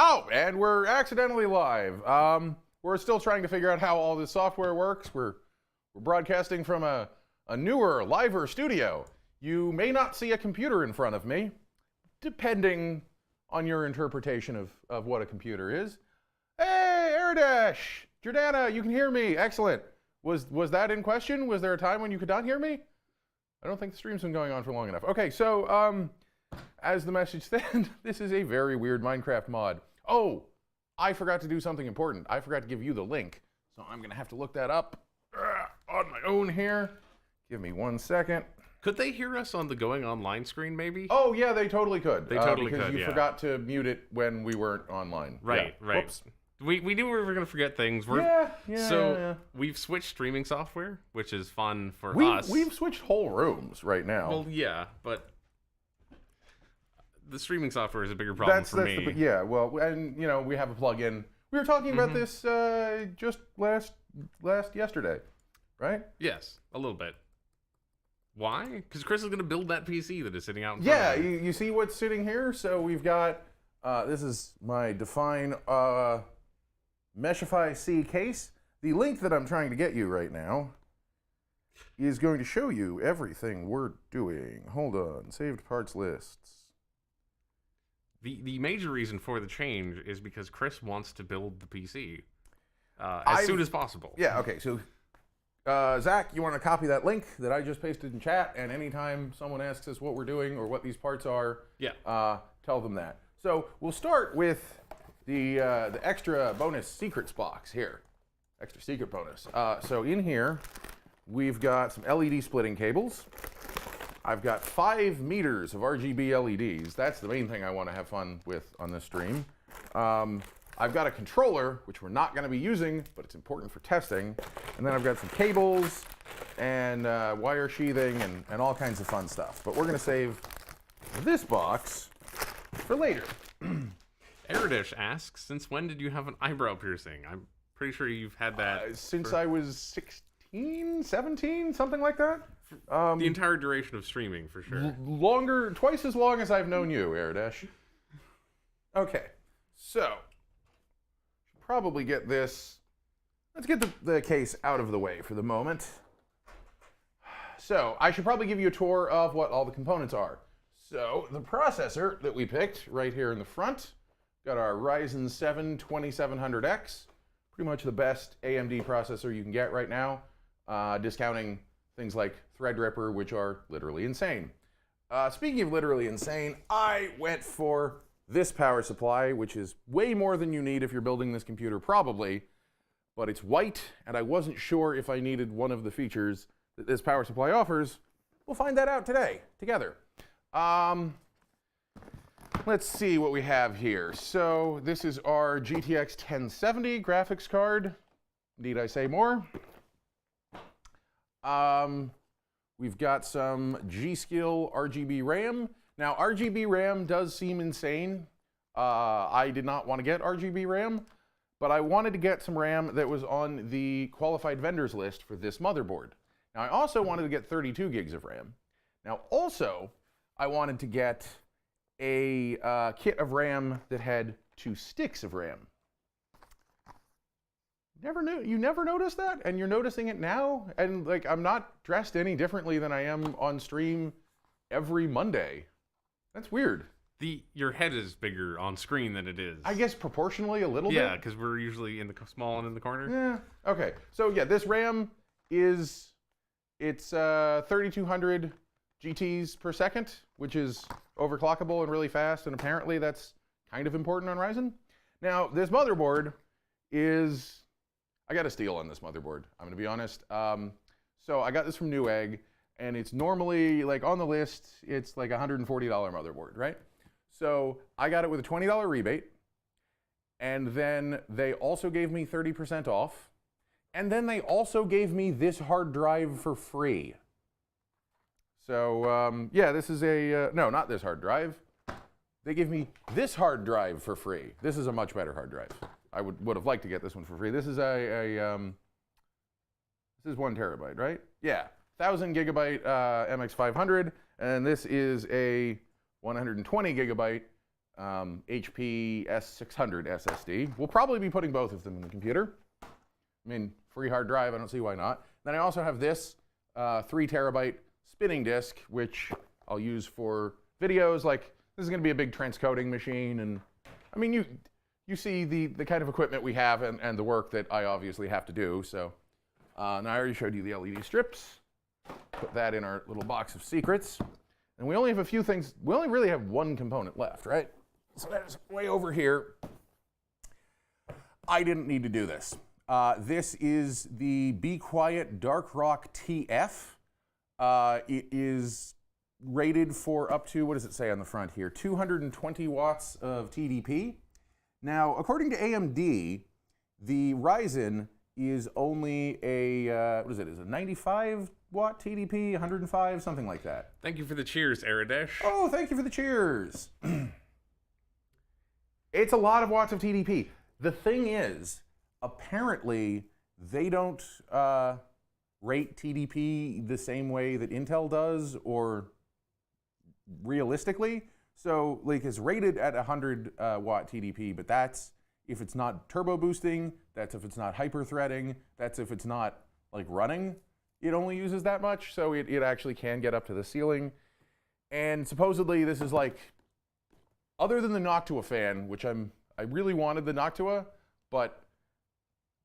Oh, and we're accidentally live. We're still trying to figure out how all this software works. We're broadcasting from a newer, liver studio. You may not see a computer in front of me, depending on your interpretation of what a computer is. Hey, Aradesh! Jordana, you can hear me. Excellent. Was that in question? Was there a time when you could not hear me? I don't think the stream's been going on for long enough. Okay, so, as the message said, this is a very weird Minecraft mod. Oh, I forgot to do something important. I forgot to give you the link, so I'm going to have to look that up on my own here. Give me 1 second. Could they hear us on the going online screen, maybe? Oh, yeah, they totally could. They totally because could, you forgot to mute it when we weren't online. Right, yeah. right. Whoops. We knew we were going to forget things. We've switched streaming software, which is fun for us. We've switched whole rooms right now. Well, yeah, but the streaming software is a bigger problem for me. Yeah, well, and you know, we have a plug-in. We were talking about this just yesterday, right? Yes, a little bit. Why? Because Kris is going to build that PC that is sitting out in front of me. You see what's sitting here? So we've got, this is my Define Meshify C case. The link that I'm trying to get you right now is going to show you everything we're doing. Hold on, saved parts lists. The major reason for the change is because Kris wants to build the PC as soon as possible. Yeah, okay, so Zach, you want to copy that link that I just pasted in chat, and anytime someone asks us what we're doing or what these parts are, tell them that. So we'll start with the extra bonus secrets box here. Extra secret bonus. So in here, we've got some LED splitting cables. I've got 5 meters of RGB LEDs. That's the main thing I want to have fun with on this stream. I've got a controller, which we're not going to be using, but it's important for testing. And then I've got some cables and wire sheathing and all kinds of fun stuff. But we're going to save this box for later. Aradesh asks, since when did you have an eyebrow piercing? I'm pretty sure you've had that since I was 16, 17, something like that. The entire duration of streaming, for sure. Longer, twice as long as I've known you, Aradesh. Okay, so probably get this. Let's get the case out of the way for the moment. So I should probably give you a tour of what all the components are. So the processor that we picked right here in the front, got our Ryzen 7 2700X, pretty much the best AMD processor you can get right now, discounting things like Threadripper, which are literally insane. Speaking of literally insane, I went for this power supply, which is way more than you need if you're building this computer, probably, but it's white, and I wasn't sure if I needed one of the features that this power supply offers. We'll find that out today, together. Let's see what we have here. So this is our GTX 1070 graphics card. Need I say more? We've got some G.Skill RGB RAM. Now, RGB RAM does seem insane. I did not want to get RGB RAM, but I wanted to get some RAM that was on the qualified vendors list for this motherboard. Now, I also wanted to get 32 gigs of RAM. Now, also, I wanted to get a kit of RAM that had 2 sticks of RAM. You never noticed that? And you're noticing it now? And like, I'm not dressed any differently than I am on stream every Monday. That's weird. Your head is bigger on screen than it is. I guess proportionally a little bit? Yeah, because we're usually in the small and in the corner. Yeah, okay. So yeah, this RAM it's 3200 GTs per second, which is overclockable and really fast, and apparently that's kind of important on Ryzen. Now, this motherboard is, I got a steal on this motherboard, I'm gonna be honest. So I got this from Newegg, and it's normally, like on the list, it's like a $140 motherboard, right? So I got it with a $20 rebate, and then they also gave me 30% off, and then they also gave me this hard drive for free. So yeah, this is a, no, not this hard drive. They gave me this hard drive for free. This is a much better hard drive. I would have liked to get this one for free. This is this is 1 terabyte, right? Yeah, 1000 gigabyte MX500, and this is a 120 gigabyte HP S600 SSD. We'll probably be putting both of them in the computer. I mean, free hard drive, I don't see why not. Then I also have this 3 terabyte spinning disk, which I'll use for videos. Like, this is going to be a big transcoding machine, and I mean, you see the kind of equipment we have and the work that I obviously have to do. So now I already showed you the LED strips. Put that in our little box of secrets. And we only have a few things. We only really have one component left, right? So that is way over here. I didn't need to do this. This is the Be Quiet Dark Rock TF. It is rated for up to, what does it say on the front here? 220 watts of TDP. Now, according to AMD, the Ryzen is only a, what is it? Is it 95 watt TDP, 105, something like that. Thank you for the cheers, Aradesh. Oh, thank you for the cheers. It's a lot of watts of TDP. The thing is, apparently, they don't rate TDP the same way that Intel does, or realistically. So, like, it's rated at 100 watt TDP, but that's if it's not turbo boosting, that's if it's not hyper threading, that's if it's not, like, running. It only uses that much, so it actually can get up to the ceiling. And supposedly, this is like, other than the Noctua fan, which I really wanted the Noctua, but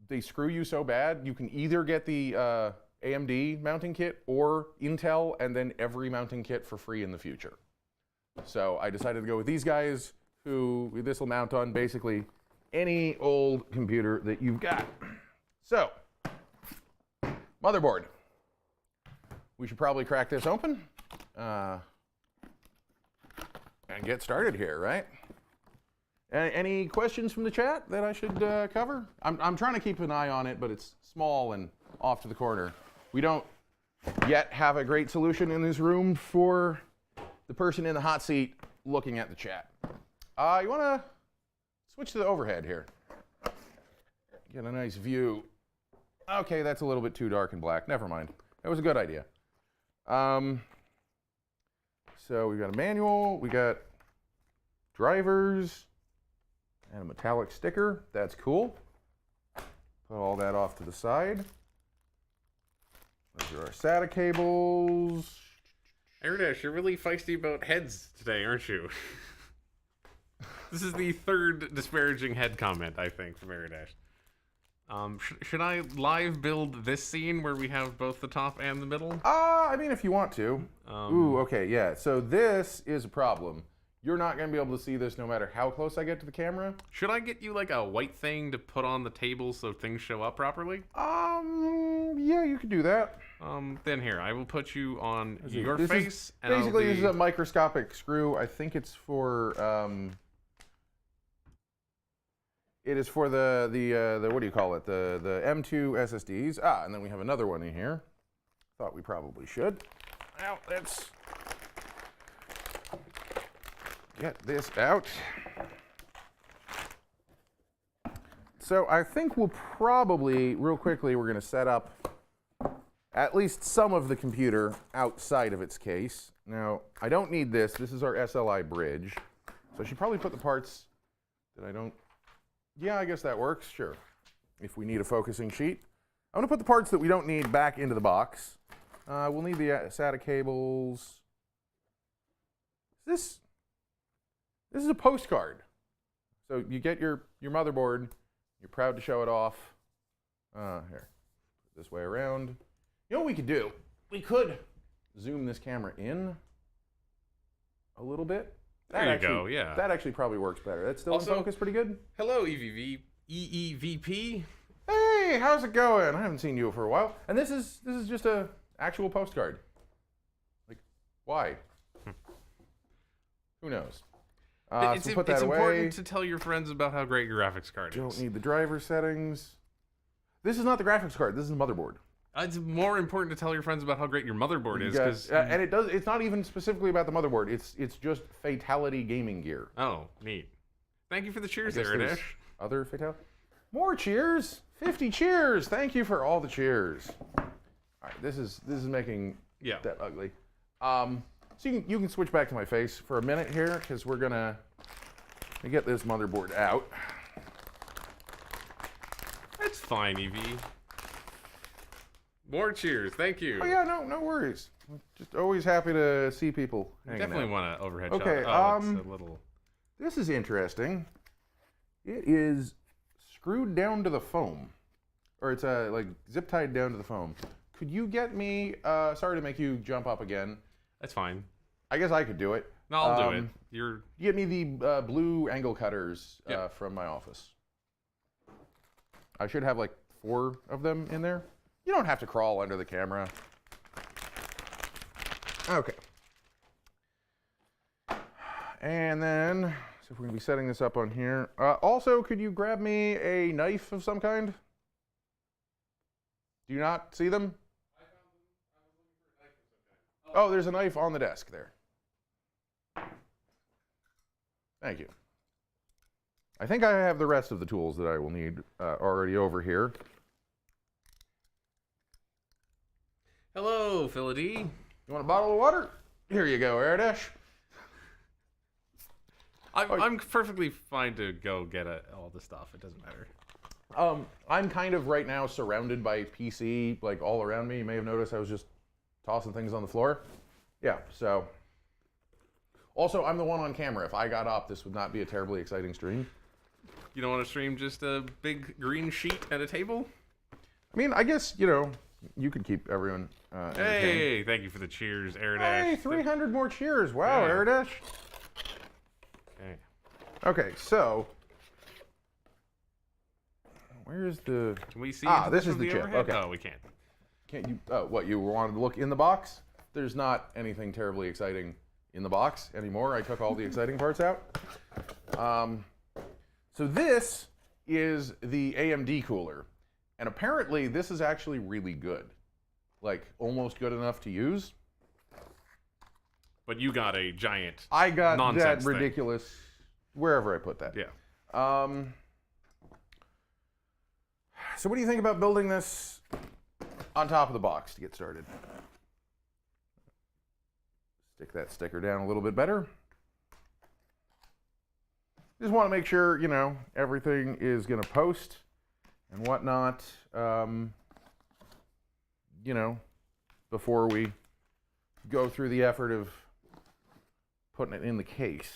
they screw you so bad. You can either get the AMD mounting kit or Intel, and then every mounting kit for free in the future. So I decided to go with these guys, who this will mount on basically any old computer that you've got. So, motherboard. We should probably crack this open and get started here, right? Any questions from the chat that I should cover? I'm trying to keep an eye on it, but it's small and off to the corner. We don't yet have a great solution in this room for the person in the hot seat looking at the chat. You want to switch to the overhead here. Get a nice view. Okay, that's a little bit too dark and black. Never mind. That was a good idea. So we got a manual, we got drivers, and a metallic sticker. That's cool. Put all that off to the side. Those are our SATA cables. Aradesh, you're really feisty about heads today, aren't you? This is the third disparaging head comment, I think, from Aradesh. Should I live build this scene where we have both the top and the middle? I mean, if you want to. Ooh, okay, yeah. So this is a problem. You're not going to be able to see this no matter how close I get to the camera. Should I get you like a white thing to put on the table so things show up properly? Yeah, you could do that. Then here, I will put you on your face. Basically, this is a microscopic screw. I think it's for, it is for the what do you call it? The M2 SSDs. And then we have another one in here. Thought we probably should. Now, let's get this out. So I think we'll probably, real quickly, we're going to set up at least some of the computer outside of its case. Now, I don't need this. This is our SLI bridge. So I should probably put the parts that I don't... Yeah, I guess that works, sure. If we need a focusing sheet. I'm going to put the parts that we don't need back into the box. We'll need the SATA cables. This is a postcard. So you get your motherboard. You're proud to show it off. Here, this way around. You know what we could do? We could zoom this camera in a little bit. There you go, yeah. That actually probably works better. That's still also, in focus pretty good. Hello, EEVP. Hey, how's it going? I haven't seen you for a while. And this is just a actual postcard. Like, why? Who knows? It's important to tell your friends about how great your graphics card is. Don't need the driver settings. This is not the graphics card. This is the motherboard. It's more important to tell your friends about how great your motherboard is, because and it's not even specifically about the motherboard. It's just fatality gaming gear. Oh, neat. Thank you for the cheers, Aradesh. Other fatality. More cheers. 50 cheers. Thank you for all the cheers. All right, this is making that ugly. So you can switch back to my face for a minute here, because we're gonna Let me get this motherboard out. That's fine, Evie. More cheers, thank you. Oh yeah, no worries. Just always happy to see people hanging Definitely out. want an overhead Okay, shot. Oh, it's a little... This is interesting. It is screwed down to the foam. Or it's like zip tied down to the foam. Could you get me, sorry to make you jump up again. That's fine. I guess I could do it. No, I'll do it. You're... Get me the blue angle cutters from my office. I should have like 4 of them in there. You don't have to crawl under the camera. Okay. And then, so if we're going to be setting this up on here. Also, could you grab me a knife of some kind? Do you not see them? I found them. I was looking for a knife of some kind. Oh, there's a knife on the desk there. Thank you. I think I have the rest of the tools that I will need already over here. Hello, Philly D. You want a bottle of water? Here you go, Erdash. I'm perfectly fine to go get all the stuff. It doesn't matter. I'm kind of right now surrounded by PC, like all around me. You may have noticed I was just tossing things on the floor. Yeah, so. Also, I'm the one on camera. If I got up, this would not be a terribly exciting stream. You don't want to stream just a big green sheet at a table? I mean, I guess, you know, you could keep everyone Hey, thank you for the cheers, Erdash. Hey, 300 more cheers. Wow, yeah. Erdash. Okay, so where's the... Can we see? This is the chip. Overhead? Okay. Oh, we can't. Can't you... what, you wanted to look in the box? There's not anything terribly exciting in the box anymore. I took all the exciting parts out. So this is the AMD cooler. And apparently this is actually really good. Like, almost good enough to use. But you got a giant I got nonsense that ridiculous... thing. Wherever I put that. Yeah. So what do you think about building this on top of the box to get started? Stick that sticker down a little bit better. Just want to make sure, you know, everything is going to post and whatnot, you know, before we go through the effort of putting it in the case.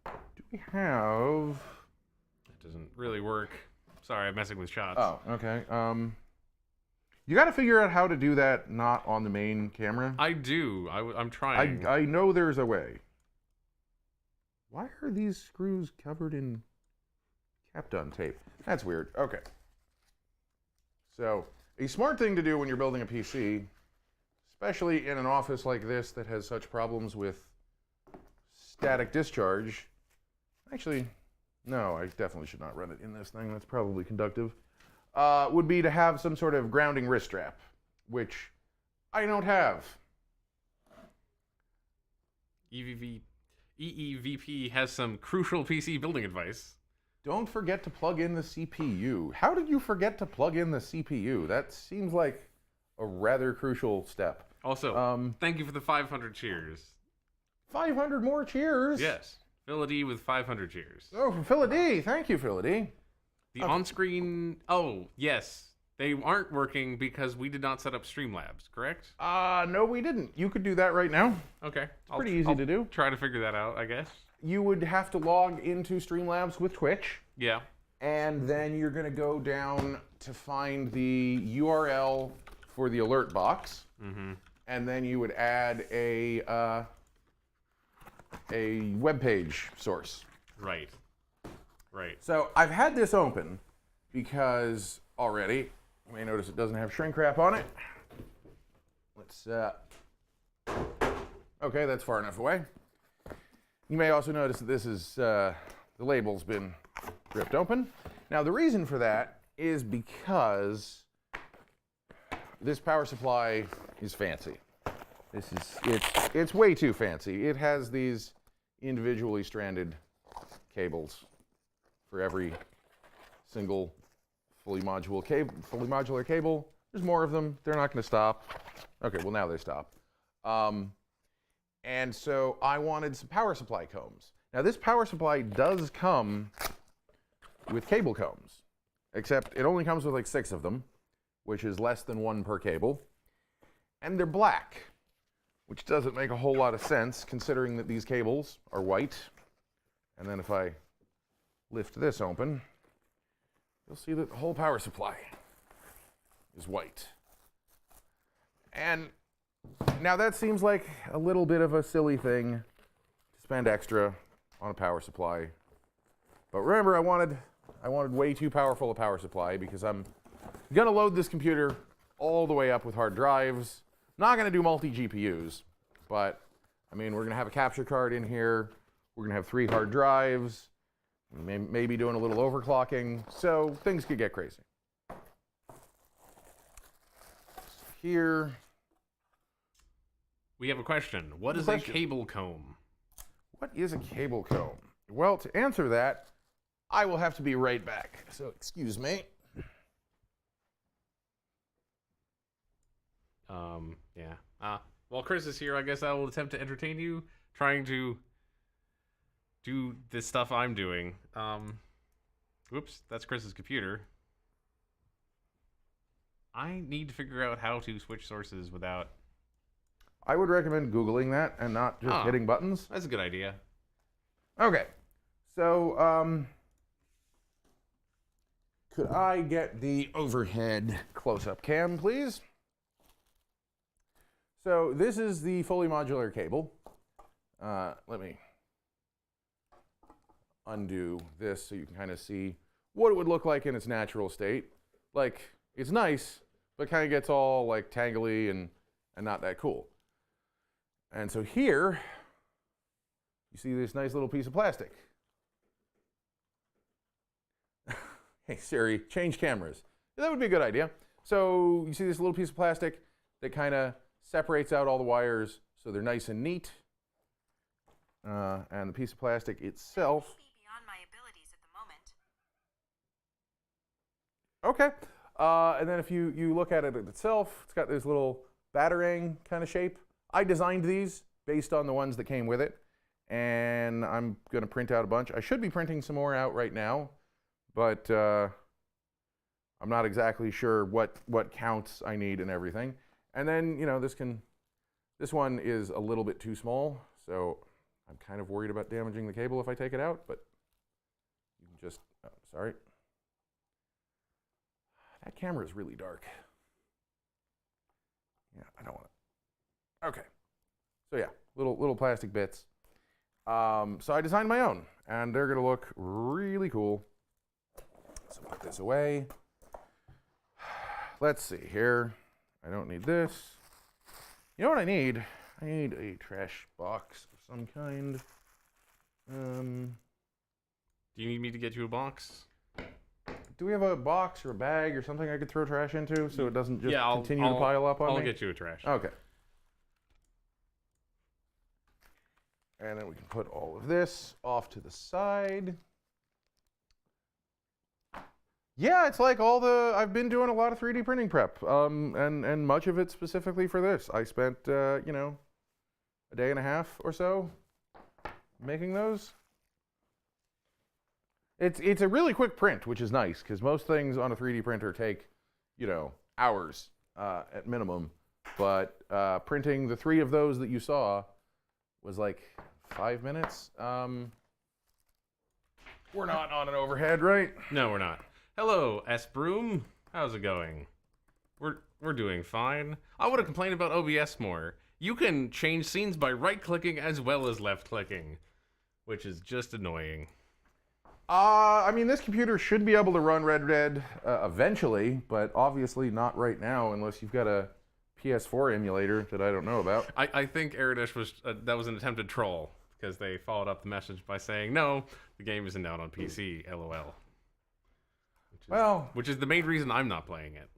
Do we have... It doesn't really work. Sorry, I'm messing with shots. Oh, okay. You got to figure out how to do that not on the main camera. I do. I'm trying. I know there's a way. Why are these screws covered in Kapton tape? That's weird. Okay. So, a smart thing to do when you're building a PC, especially in an office like this that has such problems with static discharge. Actually, no, I definitely should not run it in this thing. That's probably conductive. Would be to have some sort of grounding wrist strap, which I don't have. EEVP has some crucial PC building advice. Don't forget to plug in the CPU. How did you forget to plug in the CPU? That seems like a rather crucial step. Also, thank you for the 500 cheers. 500 more cheers? Yes. Philly D with 500 cheers. Oh, from Philly D. Thank you, Philly D. The on-screen... Oh, yes. They aren't working because we did not set up Streamlabs, correct? No, we didn't. You could do that right now. Okay. It's pretty easy to do. Try to figure that out, I guess. You would have to log into Streamlabs with Twitch. Yeah. And then you're going to go down to find the URL for the alert box. Mm-hmm. And then you would add a web page source. Right. Right. So I've had this open because already, you may notice it doesn't have shrink wrap on it. Let's, okay, that's far enough away. You may also notice that this is, the label's been ripped open. Now the reason for that is because this power supply is fancy. It's way too fancy. It has these individually stranded cables for every single fully modular cable. There's more of them. They're not going to stop. Okay, well now they stop. And so I wanted some power supply combs. Now this power supply does come with cable combs, except it only comes with like 6 of them, which is less than 1 per cable. And they're black, which doesn't make a whole lot of sense considering that these cables are white. And then if I lift this open, you'll see that the whole power supply is white. And now that seems like a little bit of a silly thing to spend extra on a power supply. But remember, I wanted way too powerful a power supply because I'm gonna load this computer all the way up with hard drives. Not gonna do multi-GPUs, but I mean, we're gonna have a capture card in here. We're gonna have 3 hard drives, maybe doing a little overclocking, so things could get crazy. Here. We have a question. What is a cable comb? What is a cable comb? Well, to answer that, I will have to be right back. So, excuse me. Yeah. While Kris is here, I guess I will attempt to entertain you, trying to do this stuff I'm doing. Whoops, that's Kris's computer. I need to figure out how to switch sources without... I would recommend Googling that and not just hitting buttons. That's a good idea. Okay. So, could I get the overhead close-up cam, please? So this is the fully modular cable. Let me undo this so you can kind of see what it would look like in its natural state. Like, it's nice, but kind of gets all like tangly and not that cool. And so here, you see this nice little piece of plastic. Hey Siri, change cameras. That would be a good idea. So you see this little piece of plastic that kind of separates out all the wires so they're nice and neat. And the piece of plastic itself. Beyond my abilities at the moment. Okay. And then if you look at it itself, it's got this little batarang kind of shape. I designed these based on the ones that came with it, and I'm going to print out a bunch. I should be printing some more out right now, but I'm not exactly sure what counts I need and everything. And then, you know, this one is a little bit too small, so I'm kind of worried about damaging the cable if I take it out, but you can just, oh, sorry. That camera is really dark. Yeah, I don't want it. Okay, so yeah, little plastic bits. So I designed my own, and they're gonna look really cool. So put this away. Let's see here. I don't need this. You know what I need? I need a trash box of some kind. Do you need me to get you a box? Do we have a box or a bag or something I could throw trash into so it doesn't just continue to pile up on me? I'll get you a trash. Okay. And then we can put all of this off to the side. Yeah, it's like I've been doing a lot of 3D printing prep, and much of it specifically for this. I spent, you know, a day and a half or so making those. It's a really quick print, which is nice, because most things on a 3D printer take, you know, hours at minimum. But printing the 3 of those that you saw was like 5 minutes. We're not on an overhead, right? No, we're not. Hello, S Broom. How's it going? We're doing fine. I want to complain about OBS more. You can change scenes by right-clicking as well as left-clicking, which is just annoying. I mean, this computer should be able to run Red Dead eventually, but obviously not right now unless you've got a PS4 emulator that I don't know about. I think Eredish was that was an attempted troll because they followed up the message by saying, no, the game isn't out on PC, LOL. Which is the main reason I'm not playing it.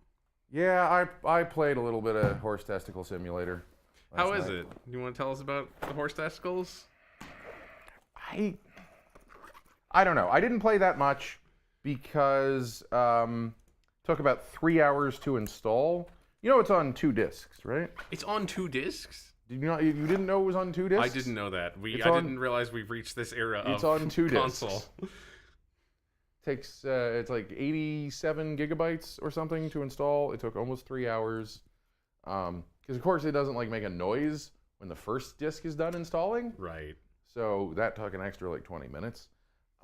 Yeah, I played a little bit of Horse Testicle Simulator. How is it? You want to tell us about the horse testicles? I don't know. I didn't play that much because it took about 3 hours to install. You know it's on 2 discs, right? It's on 2 discs? Did you not? You didn't know it was on 2 discs? I didn't know that. I didn't realize we've reached this era It's of on 2 console. discs. Takes it's like 87 gigabytes or something to install. It took almost 3 hours. Because of course it doesn't like make a noise when the first disc is done installing. Right. So that took an extra like 20 minutes.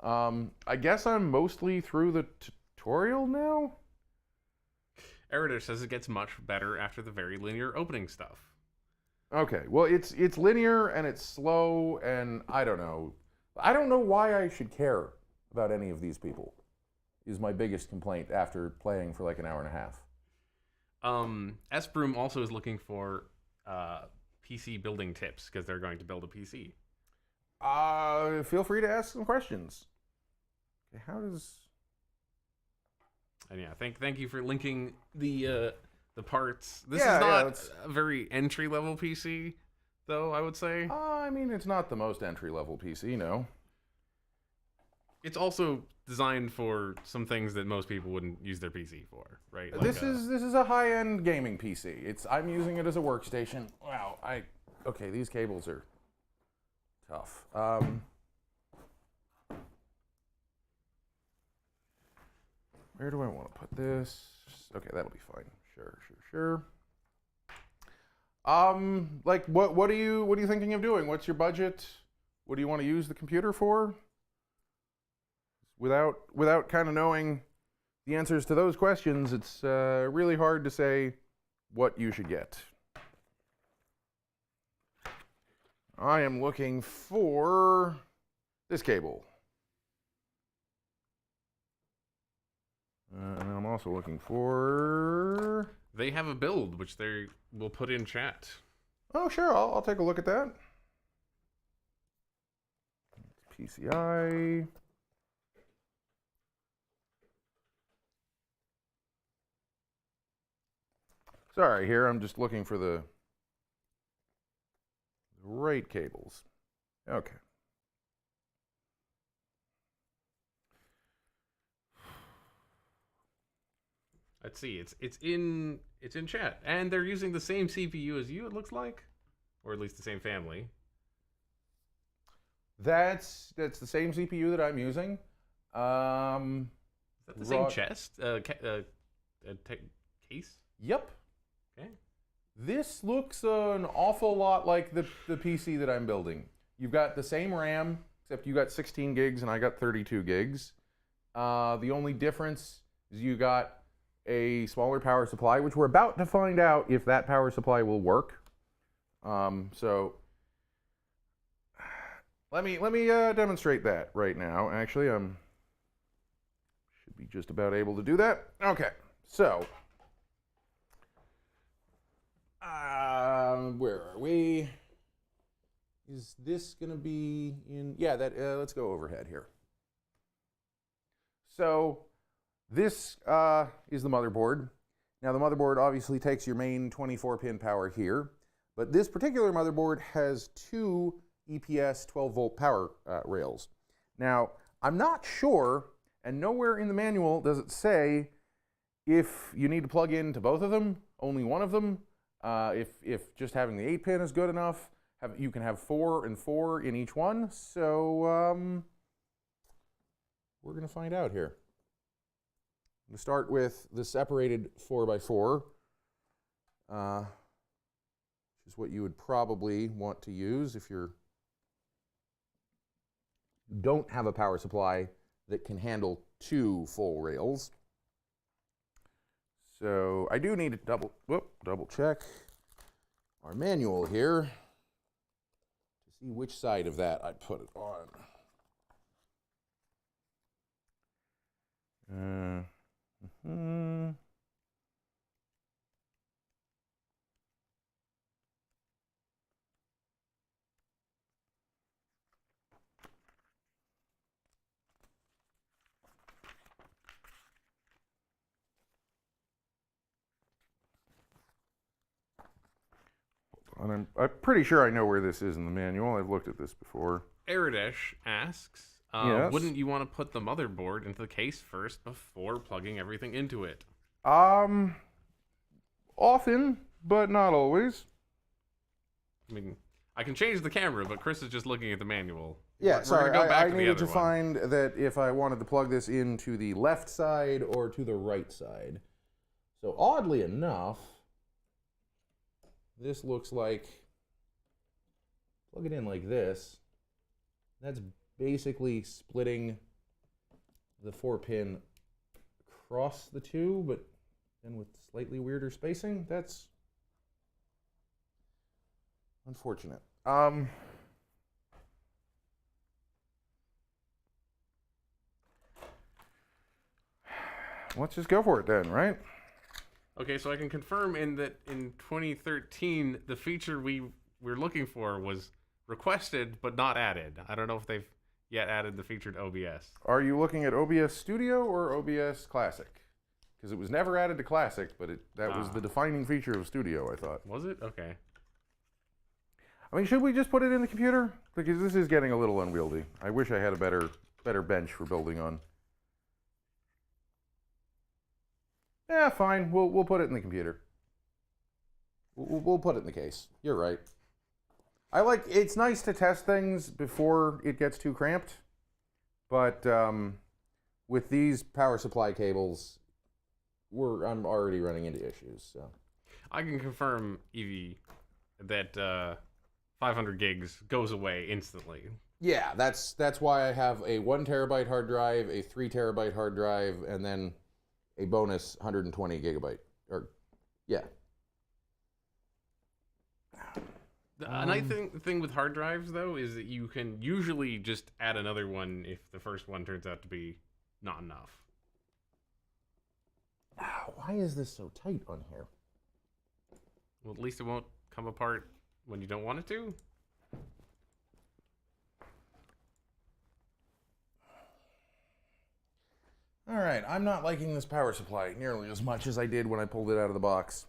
I guess I'm mostly through the tutorial now. Eridish says it gets much better after the very linear opening stuff. Okay, well it's linear and it's slow and I don't know. I don't know why I should care about any of these people. Is my biggest complaint after playing for like an hour and a half. S-Broom also is looking for PC building tips because they're going to build a PC. Feel free to ask some questions. Okay, how does... And yeah, thank you for linking the parts. This Yeah, is not yeah, a very entry-level PC, though, I would say. I mean, it's not the most entry-level PC, no. It's also designed for some things that most people wouldn't use their PC for, right? Like, This is a high-end gaming PC. I'm using it as a workstation. Wow, okay, these cables are tough. Where do I want to put this? Okay, that'll be fine. Sure. Like what are you thinking of doing? What's your budget? What do you want to use the computer for? Without kind of knowing the answers to those questions, it's really hard to say what you should get. I am looking for this cable. And I'm also looking for... They have a build, which they will put in chat. Oh, sure, I'll take a look at that. PCI... Sorry, here I'm just looking for the right cables. Okay. Let's see. It's in chat, and they're using the same CPU as you. It looks like, or at least the same family. That's the same CPU that I'm using. Is that the same chest? Case? Yep. Okay. This looks an awful lot like the PC that I'm building. You've got the same RAM, except you got 16 gigs and I got 32 gigs. The only difference is you got a smaller power supply, which we're about to find out if that power supply will work. So let me demonstrate that right now. Actually, should be just about able to do that. Okay, so where are we? Is this gonna be in? Yeah, let's go overhead here. So this is the motherboard. Now the motherboard obviously takes your main 24-pin power here, but this particular motherboard has 2 EPS 12-volt power rails. Now I'm not sure, and nowhere in the manual does it say if you need to plug into both of them, only one of them. If just having the 8-pin is good enough, you can have 4 and 4 in each one. So we're going to find out here. I'm going to start with the separated 4x4, which is what you would probably want to use if you don't have a power supply that can handle 2 full rails. So I do need to double check our manual here to see which side of that I put it on. And I'm pretty sure I know where this is in the manual. I've looked at this before. Eridesh asks, Yes? wouldn't you want to put the motherboard into the case first before plugging everything into it? Often, but not always. I mean, I can change the camera, but Kris is just looking at the manual. Yeah, We're sorry, gonna go back I to the needed other to one. find that if I wanted to plug this into the left side or to the right side. So oddly enough, this looks like, plug it in like this. That's basically splitting the 4-pin across the two, but then with slightly weirder spacing. That's unfortunate. Let's just go for it then, right? Okay, so I can confirm in 2013 the feature we were looking for was requested but not added. I don't know if they've yet added the feature to OBS. Are you looking at OBS Studio or OBS Classic? Because it was never added to Classic, but that was the defining feature of Studio, I thought. Was it? Okay. I mean, should we just put it in the computer? Because this is getting a little unwieldy. I wish I had a better bench for building on. Yeah, fine. We'll put it in the computer. We'll put it in the case. You're right. It's nice to test things before it gets too cramped, but with these power supply cables, I'm already running into issues. So I can confirm, Evie, that 500 gigs goes away instantly. yeah, that's why I have a 1 terabyte hard drive, a 3 terabyte hard drive, and then a bonus 120 gigabyte. Yeah. A nice thing with hard drives, though, is that you can usually just add another one if the first one turns out to be not enough. Why is this so tight on here? Well, at least it won't come apart when you don't want it to. All right, I'm not liking this power supply nearly as much as I did when I pulled it out of the box.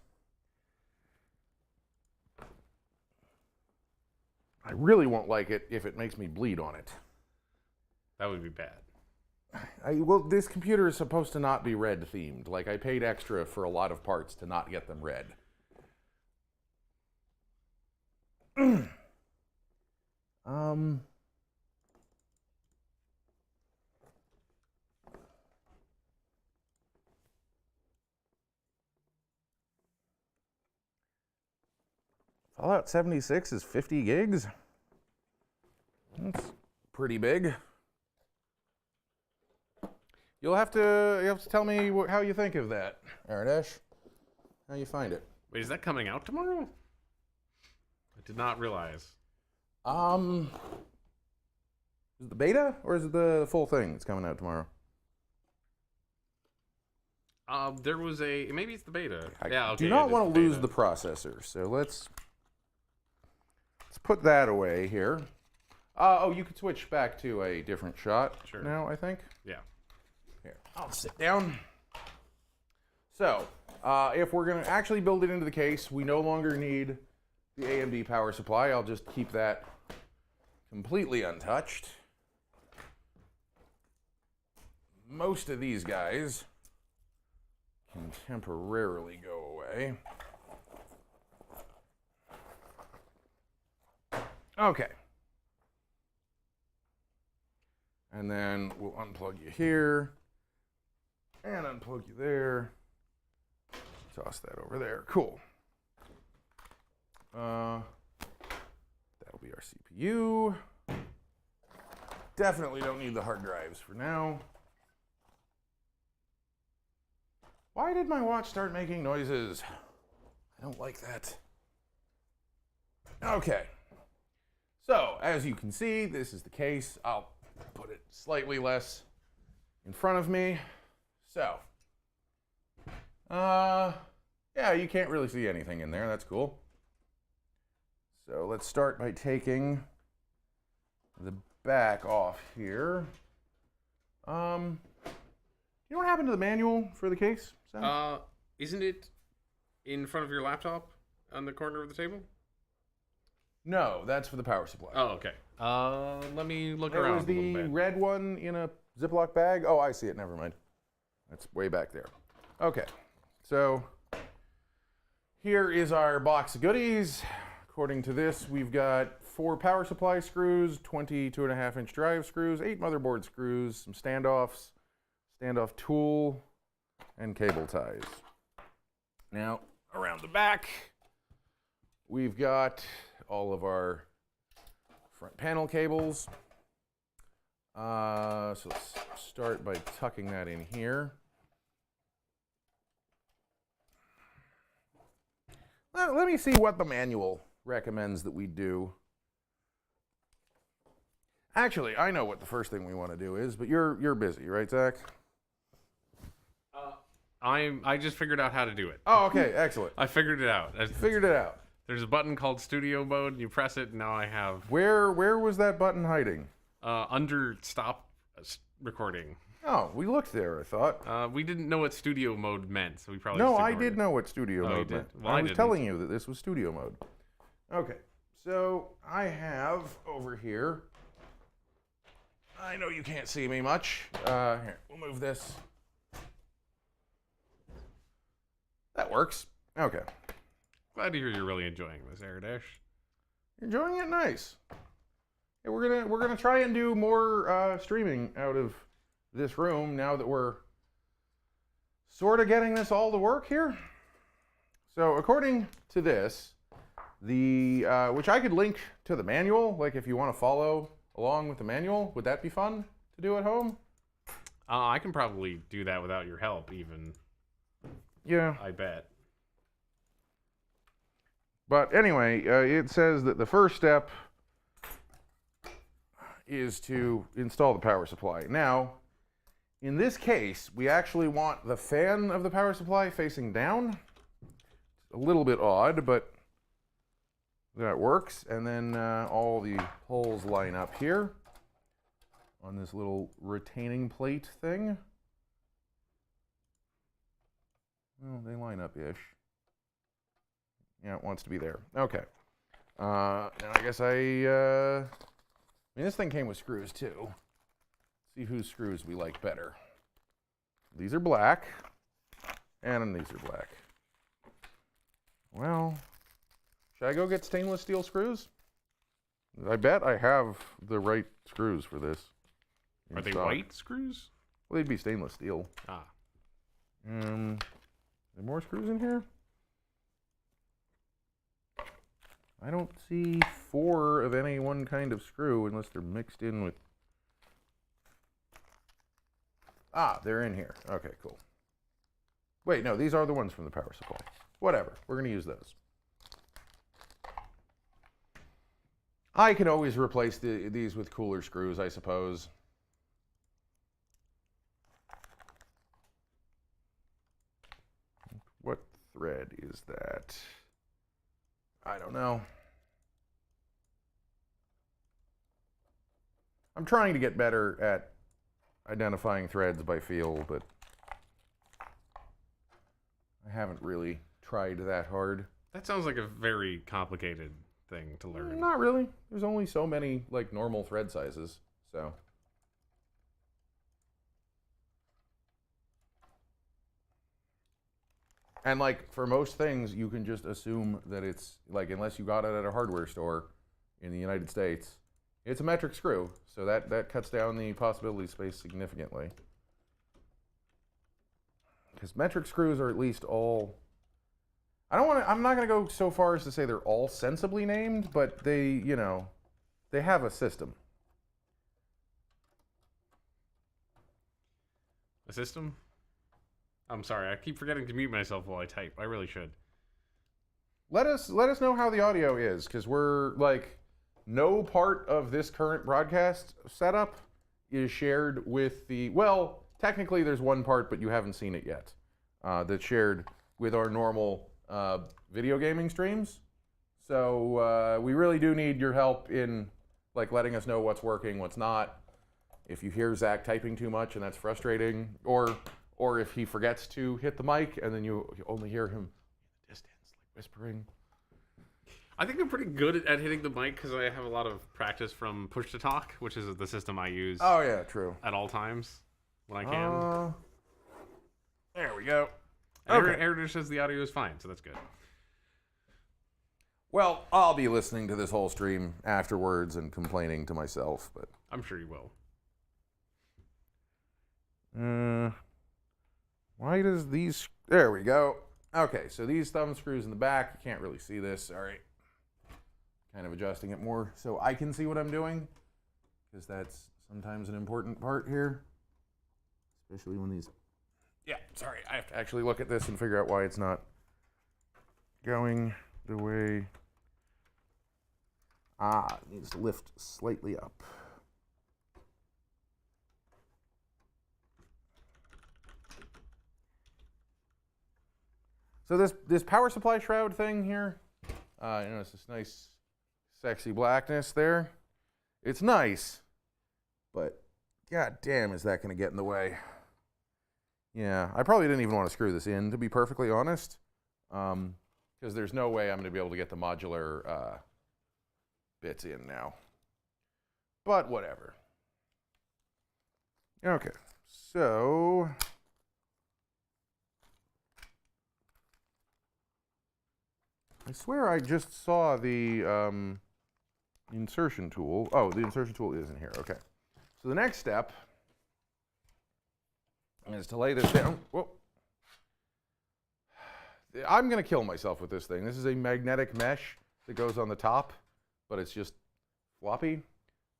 I really won't like it if it makes me bleed on it. That would be bad. Well, this computer is supposed to not be red themed. Like, I paid extra for a lot of parts to not get them red. Fallout 76 is 50 gigs. That's pretty big. You'll have to tell me how you think of that, Aradesh. How you find it? Wait, is that coming out tomorrow? I did not realize. Is it the beta or is it the full thing that's coming out tomorrow? There was maybe it's the beta. I do not want to lose the processor, so let's put that away here. Oh, you could switch back to a different shot now, I think. Yeah. Here, I'll sit down. So, if we're going to actually build it into the case, we no longer need the AMD power supply. I'll just keep that completely untouched. Most of these guys can temporarily go away. Okay. And then we'll unplug you here and unplug you there. Toss that over there. Cool. That'll be our CPU. Definitely don't need the hard drives for now. Why did my watch start making noises? I don't like that. Okay. So, as you can see, this is the case. I'll put it slightly less in front of me. So, yeah, you can't really see anything in there. That's cool. So let's start by taking the back off here. You know what happened to the manual for the case, Sam? Isn't it in front of your laptop on the corner of the table? No, that's for the power supply. Oh, okay. Let me look It around was a little the bit. red one in a Ziploc bag. Oh, I see it. Never mind. That's way back there. Okay, so here is our box of goodies. according to this, we've got 4 power supply screws, 20 2.5-inch drive screws, 8 motherboard screws, some standoffs, standoff tool, and cable ties. Now, around the back, we've got all of our front panel cables. So let's start by tucking that in here. Let me see what the manual recommends that we do. Actually, I know what the first thing we want to do is, but you're busy, right, Zach? I just figured out how to do it. Oh, okay, excellent. I figured it out. Figured it out. There's a button called Studio Mode, and you press it, and now I have... Where was that button hiding? Under Stop Recording. Oh, we looked there, I thought. We didn't know what Studio Mode meant, so we probably No, just I ignored did it. know what studio mode did? meant. Well, I I was didn't. telling you that this was studio mode. Okay, so I have over here... I know you can't see me much. Here, we'll move this. That works. Okay. Glad to hear you're really enjoying this, Airdash. Enjoying it? Nice. Yeah, we're gonna try and do more streaming out of this room now that we're sort of getting this all to work here. So according to this, the which I could link to the manual, like if you want to follow along with the manual, would that be fun to do at home? I can probably do that without your help, even. Yeah. I bet. But anyway, it says that the first step is to install the power supply. Now, in this case, we actually want the fan of the power supply facing down. It's a little bit odd, but that works. And then all the holes line up here on this little retaining plate thing. Well, they line up-ish. Yeah, it wants to be there. Okay. Now I guess I mean, this thing came with screws too. Let's see whose screws we like better. These are black, and these are black. Well, should I go get stainless steel screws? I bet I have the right screws for this. Are they white screws? Well, they'd be stainless steel. Ah. Are there more screws in here? I don't see 4 of any one kind of screw unless they're mixed in with... Ah, they're in here. Okay, cool. Wait, no, these are the ones from the power supply. Whatever, we're going to use those. I can always replace these with cooler screws, I suppose. What thread is that? I don't know. I'm trying to get better at identifying threads by feel, but I haven't really tried that hard. That sounds like a very complicated thing to learn. Not really. There's only so many like normal thread sizes, so. And like for most things, you can just assume that it's like, unless you got it at a hardware store in the United States, it's a metric screw. So that cuts down the possibility space significantly. Because metric screws are at least all, I'm not going to go so far as to say they're all sensibly named, but they, you know, they have a system. A system? I'm sorry, I keep forgetting to mute myself while I type. I really should. Let us know how the audio is, because we're like, no part of this current broadcast setup is shared with the, well, technically there's one part, but you haven't seen it yet, that's shared with our normal video gaming streams. So we really do need your help in like letting us know what's working, what's not. If you hear Zach typing too much and that's frustrating, or if he forgets to hit the mic and then you only hear him in the distance, like whispering. I think I'm pretty good at hitting the mic because I have a lot of practice from push to talk, which is the system I use. Oh yeah, true. At all times when I can. There we go. And Okay. Eric says the audio is fine, so that's good. Well, I'll be listening to this whole stream afterwards and complaining to myself, but... I'm sure you will. Why does these... There we go. Okay, so these thumb screws in the back, you can't really see this, sorry. Kind of adjusting it more so I can see what I'm doing, because that's sometimes an important part here. Especially when these... Yeah, sorry, I have to actually look at this and figure out why it's not going the way... it needs to lift slightly up. So this power supply shroud thing here, it's this nice, sexy blackness there. It's nice, but god damn, is that going to get in the way? Yeah, I probably didn't even want to screw this in, to be perfectly honest, because there's no way I'm going to be able to get the modular bits in now. But whatever. Okay, so... I swear I just saw the insertion tool. Oh, the insertion tool isn't here. Okay. So the next step is to lay this down. Whoa. I'm going to kill myself with this thing. This is a magnetic mesh that goes on the top, but it's just floppy.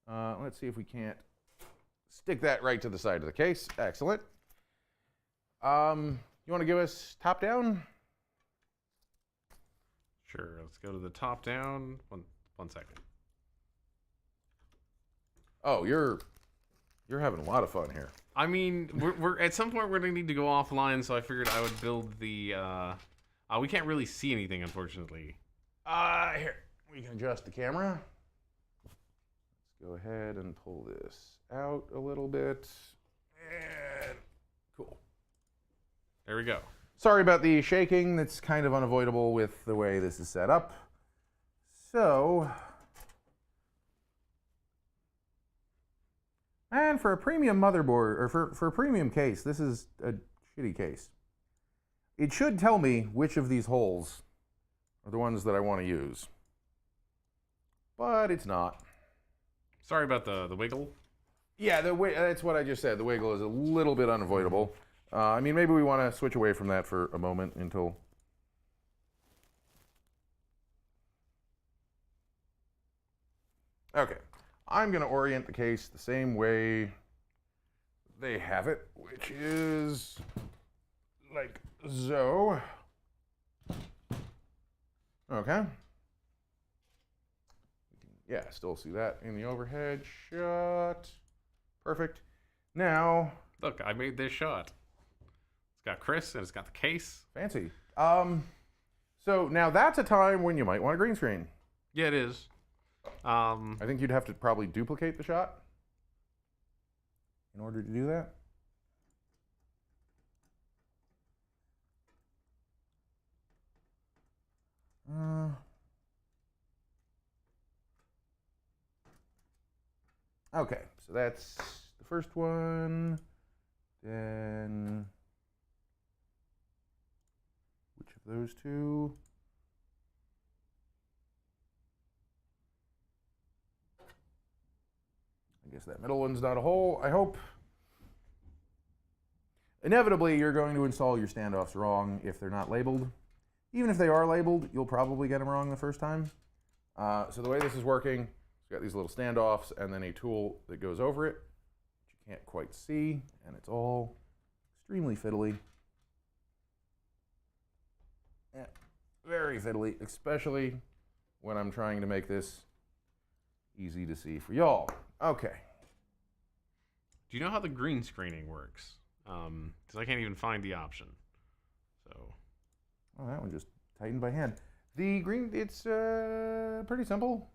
Let's see if we can't stick that right to the side of the case. Excellent. You want to give us top down? Sure, let's go to the top down. One second. Oh, you're having a lot of fun here. I mean, we're at some point we're gonna need to go offline, so I figured I would build the. We can't really see anything, unfortunately. Here we can adjust the camera. Let's go ahead and pull this out a little bit. And cool. There we go. Sorry about the shaking. That's kind of unavoidable with the way this is set up. So, and for a premium motherboard, or for a premium case, this is a shitty case. It should tell me which of these holes are the ones that I want to use. But it's not. Sorry about the wiggle. Yeah, that's what I just said. The wiggle is a little bit unavoidable. I mean, maybe we want to switch away from that for a moment until... Okay. I'm going to orient the case the same way they have it, which is like so. Okay. Yeah, still see that in the overhead shot. Perfect. Now... Look, I made this shot. It's got Kris, and it's got the case. Fancy. So now that's a time when you might want a green screen. Yeah, it is. I think you'd have to probably duplicate the shot in order to do that. Okay, so that's the first one. Then which of those two? I guess that middle one's not a hole, I hope. Inevitably, you're going to install your standoffs wrong if they're not labeled. Even if they are labeled, you'll probably get them wrong the first time. So the way this is working, it's got these little standoffs and then a tool that goes over it, which you can't quite see, and it's all extremely fiddly. Yeah, very fiddly, especially when I'm trying to make this easy to see for y'all. Okay. Do you know how the green screening works? Because I can't even find the option. So. Oh, that one just tightened by hand. The green, it's pretty simple.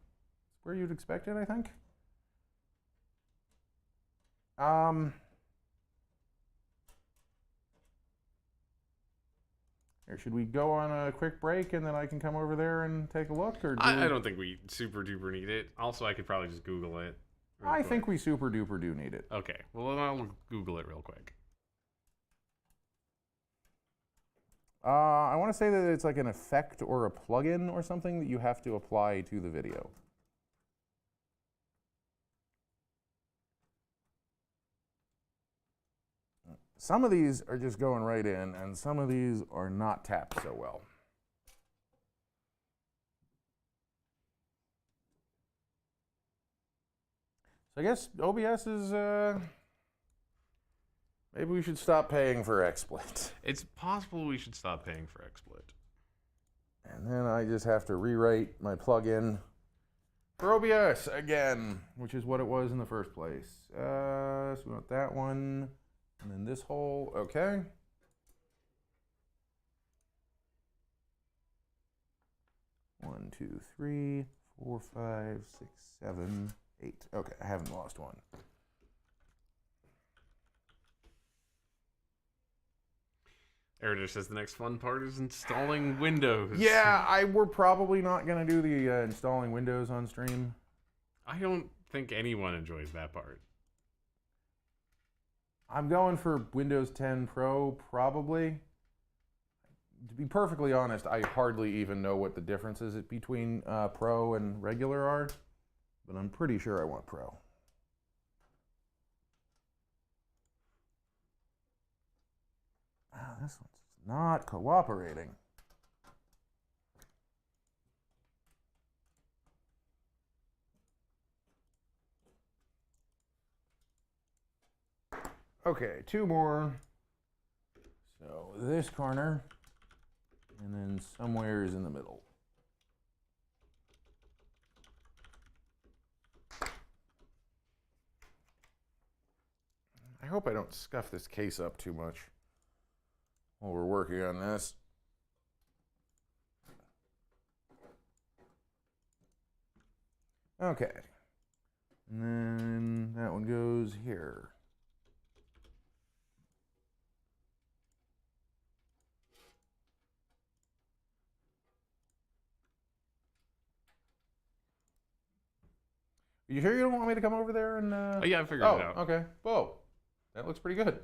It's where you'd expect it, I think. Here, should we go on a quick break and then I can come over there and take a look? Or I don't think we super duper need it. Also, I could probably just Google it. I think we super duper do need it. Okay, well then I'll Google it real quick. I want to say that it's like an effect or a plugin or something that you have to apply to the video. Some of these are just going right in, and some of these are not tapped so well. So I guess OBS is, maybe we should stop paying for XSplit. It's possible we should stop paying for XSplit. And then I just have to rewrite my plugin for OBS again, which is what it was in the first place. So we want that one, and then this whole, okay. One, two, three, 4, 5, 6, 7, 8. Okay, I haven't lost one. Eridish says the next fun part is installing Windows. Yeah, we're probably not going to do the installing Windows on stream. I don't think anyone enjoys that part. I'm going for Windows 10 Pro, probably. To be perfectly honest, I hardly even know what the differences between Pro and regular are, but I'm pretty sure I want Pro. This one's not cooperating. Okay, 2 more. So this corner, and then somewhere is in the middle. I hope I don't scuff this case up too much while we're working on this. Okay. And then that one goes here. You sure you don't want me to come over there and... Oh, yeah, I figured it out. Okay. Whoa. That looks pretty good.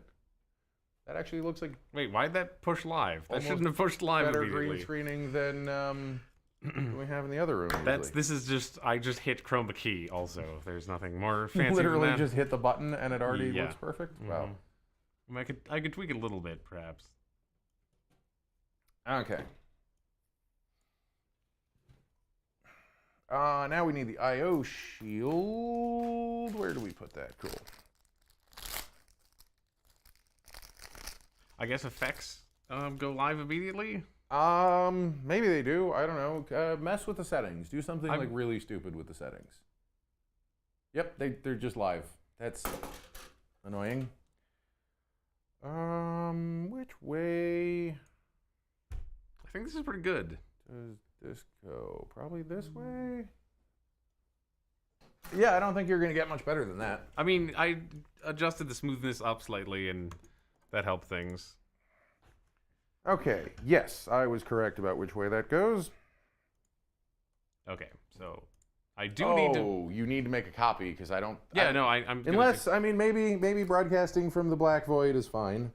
That actually looks like... Wait, why'd that push live? That shouldn't have pushed live better immediately. green screening than we have in the other room. This is just... I just hit chroma key also. There's nothing more fancy Literally than that. just hit the button and it already looks perfect? Wow. I could tweak it a little bit, perhaps. Okay. Now we need the I/O shield. Where do we put that? Cool. I guess effects go live immediately? Maybe they do. I don't know. Mess with the settings. Do something like really stupid with the settings. Yep, they're just live. That's annoying. Which way I think this is pretty good. does this go? Probably this way? Yeah, I don't think you're going to get much better than that. I mean, I adjusted the smoothness up slightly, and that helped things. Okay, yes, I was correct about which way that goes. Okay, so I do need to... Oh, you need to make a copy, because I don't... Yeah, no, I'm... Unless, I mean, maybe broadcasting from the black void is fine.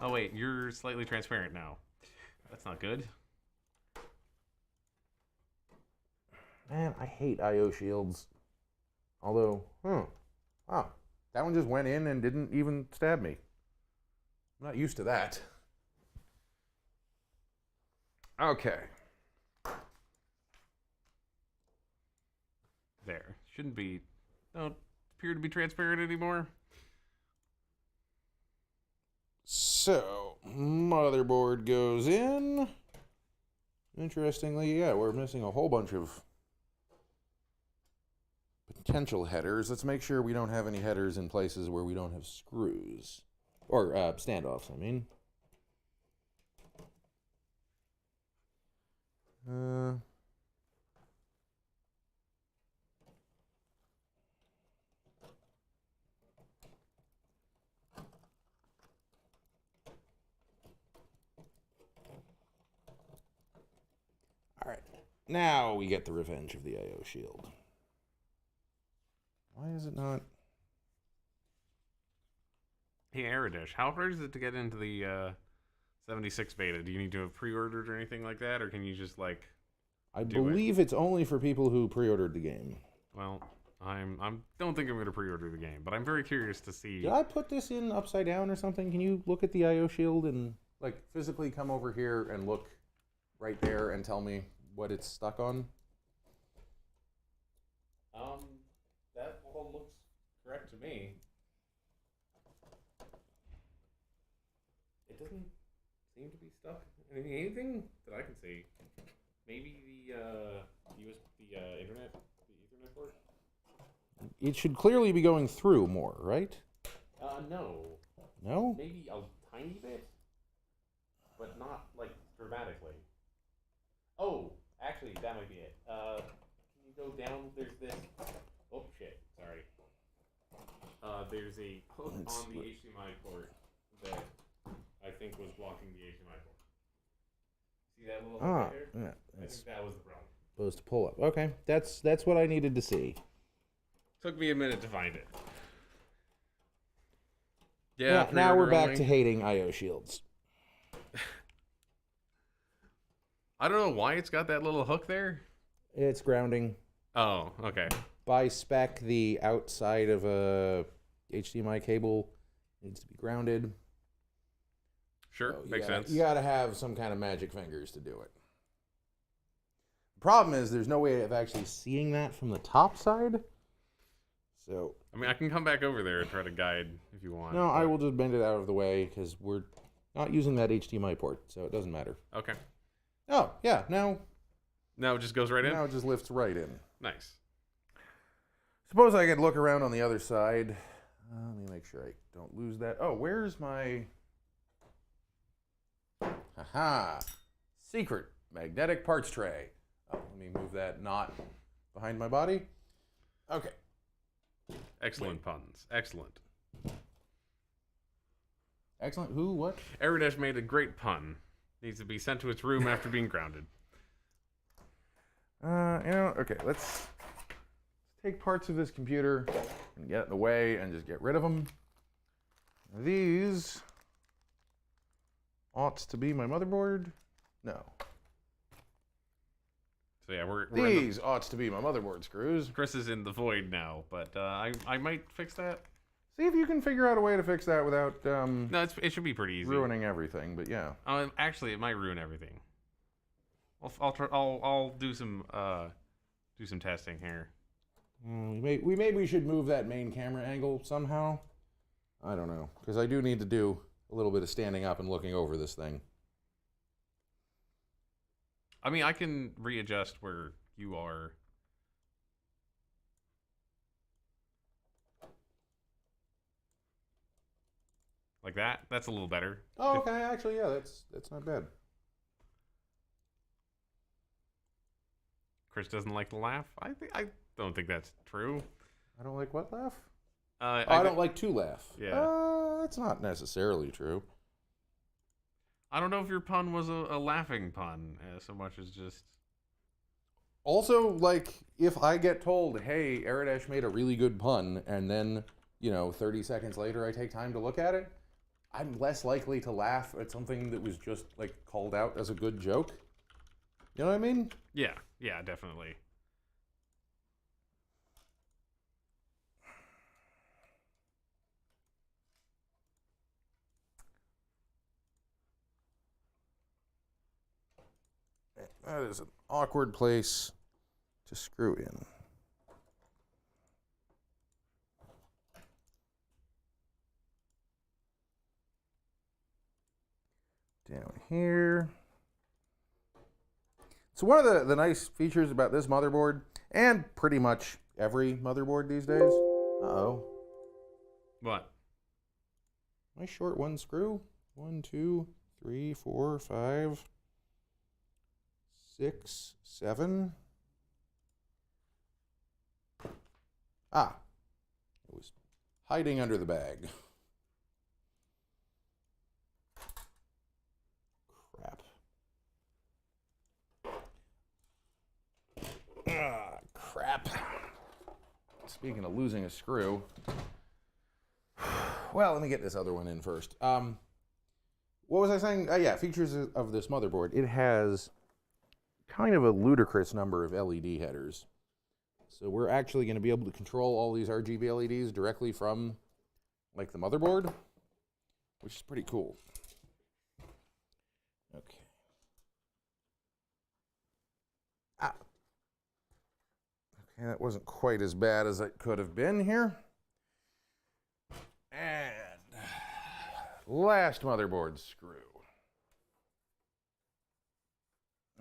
Oh, wait, you're slightly transparent now. That's not good. Man, I hate I/O shields. Although, wow, that one just went in and didn't even stab me. I'm not used to that. Okay. There. Shouldn't be... Don't appear to be transparent anymore. So, motherboard goes in. Interestingly, yeah, we're missing a whole bunch of potential headers. Let's make sure we don't have any headers in places where we don't have screws. Or standoffs, I mean. All right. Now we get the revenge of the I/O shield. Why is it not? Hey, Eridish, how hard is it to get into the 76 beta. Do you need to have pre-ordered or anything like that, or can you just like? I believe it's only for people who pre-ordered the game. Well, I don't think I'm going to pre-order the game, but I'm very curious to see. Did I put this in upside down or something? Can you look at the IO shield and like physically come over here and look right there and tell me what it's stuck on? That all looks correct to me. It doesn't seem to be stuck. Anything that I can see. Maybe the internet, the Ethernet port. It should clearly be going through more, right? No. No? Maybe a tiny bit, but not like dramatically. Oh, actually, that might be it. Can you go down? There's this. Oh shit! Sorry. There's a hook on the HDMI port that I think was blocking the HDMI port. See that little hook right there? Yeah. I think that was the problem. Supposed to pull up. Okay, that's what I needed to see. Took me a minute to find it. Yeah. Now we're back to hating IO shields. I don't know why it's got that little hook there. It's grounding. Oh, okay. By spec, the outside of a HDMI cable needs to be grounded. Sure, So makes sense. You gotta have some kind of magic fingers to do it. The problem is there's no way of actually seeing that from the top side. So I mean, I can come back over there and try to guide if you want. no, I will just bend it out of the way because we're not using that HDMI port, so it doesn't matter. Okay. Oh yeah, now Now it just goes right in? now it just lifts right in. Nice. Suppose I could look around on the other side. Let me make sure I don't lose that. Oh, where's my... Haha! Secret magnetic parts tray. Oh, let me move that not behind my body. Okay. Excellent puns. Excellent. Excellent. Who? What? Eridash made a great pun. Needs to be sent to its room after being grounded. Okay, let's take parts of this computer and get it in the way and just get rid of them. These ought to be my motherboard. No. So yeah, we're These ought to be my motherboard screws. Kris is in the void now, but I might fix that. See if you can figure out a way to fix that without No, it should be pretty easy. ruining everything. But yeah. Actually, it might ruin everything. I'll do some testing here. Maybe we should move that main camera angle somehow. I don't know, because I do need to do a little bit of standing up and looking over this thing. I mean, I can readjust where you are. Like that? That's a little better. Oh, okay. Actually, yeah, that's not bad. Kris doesn't like to laugh. I don't think that's true. I don't like what laugh? I don't like to laugh. Yeah. That's not necessarily true. I don't know if your pun was a laughing pun so much as just. Also, like, if I get told, hey, Eridash made a really good pun, and then, 30 seconds later I take time to look at it, I'm less likely to laugh at something that was just, like, called out as a good joke. You know what I mean? Yeah, definitely. That is an awkward place to screw in. Down here. So one of the nice features about this motherboard, and pretty much every motherboard these days. Uh-oh. What? Am I short one screw? 1, 2, 3, 4, 5, 6, 7. Ah. It was hiding under the bag. Crap. Ah, crap. Speaking of losing a screw. Well, let me get this other one in first. What was I saying? Yeah, features of this motherboard. It has kind of a ludicrous number of LED headers. So we're actually going to be able to control all these RGB LEDs directly from, like, the motherboard, which is pretty cool. Okay. Okay, that wasn't quite as bad as it could have been here. And last motherboard screw.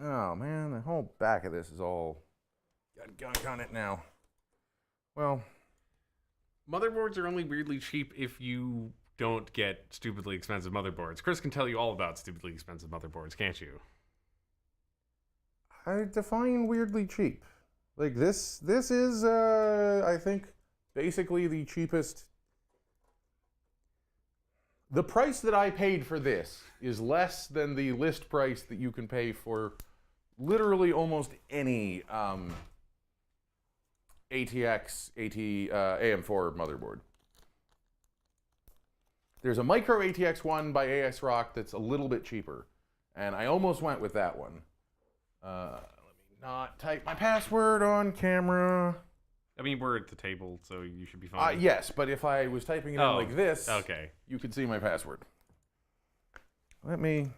Oh man, the whole back of this is all got gunk on it now. Well, motherboards are only weirdly cheap if you don't get stupidly expensive motherboards. Chris can tell you all about stupidly expensive motherboards, can't you? I define weirdly cheap. Like this is I think basically the cheapest. The price that I paid for this is less than the list price that you can pay for literally almost any ATX AM4 motherboard. There's a micro ATX one by ASRock that's a little bit cheaper, and I almost went with that one. Let me not type my password on camera. I mean, we're at the table, so you should be fine. Yes, but if I was typing it in like this, okay, you could see my password. Let me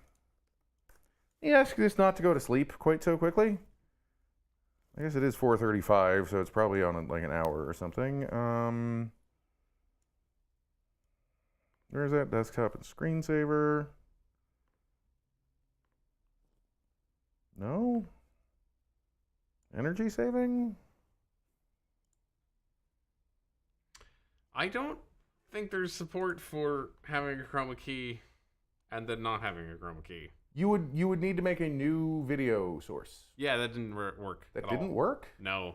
ask this not to go to sleep quite so quickly. I guess it is 4:35, so it's probably on like an hour or something. Where's that desktop and screensaver? No? Energy saving? I don't think there's support for having a chroma key and then not having a chroma key. You would need to make a new video source. Yeah, that didn't work. That didn't work? No.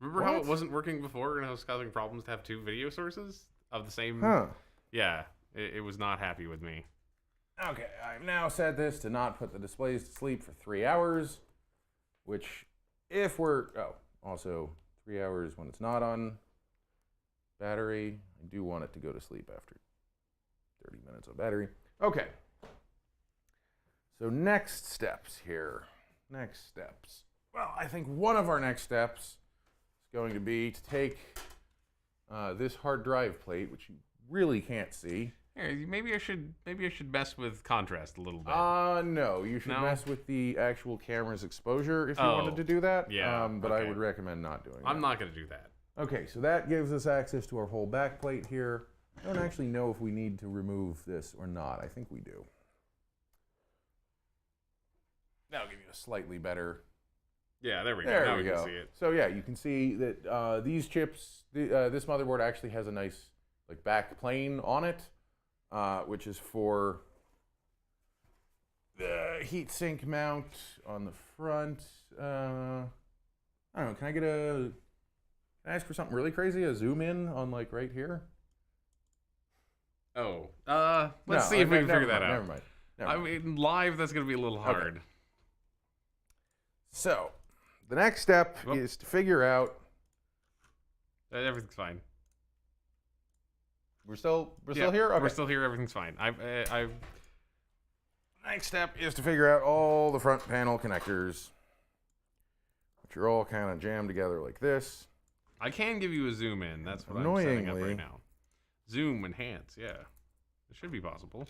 Remember how it wasn't working before and how it was causing problems to have two video sources of the same? Huh. Yeah, it was not happy with me. Okay, I've now set this to not put the displays to sleep for 3 hours, which if we're, also 3 hours when it's not on battery. I do want it to go to sleep after 30 minutes of battery. Okay. So next steps here. Next steps. Well, I think one of our next steps is going to be to take this hard drive plate, which you really can't see. Here, maybe I should mess with contrast a little bit. No, you should mess with the actual camera's exposure if you wanted to do that. Yeah. But I would recommend not doing that. I'm not going to do that. Okay, so that gives us access to our whole back plate here. I don't actually know if we need to remove this or not. I think we do. That'll give you a slightly better. Yeah, there we go. There now we we go. can see it. So yeah, you can see that these chips, this motherboard actually has a nice like back plane on it, which is for the heatsink mount on the front. I don't know. Can I ask for something really crazy? A zoom in on like right here? Oh, let's see if we can figure that out. Never mind. I mean, live, that's going to be a little hard. Okay. So, the next step is to figure out. Everything's fine. We're still here? Okay. We're still here. Everything's fine. Next step is to figure out all the front panel connectors, which are all kind of jammed together like this. I can give you a zoom in. That's what I'm setting up right now. Zoom enhance. Yeah, it should be possible.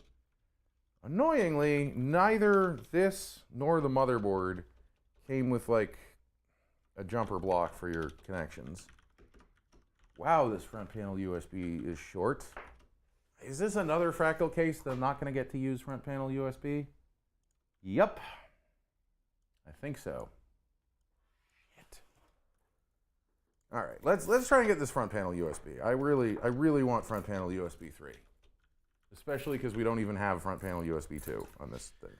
Annoyingly, neither this nor the motherboard came with like a jumper block for your connections. Wow, this front panel USB is short. Is this another Fractal case that I'm not going to get to use front panel USB? Yep. I think so. Shit. All right, let's try and get this front panel USB. I really want front panel USB 3. Especially because we don't even have front panel USB 2 on this thing.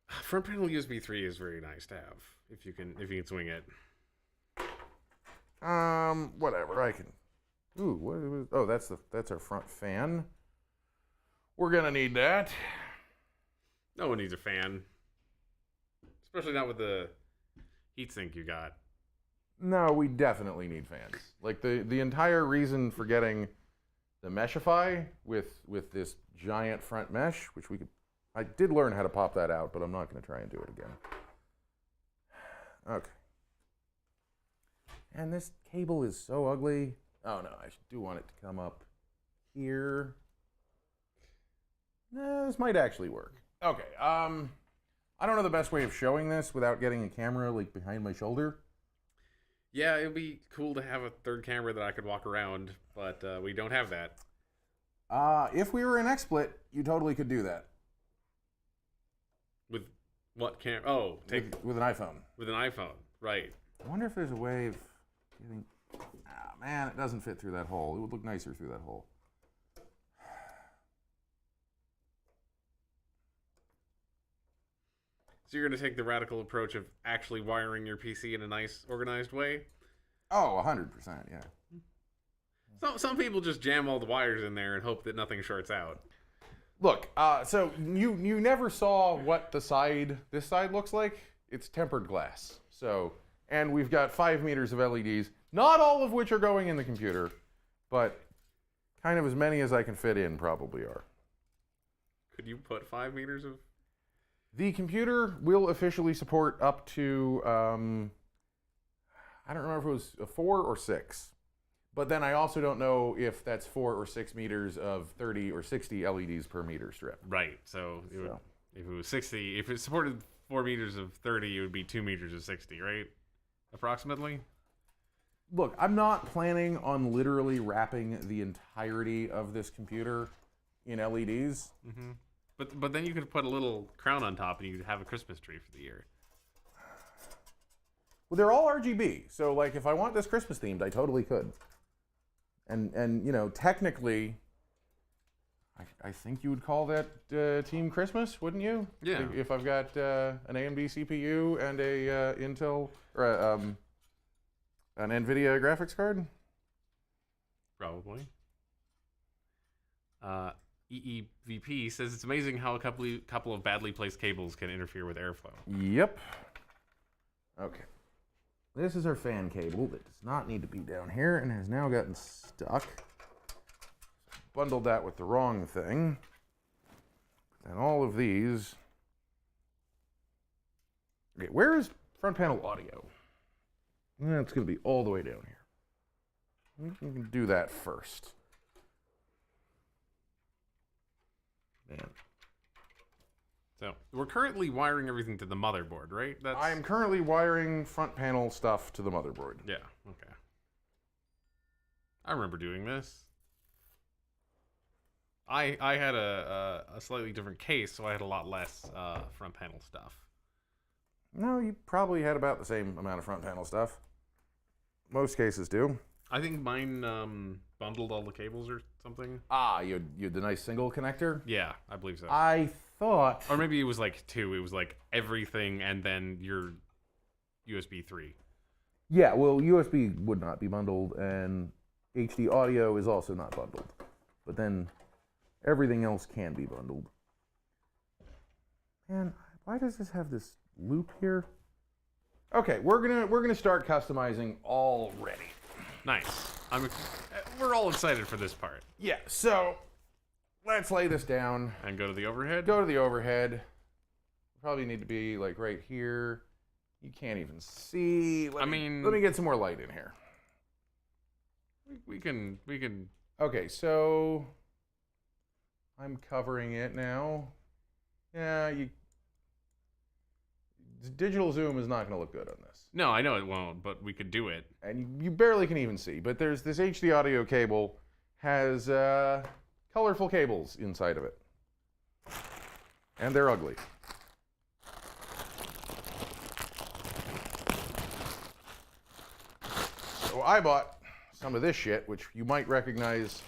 Front panel USB 3 is very nice to have if you can swing it. Whatever. I can. Ooh, what was? Oh, that's our front fan. We're gonna need that. No one needs a fan, especially not with the heatsink you got. No, we definitely need fans. Like the entire reason for getting the Meshify with this giant front mesh, which we could I did learn how to pop that out, but I'm not going to try and do it again. Okay. And this cable is so ugly. Oh no, I do want it to come up here. No, this might actually work. Okay, I don't know the best way of showing this without getting a camera like behind my shoulder. Yeah, it would be cool to have a third camera that I could walk around, but we don't have that. If we were in XSplit, you totally could do that. With what camera? Oh, with an iPhone. With an iPhone, right. I wonder if there's a way of getting... Ah, man, it doesn't fit through that hole. It would look nicer through that hole. So you're going to take the radical approach of actually wiring your PC in a nice, organized way? Oh, 100%, yeah. Some people just jam all the wires in there and hope that nothing shorts out. Look, so you never saw what this side looks like. It's tempered glass. So, and we've got 5 meters of LEDs, not all of which are going in the computer, but kind of as many as I can fit in probably are. Could you put 5 meters of... The computer will officially support up to, I don't remember if it was a 4 or 6. But then I also don't know if that's 4 or 6 meters of 30 or 60 LEDs per meter strip. Right. So, if it was 60, if it supported 4 meters of 30, it would be 2 meters of 60, right? Approximately? Look, I'm not planning on literally wrapping the entirety of this computer in LEDs. Mm-hmm. But then you could put a little crown on top and you could have a Christmas tree for the year. Well, they're all RGB, so like if I want this Christmas themed, I totally could. And you know, technically, I think you would call that Team Christmas, wouldn't you? Yeah. If I've got an AMD CPU and a Intel or an NVIDIA graphics card. Probably. EEVP says it's amazing how a couple of badly placed cables can interfere with airflow. Yep. Okay. This is our fan cable that does not need to be down here and has now gotten stuck. Bundled that with the wrong thing. And all of these. Okay, where is front panel audio? It's going to be all the way down here. We can do that first. Man. So we're currently wiring everything to the motherboard, right? I am currently wiring front panel stuff to the motherboard. Yeah, okay. I remember doing this. I had a slightly different case, so I had a lot less front panel stuff. No, you probably had about the same amount of front panel stuff. Most cases do. I think mine bundled all the cables or something. You had the nice single connector? Yeah, I believe so. I thought... Or maybe it was like 2. It was like everything and then your USB 3. Yeah, well, USB would not be bundled, and HD audio is also not bundled. But then everything else can be bundled. Man, why does this have this loop here? Okay, we're gonna start customizing already. Nice. We're all excited for this part. Yeah, so let's lay this down. And go to the overhead? Go to the overhead. Probably need to be like right here. You can't even see. Let me get some more light in here. We can. Okay, so I'm covering it now. Yeah, digital zoom is not going to look good on this. No, I know it won't, but we could do it. And you barely can even see. But there's this HD audio cable has colorful cables inside of it, and they're ugly. So I bought some of this shit, which you might recognize.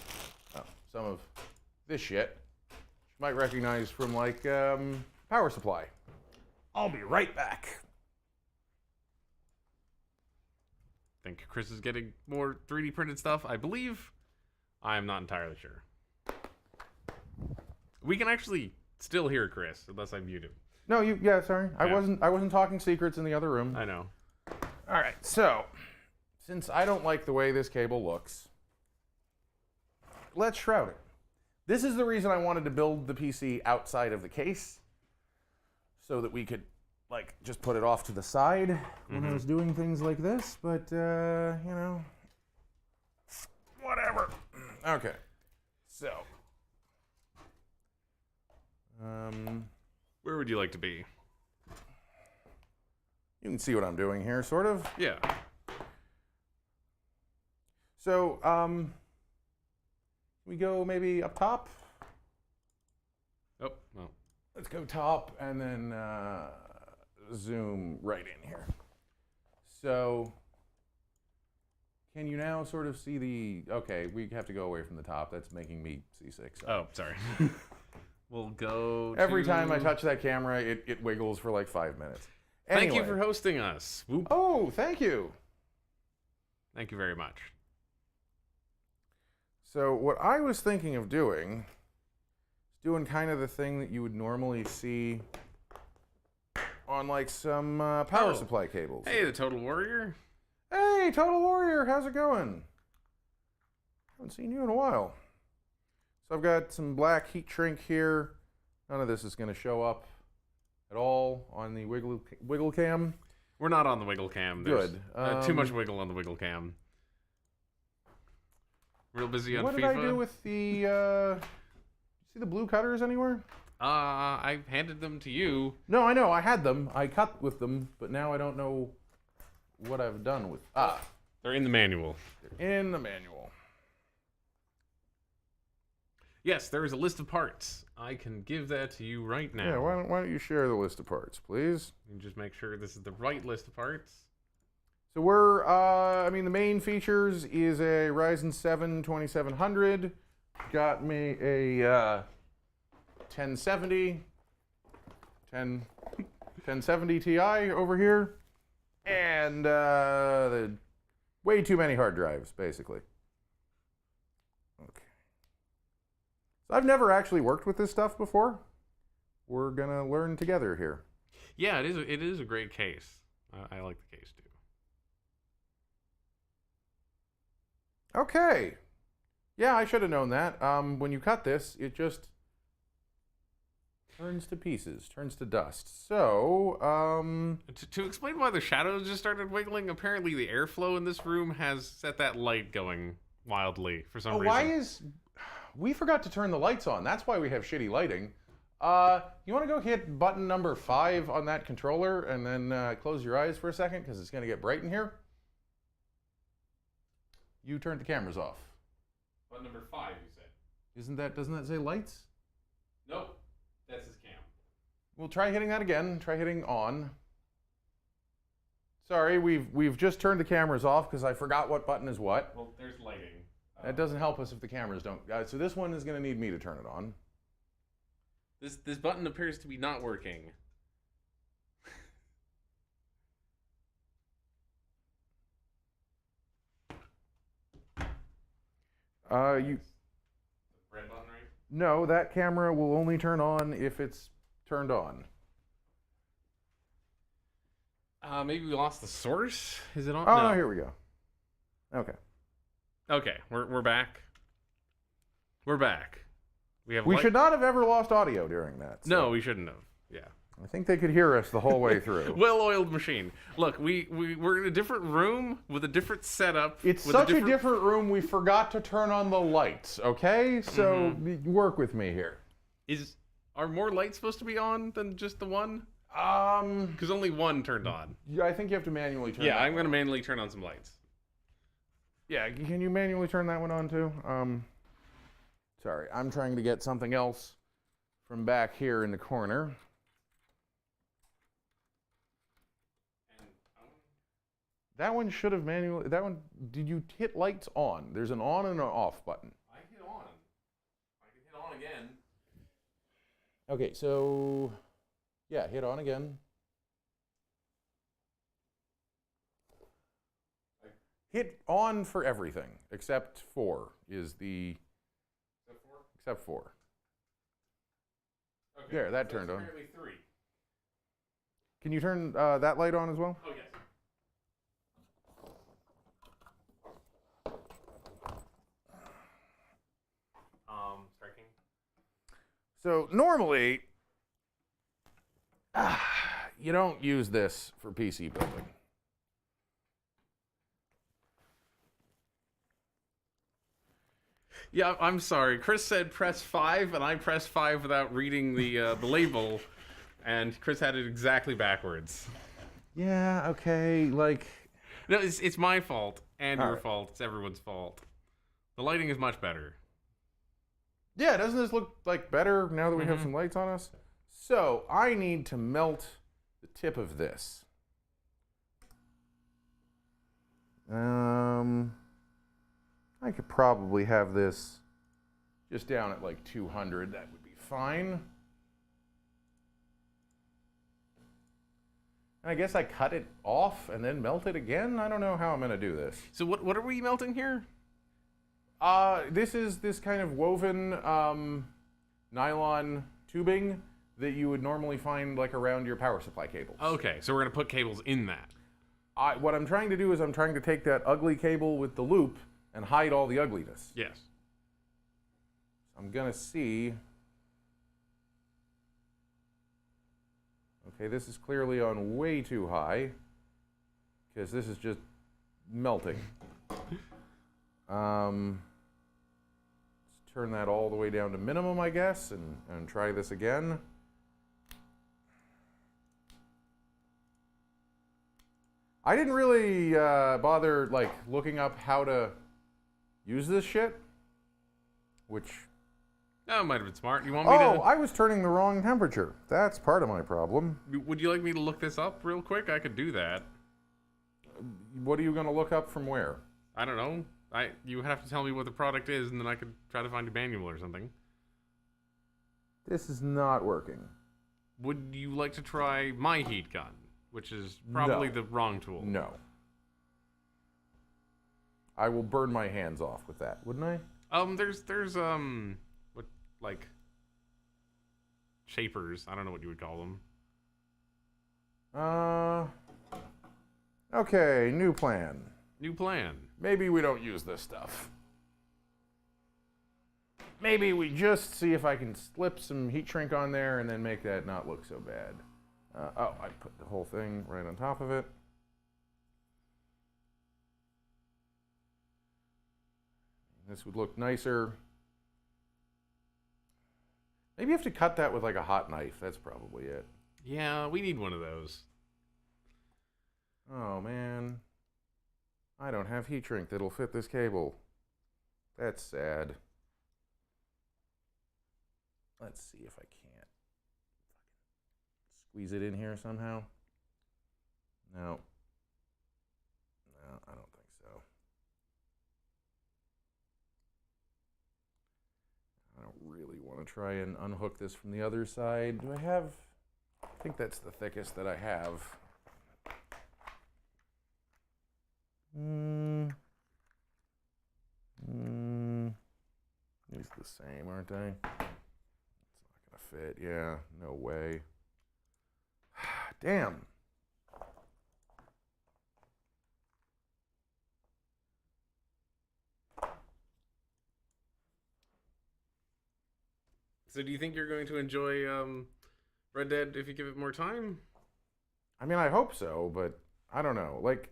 Some of this shit, which you might recognize from like power supply. I'll be right back. Think Kris is getting more 3D printed stuff? I believe. I am not entirely sure. We can actually still hear Kris, unless I mute him. No, sorry. Yeah. I wasn't talking secrets in the other room. I know. All right, so since I don't like the way this cable looks, let's shroud it. This is the reason I wanted to build the PC outside of the case, so that we could, like, just put it off to the side when I was doing things like this, but, you know, whatever. Okay, so. Where would you like to be? You can see what I'm doing here, sort of. Yeah. So, we go maybe up top. Oh, well. Let's go top and then zoom right in here. So, can you now sort of see the... Okay, we have to go away from the top. That's making me seasick. So. Oh, sorry. We'll go Every time I touch that camera, it wiggles for like 5 minutes. Anyway. Thank you for hosting us. Whoop. Oh, thank you. Thank you very much. So what I was thinking of doing is doing kind of the thing that you would normally see on like some power supply cables. Hey, the Total Warrior. Hey, Total Warrior, how's it going? Haven't seen you in a while. So I've got some black heat shrink here. None of this is going to show up at all on the wiggle cam. We're not on the wiggle cam. There's, Good. Too much wiggle on the wiggle cam. Real busy on what FIFA. What did I do with the... see the blue cutters anywhere? I handed them to you. No, I know. I had them. I cut with them, but now I don't know what I've done with... They're in the manual. They're in the manual. Yes, there is a list of parts. I can give that to you right now. Yeah, why don't you share the list of parts, please? You just make sure this is the right list of parts. So we're, I mean, the main features is a Ryzen 7 2700. Got me a 1070 Ti over here. And the way too many hard drives, basically. Okay. So I've never actually worked with this stuff before. We're going to learn together here. Yeah, it is a great case. I like the case, too. Okay. Yeah, I should have known that. When you cut this, it just turns to pieces, turns to dust. So, To explain why the shadows just started wiggling, apparently the airflow in this room has set that light going wildly for some reason. why is... We forgot to turn the lights on. That's why we have shitty lighting. You want to go hit button number 5 on that controller and then close your eyes for a second because it's going to get bright in here? You turned the cameras off. Button number 5, you said. Doesn't that say lights? Nope, that's his cam. We'll try hitting that again. Try hitting on. Sorry, we've just turned the cameras off because I forgot what button is what. Well, there's lighting. That doesn't help us if the cameras don't. So this one is going to need me to turn it on. This button appears to be not working. You. Red button, right? No, that camera will only turn on if it's turned on. Maybe we lost the source. Is it on? Oh, no, here we go. Okay. Okay, we're back. We're back. We should not have ever lost audio during that. So No, we shouldn't have. Yeah. I think they could hear us the whole way through. Well-oiled machine. Look, we're in a different room with a different setup. It's with such a different room, we forgot to turn on the lights, okay? So work with me here. Are more lights supposed to be on than just the one? Because only one turned on. Yeah, I think you have to manually turn Yeah, that I'm going to one on. manually turn on some lights. Yeah, can you manually turn that one on too? Sorry, I'm trying to get something else from back here in the corner. That one should have manually, did you hit lights on? There's an on and an off button. I hit on. I can hit on again. Okay, so, yeah, hit on again. Hit on for everything, except 4 is the... Except 4. Okay, There, that turned on. Apparently 3. Can you turn that light on as well? Oh, yes. Striking. So normally, you don't use this for PC building. Yeah, I'm sorry. Kris said press 5, and I pressed 5 without reading the label, and Kris had it exactly backwards. Yeah, okay, like... No, it's my fault, and your right. fault. It's everyone's fault. The lighting is much better. Yeah, doesn't this look like better now that we have some lights on us? So, I need to melt the tip of this. I could probably have this just down at like 200. That would be fine. And I guess I cut it off and then melt it again? I don't know how I'm going to do this. So what are we melting here? This is this kind of woven nylon tubing that you would normally find like around your power supply cables. Okay, so we're going to put cables in that. What I'm trying to do is I'm trying to take that ugly cable with the loop and hide all the ugliness. Yes. I'm going to see. Okay, this is clearly on way too high because this is just melting. Let's turn that all the way down to minimum, I guess, and try this again. I didn't really bother like looking up how to use this shit, which... That might have been smart. You want me to... Oh, I was turning the wrong temperature. That's part of my problem. Would you like me to look this up real quick? I could do that. What are you going to look up from where? I don't know. You have to tell me what the product is, and then I could try to find a manual or something. This is not working. Would you like to try my heat gun, which is probably the wrong tool? No. I will burn my hands off with that, wouldn't I? There's what, like, shapers. I don't know what you would call them. Okay, new plan. New plan. Maybe we don't use this stuff. Maybe we just see if I can slip some heat shrink on there and then make that not look so bad. Oh, I put the whole thing right on top of it. This would look nicer. Maybe you have to cut that with like a hot knife. That's probably it. Yeah, we need one of those. Oh, man. I don't have heat shrink that'll fit this cable. That's sad. Let's see if I can't squeeze it in here somehow. No. No, I don't think so. I don't really want to try and unhook this from the other side. Do I have... I think that's the thickest that I have. These are the same, aren't they? It's not gonna fit. Yeah, no way. Damn. So do you think you're going to enjoy Red Dead if you give it more time? I mean, I hope so, but I don't know. Like,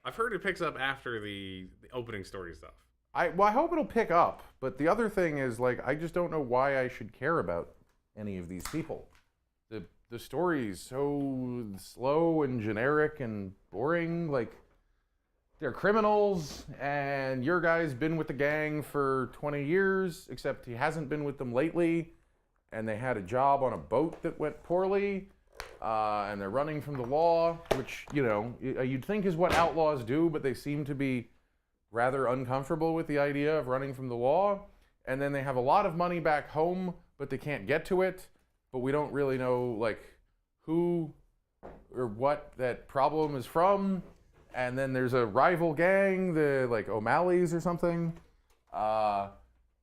I've heard it picks up after the opening story stuff. I hope it'll pick up, but the other thing is, like, I just don't know why I should care about any of these people. The story is so slow and generic and boring. Like, they're criminals, and your guy's been with the gang for 20 years, except he hasn't been with them lately, and they had a job on a boat that went poorly, and they're running from the law, which, you know, you'd think is what outlaws do, but they seem to be rather uncomfortable with the idea of running from the law. And then they have a lot of money back home, but they can't get to it. But we don't really know, like, who or what that problem is from. And then there's a rival gang, the like O'Malley's or something.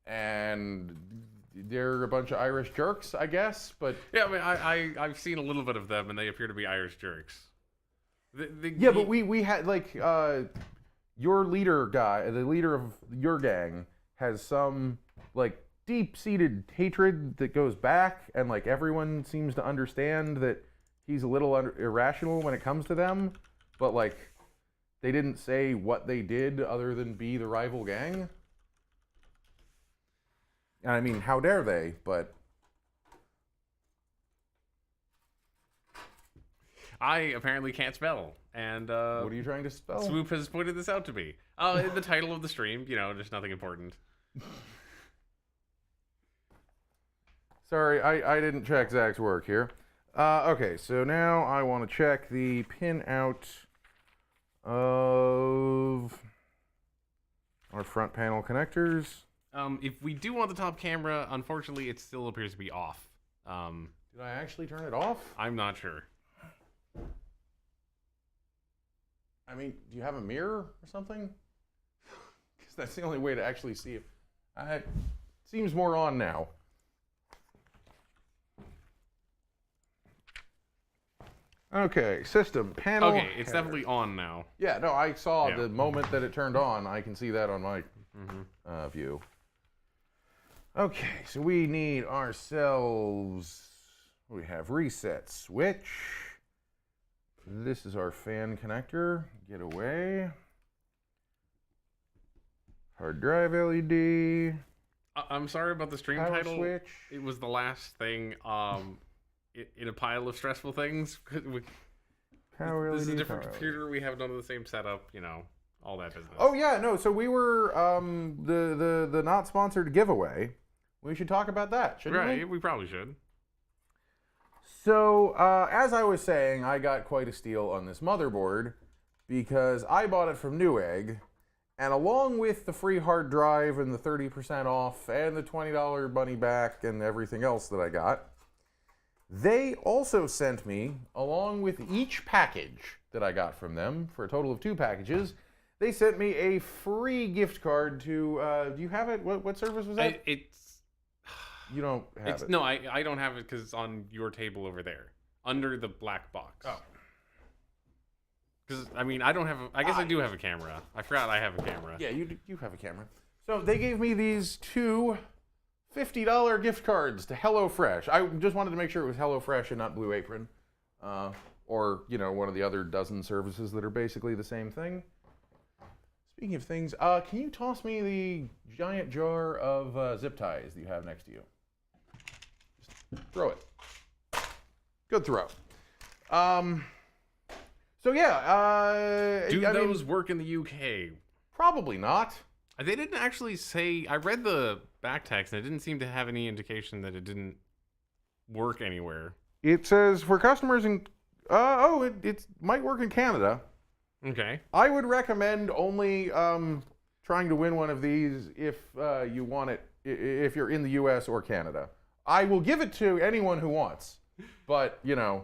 And they're a bunch of Irish jerks, I guess. But yeah, I mean, I've seen a little bit of them, and they appear to be Irish jerks. Yeah, but we had, like, your leader guy, the leader of your gang, has some, like, deep-seated hatred that goes back, and like everyone seems to understand that he's a little irrational when it comes to them, but like they didn't say what they did other than be the rival gang. And I mean, how dare they? But I apparently can't spell, and what are you trying to spell? Swoop has pointed this out to me. In the title of the stream, just nothing important. Sorry, I didn't check Zach's work here. Okay, so now I want to check the pin out of our front panel connectors. If we do want the top camera, unfortunately, it still appears to be off. Did I actually turn it off? I'm not sure. I mean, do you have a mirror or something? Because that's the only way to actually see it. It seems more on now. Okay, system, panel. Okay, it's header. definitely on now. Yeah, no, I saw the moment that it turned on. I can see that on my view. Okay, so we need ourselves, we have reset switch. This is our fan connector. Get away. Hard drive LED. I'm sorry about the stream Power title. switch. It was the last thing in a pile of stressful things. Power LED. This is a different power computer. We have none of the same setup. All that business. Oh yeah, no. So we were the not sponsored giveaway. We should talk about that, shouldn't we? Right, we probably should. So as I was saying, I got quite a steal on this motherboard because I bought it from Newegg, and along with the free hard drive and the 30% off and the $20 money back and everything else that I got, they also sent me, along with each package that I got from them, for a total of 2 packages, they sent me a free gift card to, do you have it? What service was that? You don't have it. No, I don't have it because it's on your table over there, under the black box. Oh. Because, I don't have I guess I do have a camera. I forgot I have a camera. Yeah, you have a camera. So they gave me these 2 $50 gift cards to HelloFresh. I just wanted to make sure it was HelloFresh and not Blue Apron. Or, one of the other dozen services that are basically the same thing. Speaking of things, can you toss me the giant jar of zip ties that you have next to you? Just throw it. Good throw. So yeah, do those work in the UK? Probably not. They didn't actually say. I read the back text, and it didn't seem to have any indication that it didn't work anywhere. It says for customers in. It might work in Canada. Okay. I would recommend only trying to win one of these if you want it, if you're in the U.S. or Canada. I will give it to anyone who wants, but no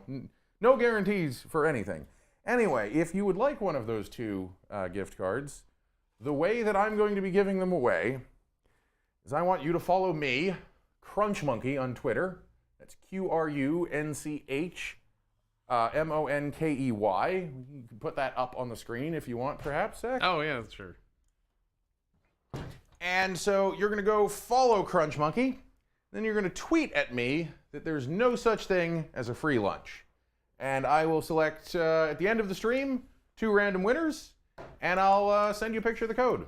guarantees for anything. Anyway, if you would like one of those 2 gift cards, the way that I'm going to be giving them away is I want you to follow me, Qrunch on Twitter. That's QRUNCH MONKEY. You can put that up on the screen if you want, perhaps, Zach. Oh yeah, sure. And so you're going to go follow Qrunch. Then you're going to tweet at me that there's no such thing as a free lunch. And I will select, at the end of the stream, 2 random winners, and I'll send you a picture of the code.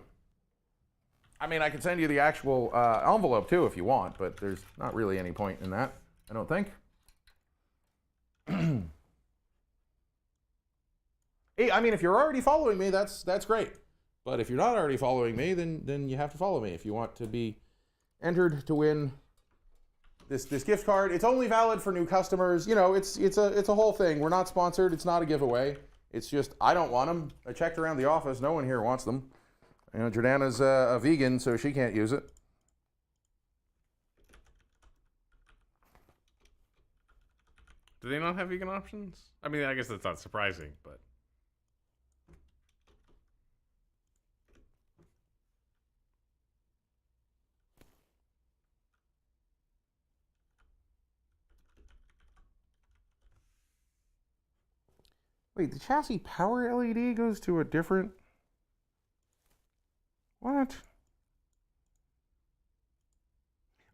I mean, I can send you the actual envelope, too, if you want, but there's not really any point in that, I don't think. Hey, I mean, if you're already following me, that's great. But if you're not already following me, then you have to follow me if you want to be entered to win this gift card. It's only valid for new customers. It's a whole thing. We're not sponsored. It's not a giveaway. It's just I don't want them. I checked around the office. No one here wants them. Jordana's a vegan, so she can't use it. Do they not have vegan options? I mean, I guess that's not surprising, but. Wait, the chassis power LED goes to a different... What?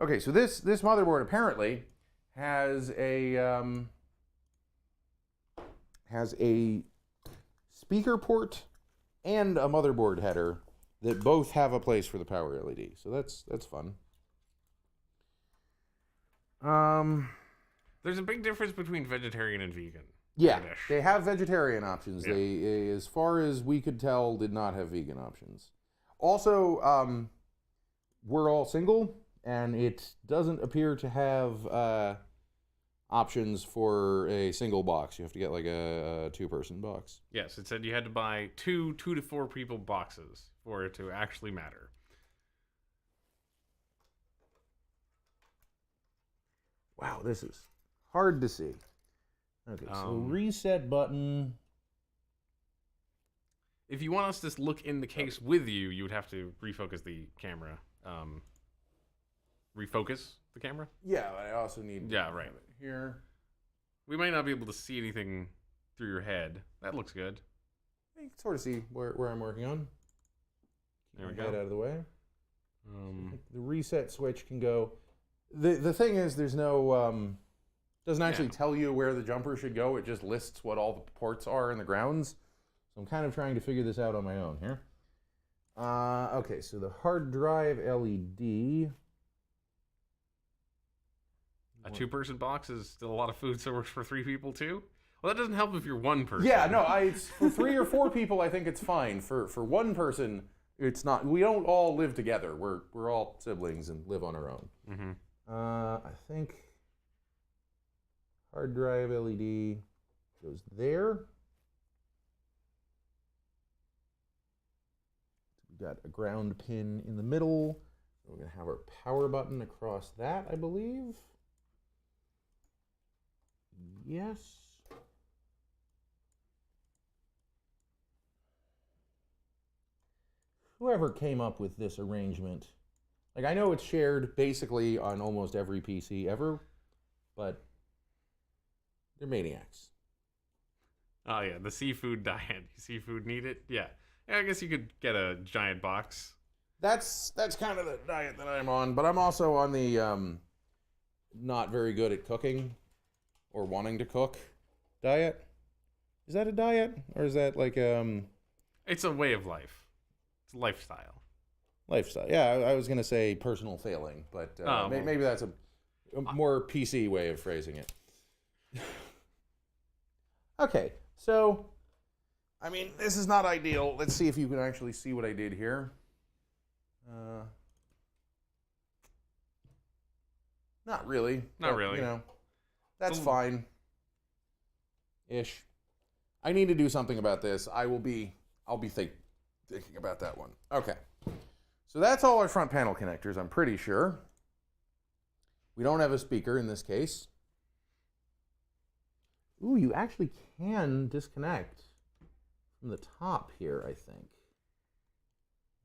Okay, so this motherboard apparently has a speaker port and a motherboard header that both have a place for the power LED. So that's fun. There's a big difference between vegetarian and vegan. Yeah, Dish. they have vegetarian options. Yeah. They, as far as we could tell, did not have vegan options. Also, we're all single, and it doesn't appear to have options for a single box. You have to get like a two-person box. Yes, it said you had to buy two to 4 people boxes for it to actually matter. Wow, this is hard to see. Okay, so reset button. If you want us to look in the case with you, you would have to refocus the camera. Refocus the camera? Yeah, I also need Yeah, right. it here. We might not be able to see anything through your head. That looks good. You can sort of see where I'm working on. There we Get go. out of the way. The reset switch can go. The thing is, there's no doesn't actually tell you where the jumper should go. It just lists what all the ports are in the grounds. So I'm kind of trying to figure this out on my own here. Okay, so the hard drive LED. A 2-person box is still a lot of food source for 3 people too. Well, that doesn't help if you're 1 person. Yeah, no, for 3 or 4 people, I think it's fine. For 1 person, it's not. We don't all live together. We're all siblings and live on our own. Mm-hmm. I think hard drive LED goes there. We've got a ground pin in the middle. We're going to have our power button across that, I believe. Yes. Whoever came up with this arrangement, like I know it's shared basically on almost every PC ever, but they're maniacs. Oh yeah, the seafood diet. Seafood need it? Yeah. I guess you could get a giant box. That's kind of the diet that I'm on, but I'm also on the not very good at cooking or wanting to cook diet. Is that a diet, or is that like It's a way of life. It's a lifestyle. lifestyle? Yeah, I was gonna say personal failing, but maybe that's a more PC way of phrasing it. Okay, so I mean, this is not ideal. Let's see if you can actually see what I did here. Not really. Not but, really. You know, that's fine. Ish. I need to do something about this. I'll be thinking about that one. Okay. So that's all our front panel connectors, I'm pretty sure. We don't have a speaker in this case. Ooh, you actually can disconnect from the top here, I think.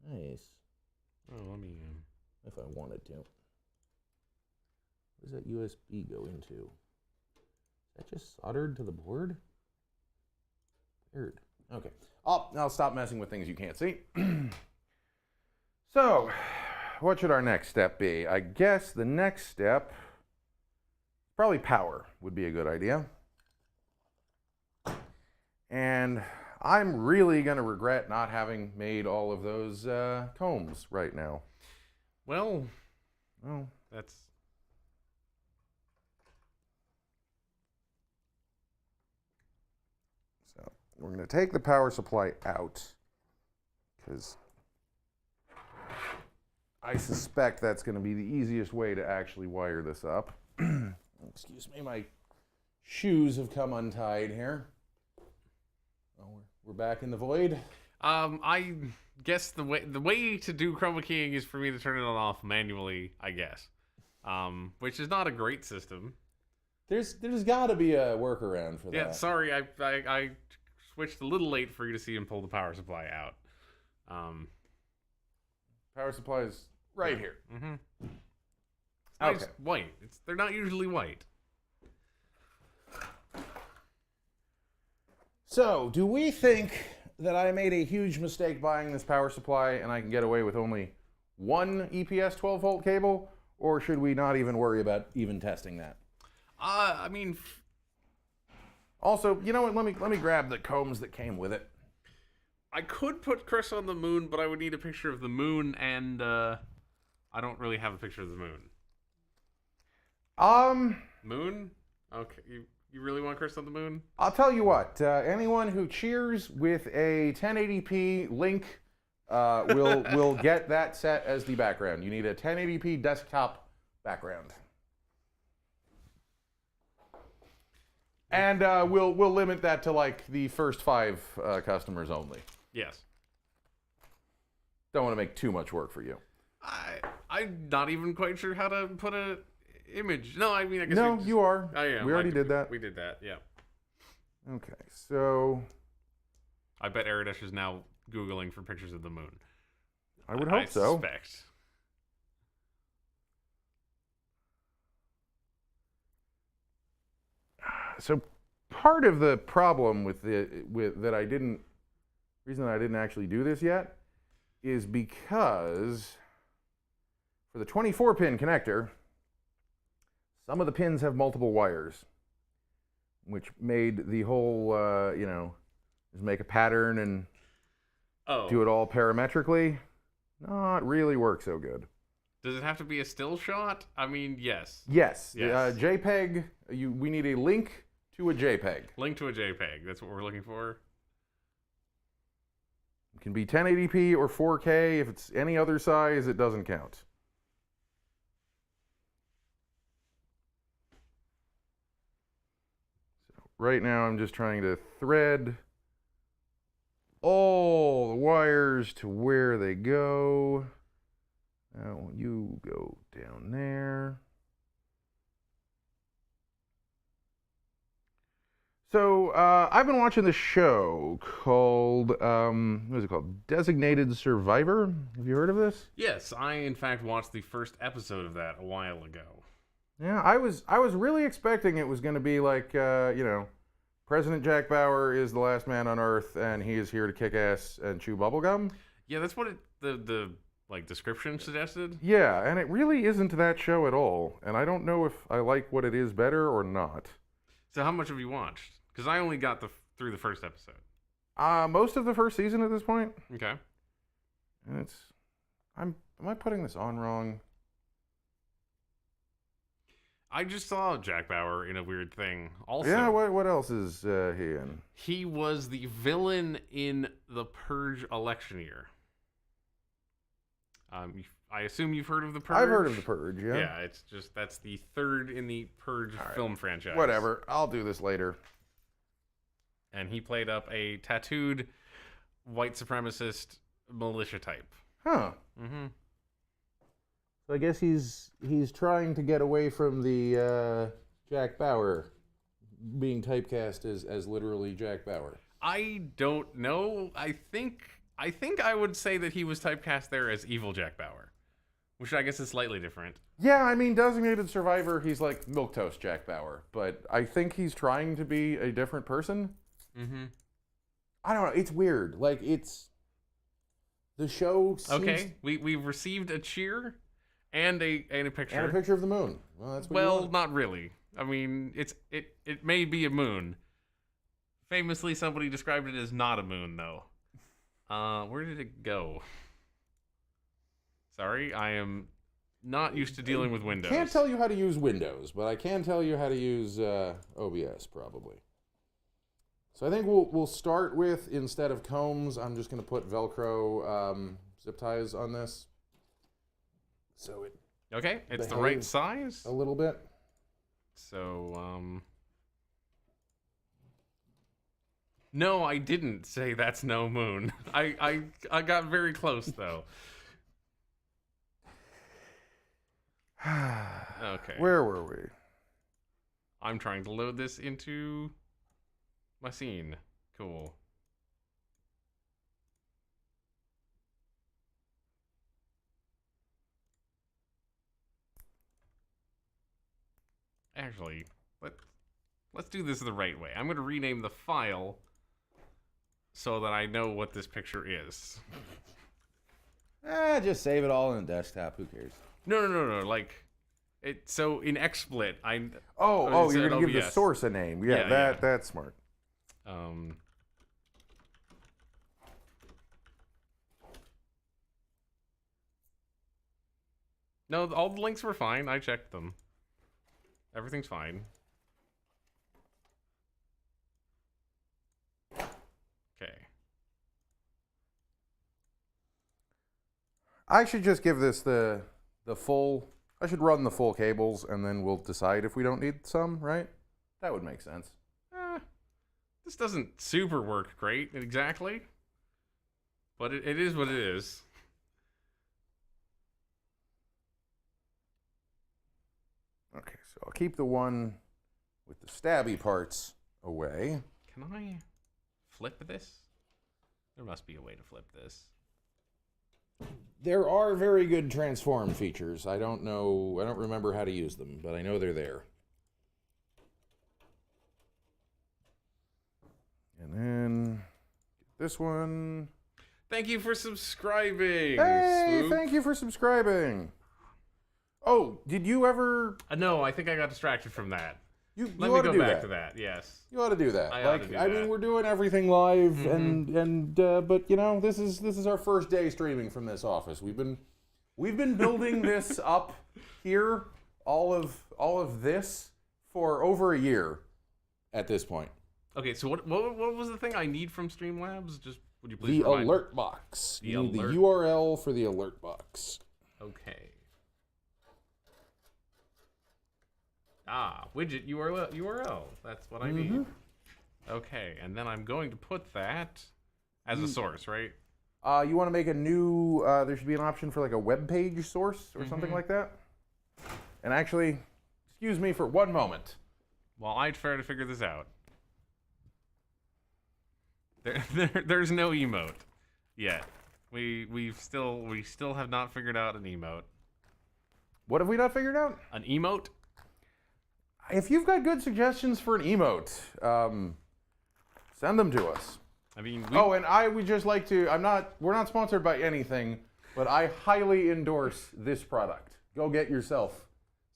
Nice. Oh, let me. If I wanted to. What does that USB go into? Is that just soldered to the board? Weird. Okay. I'll stop messing with things you can't see. So, what should our next step be? I guess the next step, probably power would be a good idea. And I'm really going to regret not having made all of those combs right now. Well, Oh, that's. so we're going to take the power supply out because I suspect that's going to be the easiest way to actually wire this up. Excuse me, my shoes have come untied here. Oh, we're back in the void. I guess the way to do chroma keying is for me to turn it on off manually, I guess. Which is not a great system. There's got to be a workaround for that. Yeah, sorry, I switched a little late for you to see him pull the power supply out. Power supply is right here. Mm-hmm. It's nice Okay. white. They're not usually white. So, do we think that I made a huge mistake buying this power supply and I can get away with only one EPS 12-volt cable? or should we not even worry about even testing that? I mean, Also, you know what? Let me grab the combs that came with it. I could put Kris on the moon, but I would need a picture of the moon, and I don't really have a picture of the moon. Moon? Okay, you really want Kris on the moon? I'll tell you what. Anyone who cheers with a 1080p link will get that set as the background. You need a 1080p desktop background. And we'll limit that to like the first 5 customers only. Yes. Don't want to make too much work for you. I'm not even quite sure how to put a image. No, I mean, I guess No, you are. I am. We already did that. We did that, yeah. Okay, so I bet Eridash is now Googling for pictures of the moon. I would hope so. I suspect. So part of the problem with that I didn't reason that I didn't actually do this yet is because for the 24-pin connector, some of the pins have multiple wires, which made the whole just make a pattern and do it all parametrically not really work so good. Does it have to be a still shot? I mean, yes. Yes. Yes. JPEG. We need a link to a JPEG. Link to a JPEG. That's what we're looking for. It can be 1080p or 4K. If it's any other size, it doesn't count. So right now, I'm just trying to thread all the wires to where they go. Now you go down there. So I've been watching this show called, what is it called? Designated Survivor. Have you heard of this? Yes, I in fact watched the first episode of that a while ago. Yeah, I was really expecting it was going to be like, President Jack Bauer is the last man on Earth, and he is here to kick ass and chew bubblegum. Yeah, that's what the description suggested. Yeah, and it really isn't that show at all, and I don't know if I like what it is better or not. So how much have you watched? Because I only got through the first episode. Most of the first season at this point. Okay. And am I putting this on wrong? I just saw Jack Bauer in a weird thing. Also, yeah. What else is he in? He was the villain in the Purge election year. I assume you've heard of the Purge. I've heard of the Purge. Yeah. Yeah, that's the third in the Purge film franchise. Whatever. I'll do this later. And he played up a tattooed white supremacist militia type. Huh. Mm-hmm. So I guess he's trying to get away from the Jack Bauer being typecast as literally Jack Bauer. I don't know. I think I would say that he was typecast there as evil Jack Bauer, which I guess is slightly different. Yeah, I mean, Designated Survivor, he's like milquetoast Jack Bauer, but I think he's trying to be a different person. Mm-hmm. I don't know. It's weird. Like, the show seems... Okay, we've received a cheer and a picture. And a picture of the moon. Well, that's what you want. Not really. I mean, it may be a moon. Famously, somebody described it as not a moon, though. Where did it go? Sorry, I am not used to dealing with Windows. Can't tell you how to use Windows, but I can tell you how to use OBS, probably. So I think we'll start with, instead of combs, I'm just going to put Velcro zip ties on this. So it's the right size? A little bit. So, no, I didn't say that's no moon. I got very close, though. Okay. Where were we? I'm trying to load this into my scene. Cool. Actually, let's do this the right way. I'm going to rename the file so that I know what this picture is. Just save it all in the desktop. Who cares? No. Like, So in XSplit, Oh, you're gonna give the OBS. source a name. Yeah, Yeah, that's smart. No, all the links were fine. I checked them. Everything's fine. Okay. I should just give this the full. I should run the full cables, and then we'll decide if we don't need some. Right? That would make sense. This doesn't super work great exactly, but it is what it is. Okay, so I'll keep the one with the stabby parts away. Can I flip this? There must be a way to flip this. There are very good transform features. I don't remember how to use them, but I know they're there. And then this one. Thank you for subscribing. Hey, Swoop. thank you for subscribing. Oh, did you ever? No, I think I got distracted from that. You Let ought me to go do back that. to that. Yes. You ought to do that. I ought to do I that. mean, we're doing everything live, and but you know, this is our first day streaming from this office. We've been building this up here, all of this for over a year at this point. Okay, so what was the thing I need from Streamlabs? Just would you please The remind me? alert box. You need the alert- URL for the alert box. Okay. Widget URL. That's what I need. Okay, and then I'm going to put that as a source, right? You want to make a new? There should be an option for like a web page source or something like that. And actually, excuse me for one moment. While I try to figure this out. There's no emote yet. We still have not figured out an emote. What have we not figured out? An emote? If you've got good suggestions for an emote, send them to us. I mean, And I would just like to. We're not sponsored by anything, but I highly endorse this product. Go get yourself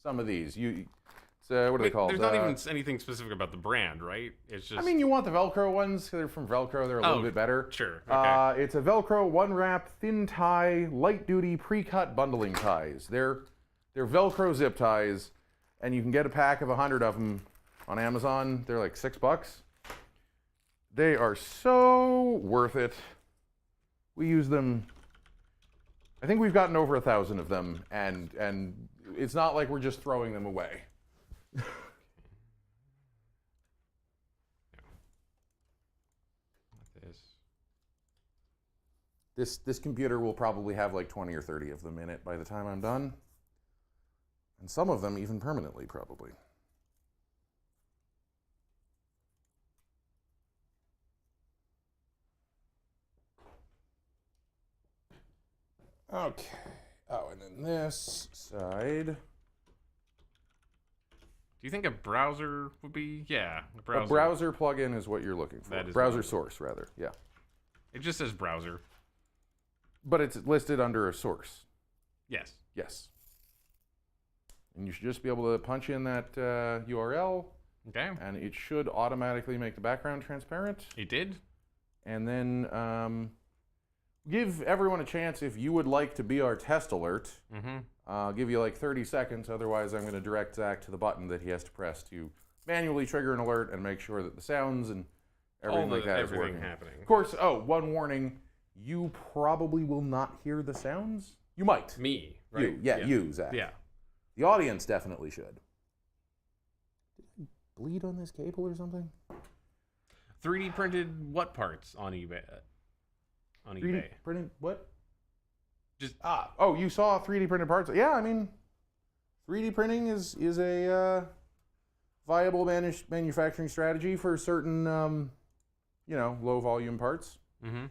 some of these. What are they called? There's not even anything specific about the brand, right? It's just. I mean, you want the Velcro ones. They're from Velcro. They're a little bit better. Sure. Okay. It's a Velcro one wrap, thin tie, light duty pre-cut bundling ties. They're Velcro zip ties, and you can get a pack of 100 of them on Amazon. They're like $6. They are so worth it. We use them. I think we've gotten over 1,000 of them, and it's not like we're just throwing them away. This computer will probably have like 20 or 30 of them in it by the time I'm done. And some of them even permanently, probably. Okay. Oh, and then this side. Do you think a browser would be? Yeah, A browser plugin is what you're looking for. That is browser what- source, rather. Yeah. It just says browser. But it's listed under a source. Yes. Yes. And you should just be able to punch in that URL, Okay. and it should automatically make the background transparent. It did. And then give everyone a chance if you would like to be our test alert. I'll give you like 30 seconds. Otherwise, I'm going to direct Zach to the button that he has to press to manually trigger an alert and make sure that the sounds and everything like that is everything working. happening. Of course, one warning. You probably will not hear the sounds. You might. Me, right? You, Zach. Yeah. The audience definitely should. Did I bleed on this cable or something? 3D printed what parts on eBay? On 3D eBay. printed what? Just you saw 3D printed parts? Yeah, I mean, 3D printing is a viable manufacturing strategy for certain, low volume parts. Mm-hmm.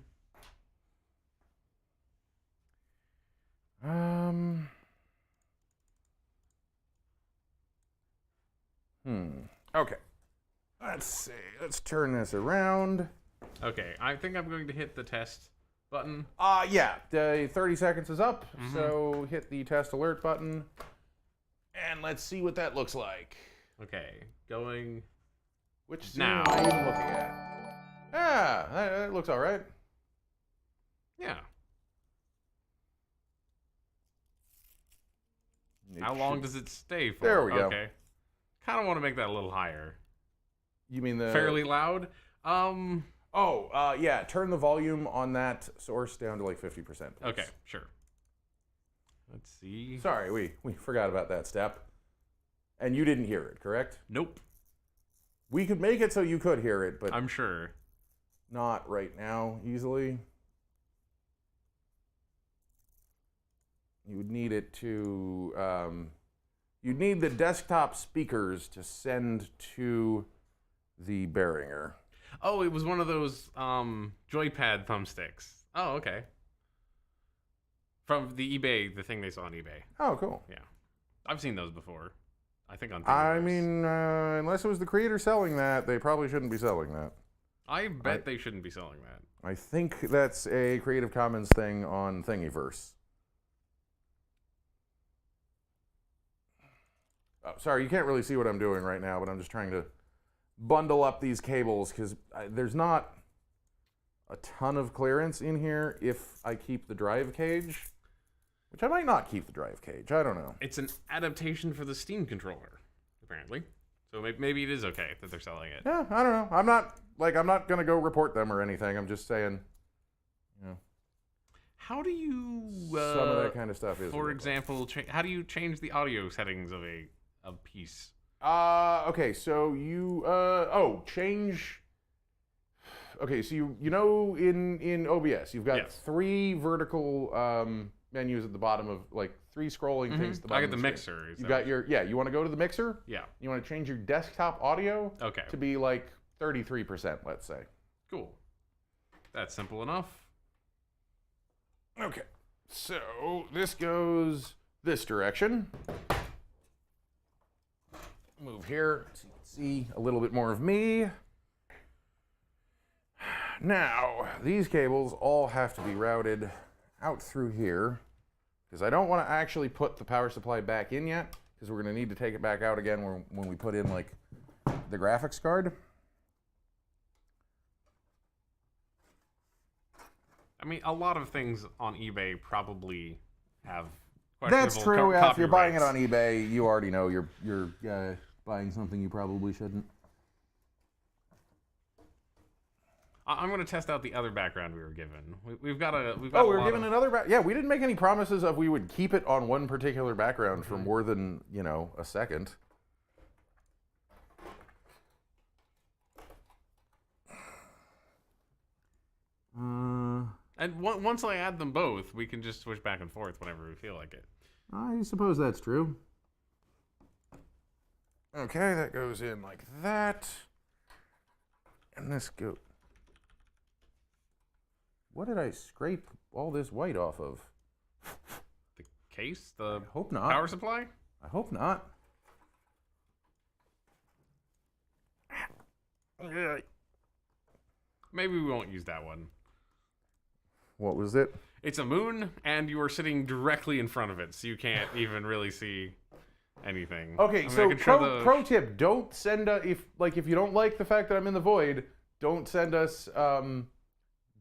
Okay. Let's see. Let's turn this around. Okay, I think I'm going to hit the test button. Yeah. The 30 seconds is up, so hit the test alert button. And let's see what that looks like. Okay, going. Which scene Now. am I even looking at? Yeah, that looks all right. Yeah. How long does it stay for? There we go. Okay. Kind of want to make that a little higher. You mean the Fairly loud? Yeah, turn the volume on that source down to like 50%, please. Okay, sure. Let's see. Sorry, we forgot about that step. And you didn't hear it, correct? Nope. We could make it so you could hear it, but I'm sure. not right now easily. You would need it to, you'd need the desktop speakers to send to the Behringer. Oh, it was one of those joypad thumbsticks. Oh, okay. From the eBay, the thing they saw on eBay. Oh, cool. Yeah. I've seen those before. I think on I Thingiverse. mean, unless it was the creator selling that, they probably shouldn't be selling that. I bet they shouldn't be selling that. I think that's a Creative Commons thing on Thingiverse. Oh, sorry, you can't really see what I'm doing right now, but I'm just trying to bundle up these cables because there's not a ton of clearance in here if I keep the drive cage, which I might not keep the drive cage. I don't know. It's an adaptation for the Steam controller, apparently. So maybe it is okay that they're selling it. Yeah, I don't know. I'm not gonna go report them or anything. I'm just saying, you know, How do you some of that kind of stuff is. for example, how do you change the audio settings of a piece? Okay, so you change. Okay, so you know in OBS you've got Yes. 3 vertical menus at the bottom of like 3 scrolling things at the I bottom. get the of mixer. screen. is You that got what- your you want to go to the mixer. Yeah. You want to change your desktop audio Okay. to be like 33%, let's say. Cool. That's simple enough. Okay, so this goes this direction. Move here so you can see a little bit more of me. Now, these cables all have to be routed out through here because I don't want to actually put the power supply back in yet because we're going to need to take it back out again when we put in like the graphics card. I mean, a lot of things on eBay probably have That's questionable true. Yeah, if you're buying it copyrights. on eBay, you already know you're buying something you probably shouldn't. I'm going to test out the other background we were given. We've got a. We were given another yeah, we didn't make any promises of we would keep it on one particular background for more than, a second. And once I add them both, we can just switch back and forth whenever we feel like it. I suppose that's true. Okay, that goes in like that. And this go. What did I scrape all this white off of? The case? The I hope not. power supply? I hope not. Maybe we won't use that one. What was it? It's a moon, and you are sitting directly in front of it, so you can't even really see anything. Okay, I mean, I so can show pro tip: don't send if you don't like the fact that I'm in the void, don't send us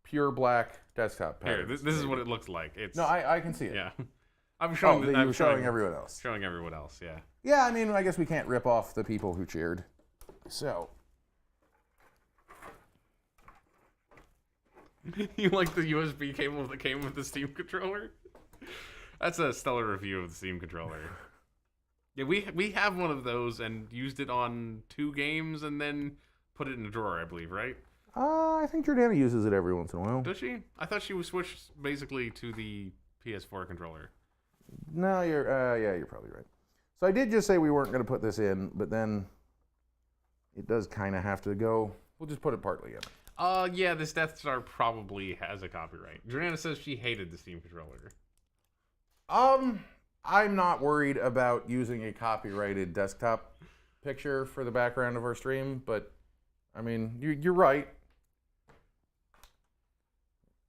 pure black desktop Here, patterns. this is what it looks like. It's No, I can see it. yeah. I'm Oh, showing. that you were showing everyone else. Showing everyone else. Yeah. Yeah, I mean, I guess we can't rip off the people who cheered. So. You like the USB cable that came with the Steam controller? That's a stellar review of the Steam controller. Yeah, we have one of those and used it on 2 games and then put it in a drawer, I believe, right? I think Jordana uses it every once in a while. Does she? I thought she was switched basically to the PS4 controller. No, you're probably right. So I did just say we weren't going to put this in, but then it does kind of have to go. We'll just put it partly in. Yeah, this Death Star probably has a copyright. Jordana says she hated the Steam controller. I'm not worried about using a copyrighted desktop picture for the background of our stream, but I mean, you're right.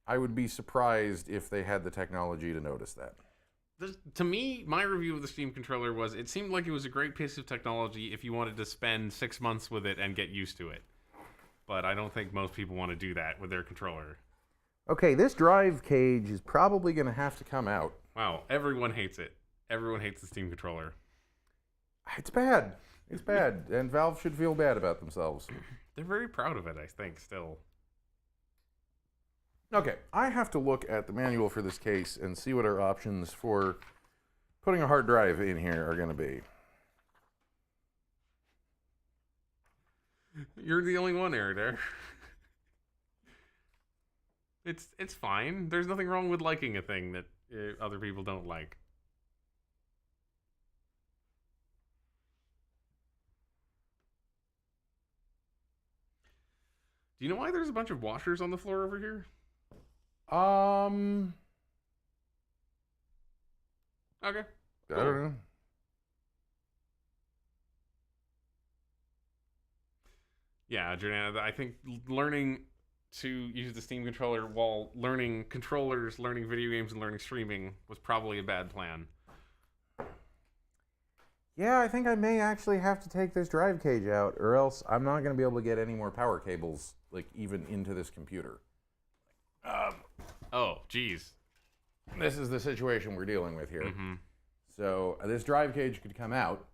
I would be surprised if they had the technology to notice that. To me, my review of the Steam controller was it seemed like it was a great piece of technology if you wanted to spend 6 months with it and get used to it. But I don't think most people want to do that with their controller. Okay, this drive cage is probably going to have to come out. Wow, everyone hates it. Everyone hates the Steam controller. It's bad. It's bad, and Valve should feel bad about themselves. They're very proud of it, I think, still. Okay, I have to look at the manual for this case and see what our options for putting a hard drive in here are going to be. You're the only one, Eric. It's fine. There's nothing wrong with liking a thing that other people don't like. Do you know why there's a bunch of washers on the floor over here? Okay. I don't know. Yeah, Jordana, I think learning to use the Steam controller while learning controllers, learning video games, and learning streaming was probably a bad plan. Yeah, I think I may actually have to take this drive cage out, or else I'm not going to be able to get any more power cables, like, even into this computer. Oh, geez. This is the situation we're dealing with here. Mm-hmm. So this drive cage could come out,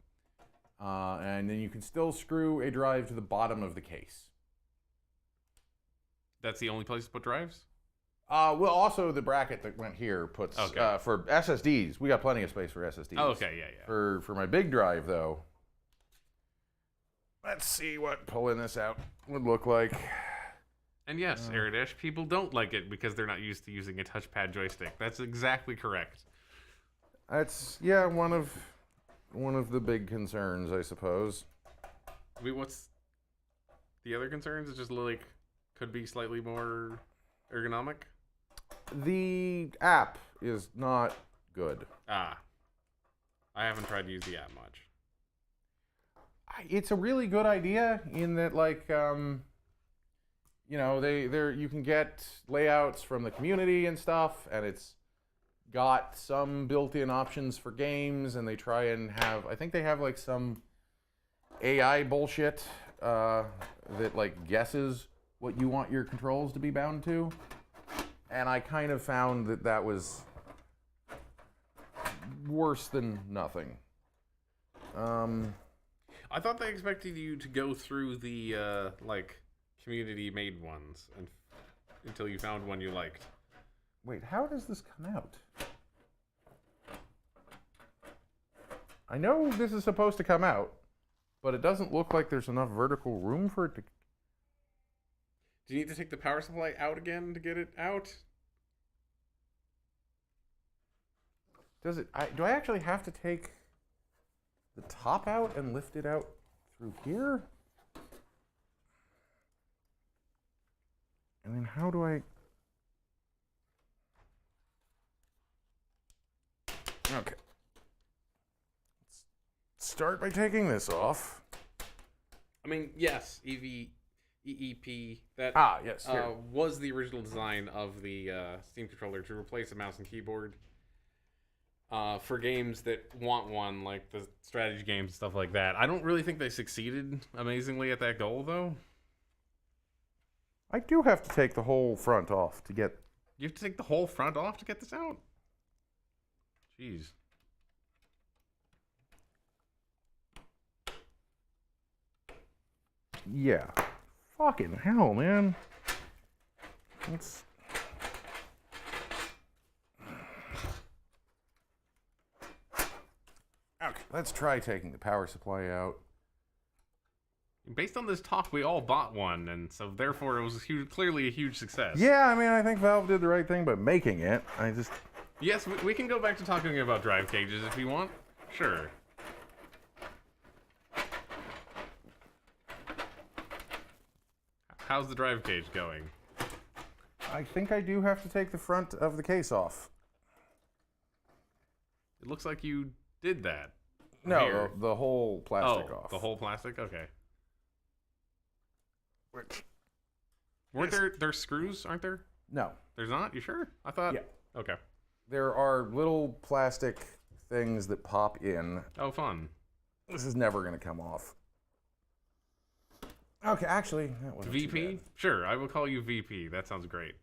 and then you can still screw a drive to the bottom of the case. That's the only place to put drives? Well, also the bracket that went here puts, for SSDs, we got plenty of space for SSDs. Oh, okay, yeah. For my big drive, though, let's see what pulling this out would look like. And yes, Eridash, people don't like it because they're not used to using a touchpad joystick. That's exactly correct. That's, one of the big concerns, I suppose. Wait, what's the other concerns? It's just like could be slightly more ergonomic. The app is not good. I haven't tried to use the app much. It's a really good idea in that, like, you can get layouts from the community and stuff, and it's got some built-in options for games, and they try and have, I think they have like some AI bullshit that like guesses what you want your controls to be bound to. And I kind of found that that was worse than nothing. I thought they expected you to go through the community-made ones until you found one you liked. Wait, how does this come out? I know this is supposed to come out, but it doesn't look like there's enough vertical room for it to... Do you need to take the power supply out again to get it out? Does it? Do I actually have to take the top out and lift it out through here? And then how do I... Okay. Let's start by taking this off. I mean, yes, EEP, that yes, here. was the original design of the Steam controller to replace a mouse and keyboard for games that want one, like the strategy games and stuff like that. I don't really think they succeeded amazingly at that goal, though. I do have to take the whole front off to get... You have to take the whole front off to get this out? Jeez. Yeah. Fucking hell, man. Let's... Okay, let's try taking the power supply out. Based on this talk, we all bought one, and so therefore it was clearly a huge success. Yeah, I mean, I think Valve did the right thing by making it. I just... Yes, we can go back to talking about drive cages if you want. Sure. How's the drive cage going? I think I do have to take the front of the case off. It looks like you did that. No, the whole plastic off. The whole plastic? Okay. Which... Weren't there screws, aren't there? No. There's not? You sure? I thought... Yeah. Okay. there are little plastic things that pop in. Oh, fun. This is never going to come off. Okay, actually, that wasn't too VP? bad. Sure, I will call you VP. That sounds great.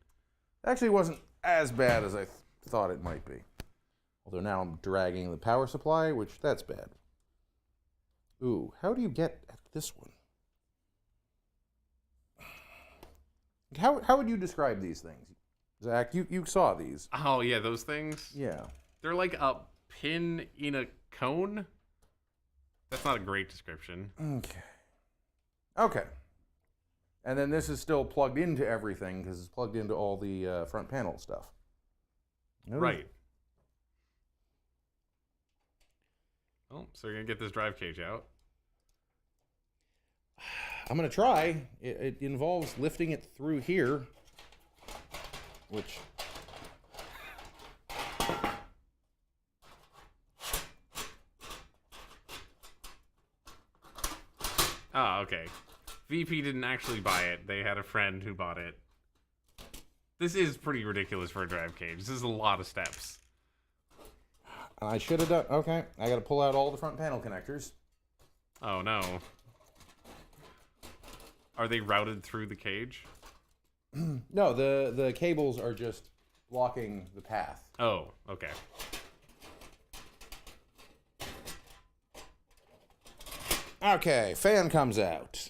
Actually, wasn't as bad as I thought it might be. Although now I'm dragging the power supply, which that's bad. Ooh, how do you get at this one? How would you describe these things? Zach, you saw these. Oh, yeah, those things? Yeah. They're like a pin in a cone? That's not a great description. Okay. Okay. And then this is still plugged into everything because it's plugged into all the front panel stuff. Right. Oh, so you're going to get this drive cage out. I'm going to try. It involves lifting it through here, which... Oh, okay. VP didn't actually buy it. They had a friend who bought it. This is pretty ridiculous for a drive cage. This is a lot of steps. I should have done... Okay, I got to pull out all the front panel connectors. Oh, no. Are they routed through the cage? No, the cables are just blocking the path. Oh, okay. Okay, fan comes out.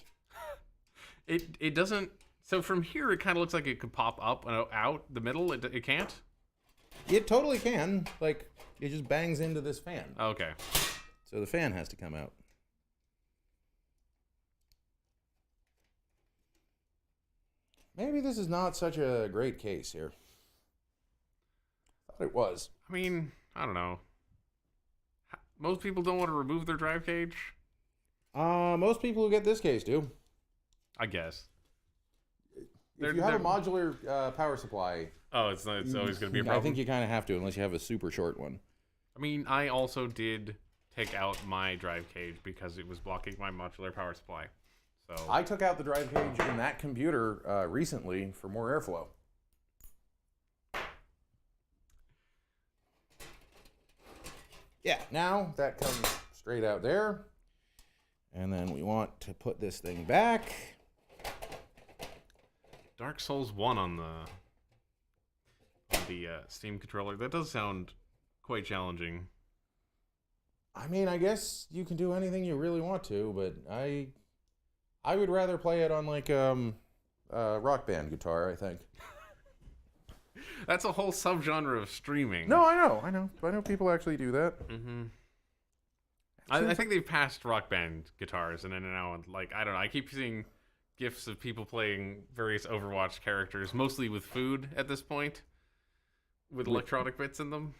It doesn't... So from here, it kind of looks like it could pop up and out the middle. It can't? It totally can. Like, it just bangs into this fan. Okay. So the fan has to come out. Maybe this is not such a great case here. Thought it was. I mean, I don't know. Most people don't want to remove their drive cage? Most people who get this case do. I guess. If you have a modular power supply... Oh, it's always going to be a problem? I think you kind of have to, unless you have a super short one. I mean, I also did take out my drive cage because it was blocking my modular power supply. So I took out the drive cage in that computer recently for more airflow. Yeah, now that comes straight out there. And then we want to put this thing back. Dark Souls 1 on the Steam controller. That does sound quite challenging. I mean, I guess you can do anything you really want to, but I would rather play it on like Rock Band guitar, I think. That's a whole subgenre of streaming. No, I know people actually do that. Mm-hmm. I think they've passed Rock Band guitars, and then now, like, I don't know. I keep seeing GIFs of people playing various Overwatch characters, mostly with food at this point, with electronic bits in them.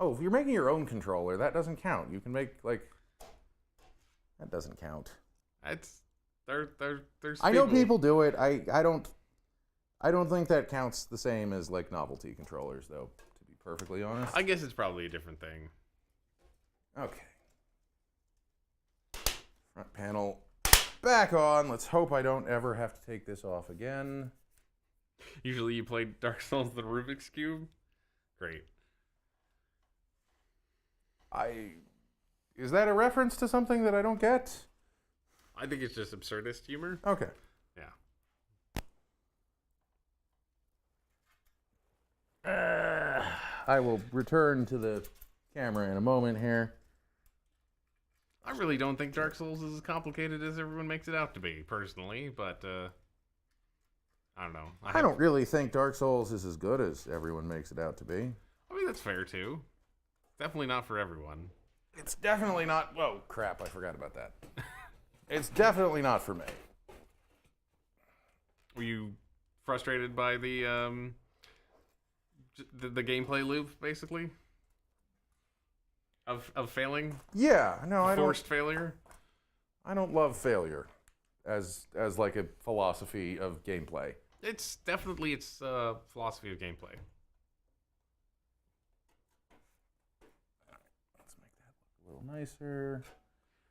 Oh, if you're making your own controller, that doesn't count. You can make, like... That doesn't count. There's I know people do it. I don't think that counts the same as, like, novelty controllers, though, to be perfectly honest. I guess it's probably a different thing. Okay. Front panel back on. Let's hope I don't ever have to take this off again. Usually you play Dark Souls the Rubik's Cube? Great. Is that a reference to something that I don't get? I think it's just absurdist humor. Okay. Yeah. I will return to the camera in a moment here. I really don't think Dark Souls is as complicated as everyone makes it out to be, personally, but, I don't know. I don't really think Dark Souls is as good as everyone makes it out to be. I mean, that's fair, too. Definitely not for everyone. It's definitely not... Whoa, crap, I forgot about that. It's definitely not for me. Were you frustrated by the gameplay loop, basically? Of failing? Yeah, no, I don't... Forced failure? I don't love failure as like a philosophy of gameplay. It's definitely philosophy of gameplay. Let's make that look a little nicer.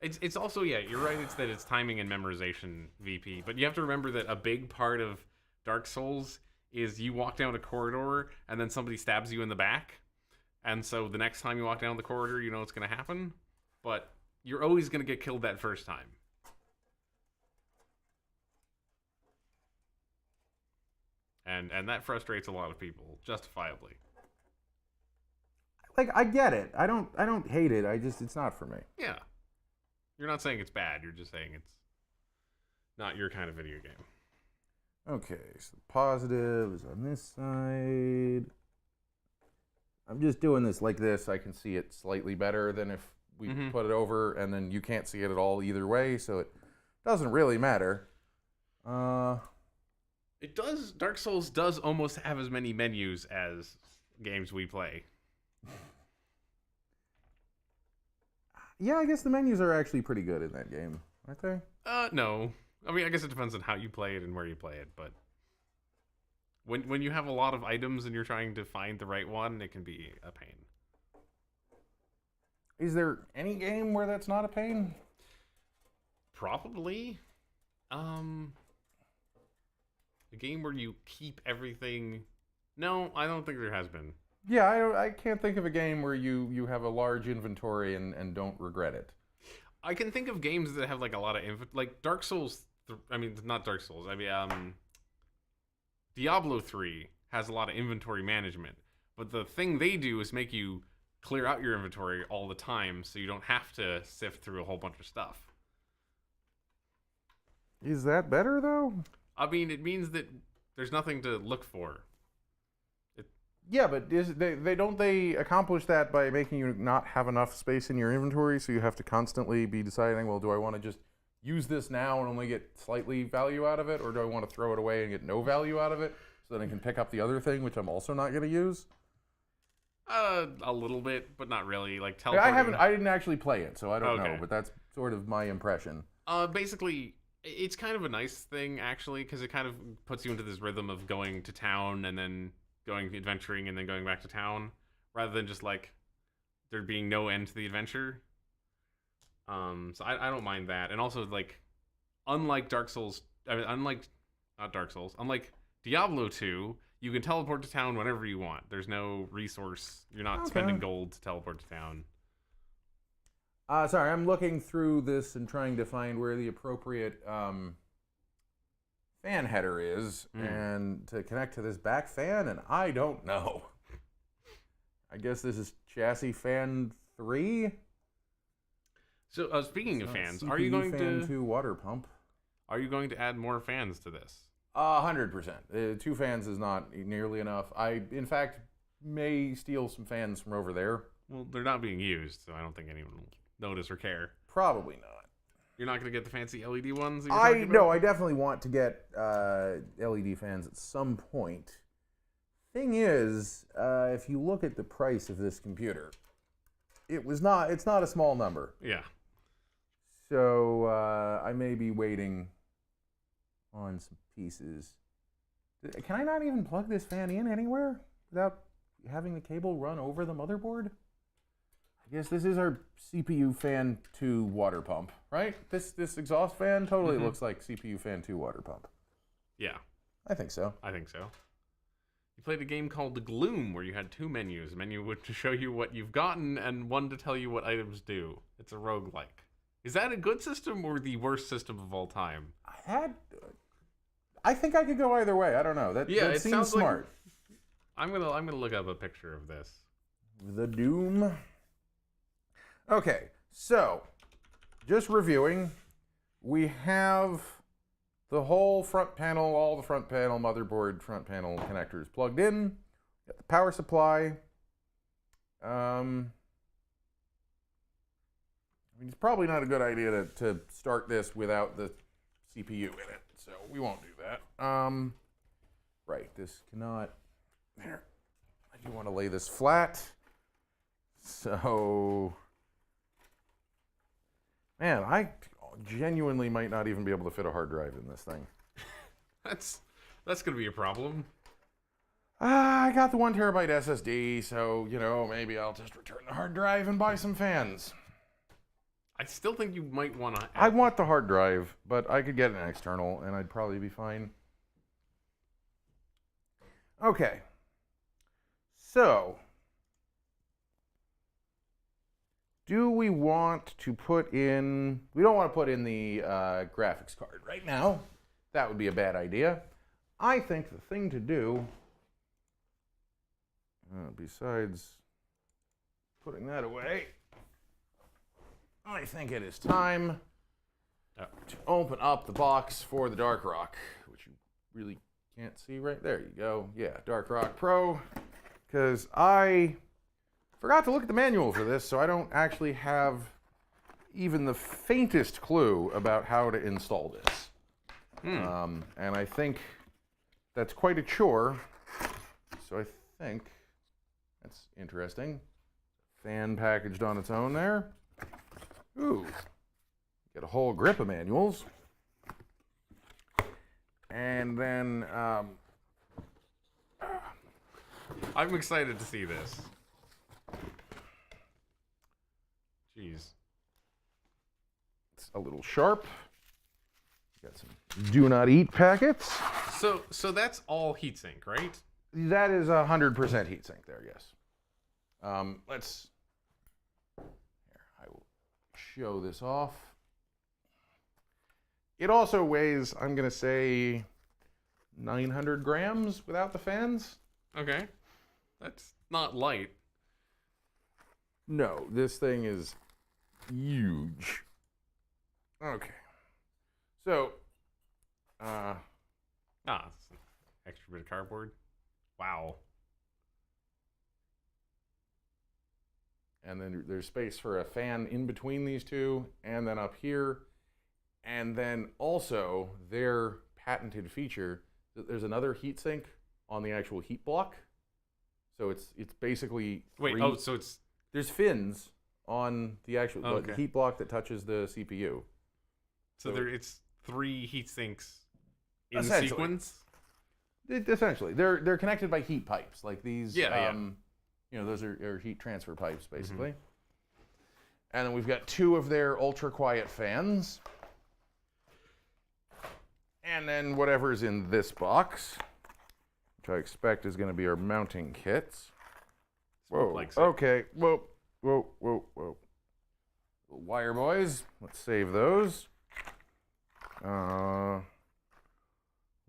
It's also, yeah, you're right, it's timing and memorization, VP, but you have to remember that a big part of Dark Souls is you walk down a corridor and then somebody stabs you in the back. And so the next time you walk down the corridor, you know what's going to happen. But you're always going to get killed that first time. And that frustrates a lot of people, justifiably. Like, I get it. I don't hate it. It's not for me. Yeah. You're not saying it's bad. You're just saying it's not your kind of video game. Okay, so positive is on this side. I'm just doing this like this. I can see it slightly better than if we put it over, and then you can't see it at all either way, so it doesn't really matter. It does. Dark Souls does almost have as many menus as games we play. Yeah, I guess the menus are actually pretty good in that game, aren't they? No. I mean, I guess it depends on how you play it and where you play it, but when you have a lot of items and you're trying to find the right one, it can be a pain. Is there any game where that's not a pain? Probably. A game where you keep everything... No, I don't think there has been. Yeah, I can't think of a game where you have a large inventory and don't regret it. I can think of games that have like a lot of like Dark Souls. I mean, not Dark Souls. I mean, Diablo 3 has a lot of inventory management, but the thing they do is make you clear out your inventory all the time, so you don't have to sift through a whole bunch of stuff. Is that better though? I mean, it means that there's nothing to look for. Yeah, but they accomplish that by making you not have enough space in your inventory, so you have to constantly be deciding, well, do I want to just use this now and only get slightly value out of it, or do I want to throw it away and get no value out of it, so then I can pick up the other thing, which I'm also not going to use? A little bit, but not really. Like teleporting. I didn't actually play it, so I don't Okay. know, but that's sort of my impression. Basically, it's kind of a nice thing, actually, because it kind of puts you into this rhythm of going to town and then going adventuring and then going back to town, rather than just like there being no end to the adventure. So I don't mind that. And also, like, unlike Dark Souls, I mean, unlike Diablo 2, you can teleport to town whenever you want. There's no resource. You're not spending gold to teleport to town. Sorry, I'm looking through this and trying to find where the appropriate fan header is and to connect to this back fan, and I don't know. I guess this is chassis fan 3. So speaking of fans, CPU are you going fan 2 water pump? Are you going to add more fans to this? 100%. 2 fans is not nearly enough. I, in fact, may steal some fans from over there. Well, they're not being used, so I don't think anyone will notice or care. Probably not. You're not going to get the fancy LED ones? No, I definitely want to get LED fans at some point. Thing is, if you look at the price of this computer, it's not a small number. Yeah. So I may be waiting on some pieces. Can I not even plug this fan in anywhere without having the cable run over the motherboard? I guess this is our CPU fan 2 water pump, right? This exhaust fan totally looks like CPU fan 2 water pump. Yeah. I think so. You played a game called The Gloom where you had 2 menus. A menu to show you what you've gotten and one to tell you what items do. It's a roguelike. Is that a good system or the worst system of all time? I think I could go either way. I don't know. That seems smart. I'm gonna look up a picture of this. The Doom. Okay, so just reviewing, we have the whole front panel, all the front panel motherboard, front panel connectors plugged in. Got the power supply. I mean, it's probably not a good idea to start this without the CPU in it, so we won't do that. Right, this cannot. There. I do want to lay this flat. So, man, I genuinely might not even be able to fit a hard drive in this thing. That's gonna be a problem. I got the 1 terabyte SSD, so maybe I'll just return the hard drive and buy some fans. I still think you might want to. I want the hard drive, but I could get an external, and I'd probably be fine. Okay. So, do we want to put in... We don't want to put in the graphics card right now. That would be a bad idea. I think the thing to do, besides putting that away, I think it is time to open up the box for the Dark Rock, which you really can't see right there. You go. Yeah, Dark Rock Pro. Because I forgot to look at the manual for this, so I don't actually have even the faintest clue about how to install this. And I think that's quite a chore. So I think that's interesting. Fan packaged on its own there. Ooh. Get a whole grip of manuals. And then... I'm excited to see this. Jeez. It's a little sharp. Got some do not eat packets. So that's all heatsink, right? That is 100% heatsink there, yes. Let's... Here, I will show this off. It also weighs, I'm going to say, 900 grams without the fans. Okay. That's not light. No, this thing is huge. Okay. So, it's an extra bit of cardboard. Wow. And then there's space for a fan in between these two, and then up here. And then also their patented feature, there's another heatsink on the actual heat block. So it's basically so it's there's fins on the actual the heat block that touches the CPU. So it's 3 heat sinks in sequence. Essentially, they're connected by heat pipes, like these. Yeah. You know, those are heat transfer pipes, basically. Mm-hmm. And then we've got 2 of their ultra quiet fans. And then whatever's in this box, which I expect is going to be our mounting kits. Whoa. Okay. Whoa. Wire boys. Let's save those.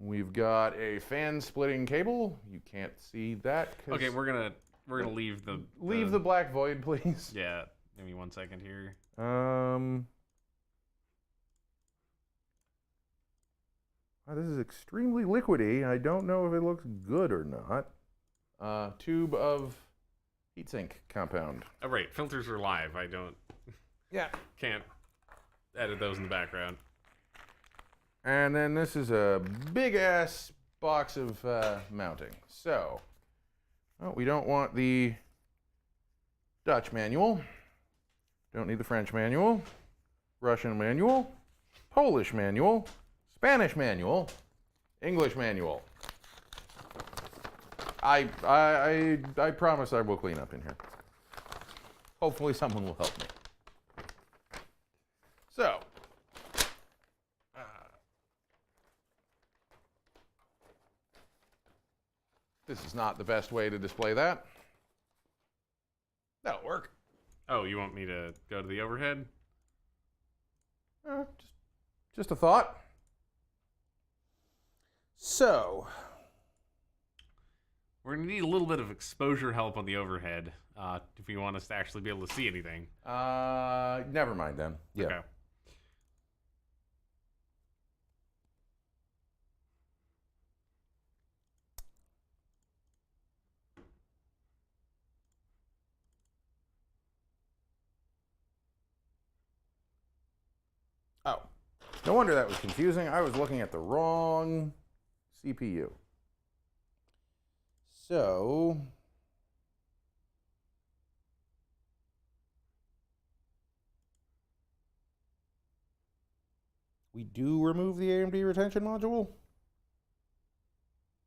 We've got a fan splitting cable. You can't see that. Okay, we're gonna leave the black void, please. Yeah. Give me 1 second here. This is extremely liquidy. I don't know if it looks good or not. Tube of heatsink compound. Oh, right. Filters are live. I don't... Yeah. Can't edit those in the background. And then this is a big-ass box of mounting. So, we don't want the Dutch manual. Don't need the French manual. Russian manual. Polish manual. Spanish manual, English manual. I promise I will clean up in here. Hopefully someone will help me. So, this is not the best way to display that. That'll work. Oh, you want me to go to the overhead? Just a thought. So, we're going to need a little bit of exposure help on the overhead if you want us to actually be able to see anything. Never mind then. Yeah. Okay. Oh, no wonder that was confusing. I was looking at the wrong CPU. So, we do remove the AMD retention module?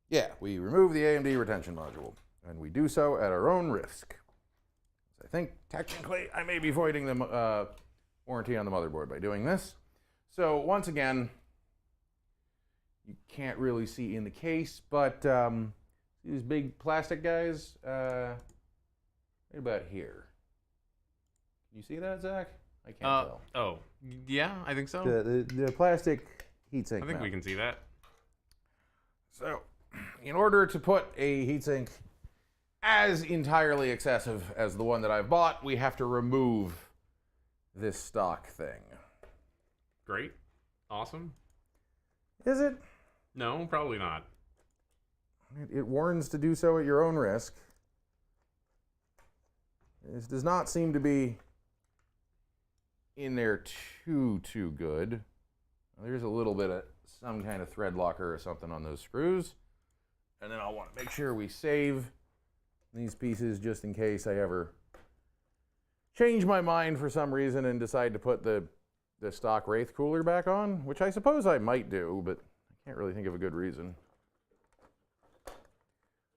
Yeah, we remove the AMD retention module, and we do so at our own risk. I think technically I may be voiding the warranty on the motherboard by doing this. So once again, you can't really see in the case, but these big plastic guys, right about here. Can you see that, Zach? I can't tell. Oh, yeah, I think so. The plastic heatsink. I think we can see that. So, in order to put a heatsink as entirely excessive as the one that I've bought, we have to remove this stock thing. Great. Awesome. Is it? No, probably not. It warns to do so at your own risk. This does not seem to be in there too good. There's a little bit of some kind of thread locker or something on those screws. And then I'll want to make sure we save these pieces just in case I ever change my mind for some reason and decide to put the stock Wraith cooler back on, which I suppose I might do, but I can't really think of a good reason.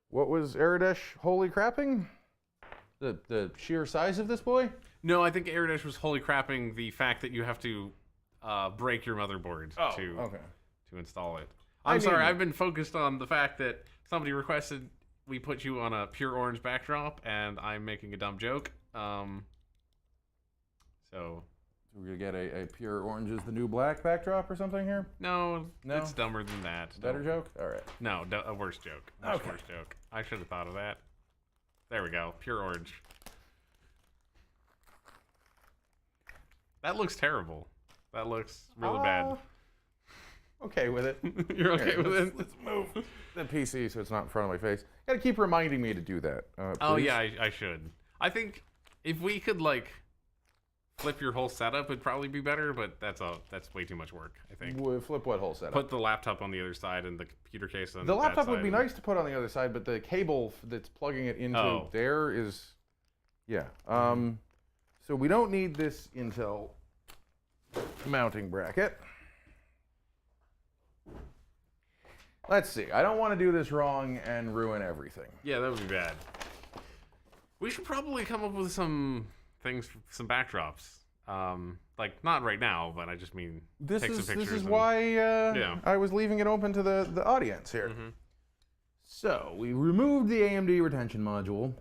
What was Aradesh holy crapping? The sheer size of this boy? No, I think Aradesh was holy crapping the fact that you have to break your motherboard to install it. I'm sorry, I've been focused on the fact that somebody requested we put you on a pure orange backdrop, and I'm making a dumb joke. So we're going to get a pure orange is the new black backdrop or something here? No, it's dumber than that. Better joke? All right. No, a worse joke. Worse joke. I should have thought of that. There we go. Pure orange. That looks terrible. That looks really bad. Okay with it. You're okay with it? Let's move the PC so it's not in front of my face. Got to keep reminding me to do that. Oh, yeah, I should. I think if we could, like, flip your whole setup, it'd probably be better, but that's way too much work, I think. Flip what whole setup? Put the laptop on the other side and the computer case on the that laptop side. would be nice to put on the other side, but the cable that's plugging it into there is... Yeah. So we don't need this Intel mounting bracket. Let's see. I don't want to do this wrong and ruin everything. Yeah, that would be bad. We should probably come up with some things, some backdrops. Like, not right now, but I just mean take some pictures. This is why I was leaving it open to the audience here. Mm-hmm. So, we removed the AMD retention module.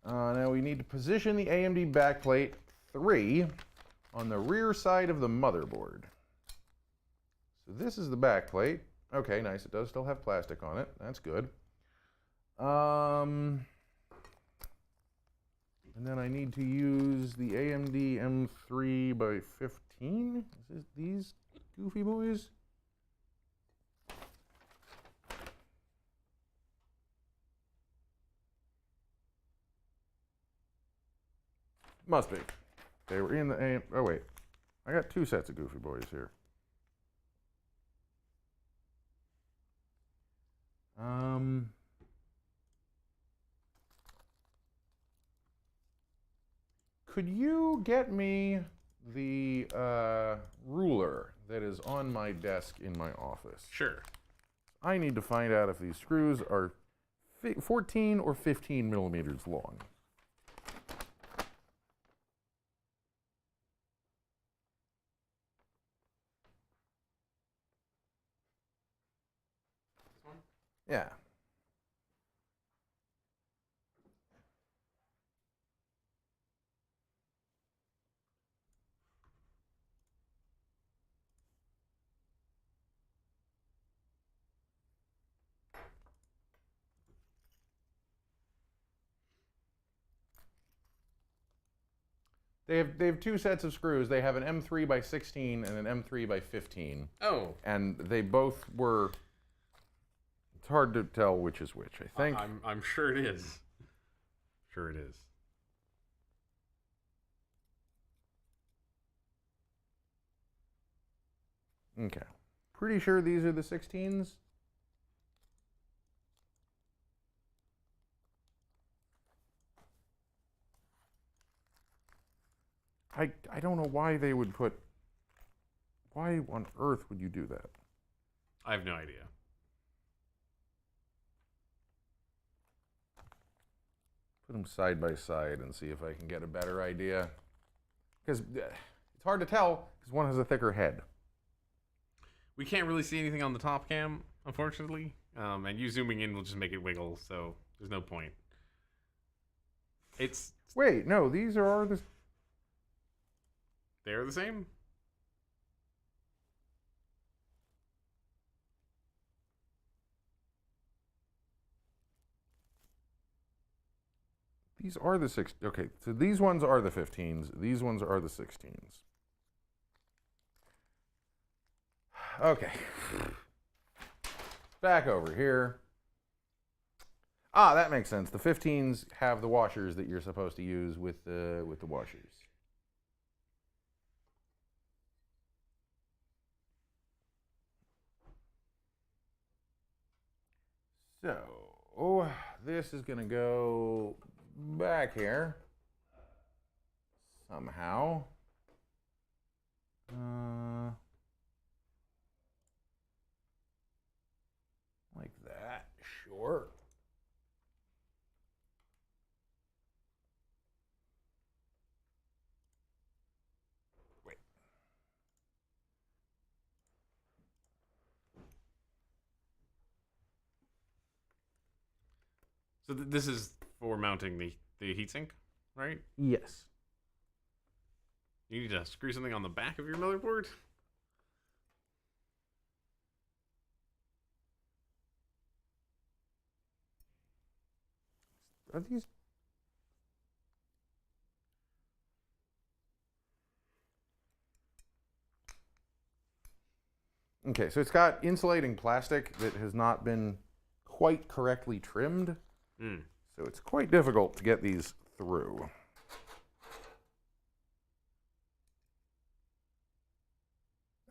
Now we need to position the AMD backplate 3 on the rear side of the motherboard. So this is the backplate. Okay, nice. It does still have plastic on it. That's good. And then I need to use the AMD M3 by 15. Is this these goofy boys? Must be. They were in the AM. Oh wait, I got two sets of goofy boys here. Could you get me the ruler that is on my desk in my office? Sure. I need to find out if these screws are 14 or 15 millimeters long. Yeah. They have two sets of screws. They have an M3 by 16 and an M3 by 15. Oh. And they both were... It's hard to tell which is which, I think. I'm sure it is. Sure it is. Okay. Pretty sure these are the 16s. I don't know why they would put... Why on earth would you do that? I have no idea. Put them side by side and see if I can get a better idea. Because it's hard to tell, because one has a thicker head. We can't really see anything on the top cam, unfortunately. and you zooming in will just make it wiggle, so there's no point. It's... Wait, no, these are the... They're the same? These are the 6. Okay, so these ones are the 15s. These ones are the 16s. Okay. Back over here. Ah, that makes sense. The 15s have the washers that you're supposed to use with the washers. So, this is going to go back here somehow. Like that, sure. Wait. So this is for mounting the heatsink, right? Yes. You need to screw something on the back of your motherboard? Are these... Okay, so it's got insulating plastic that has not been quite correctly trimmed. So it's quite difficult to get these through.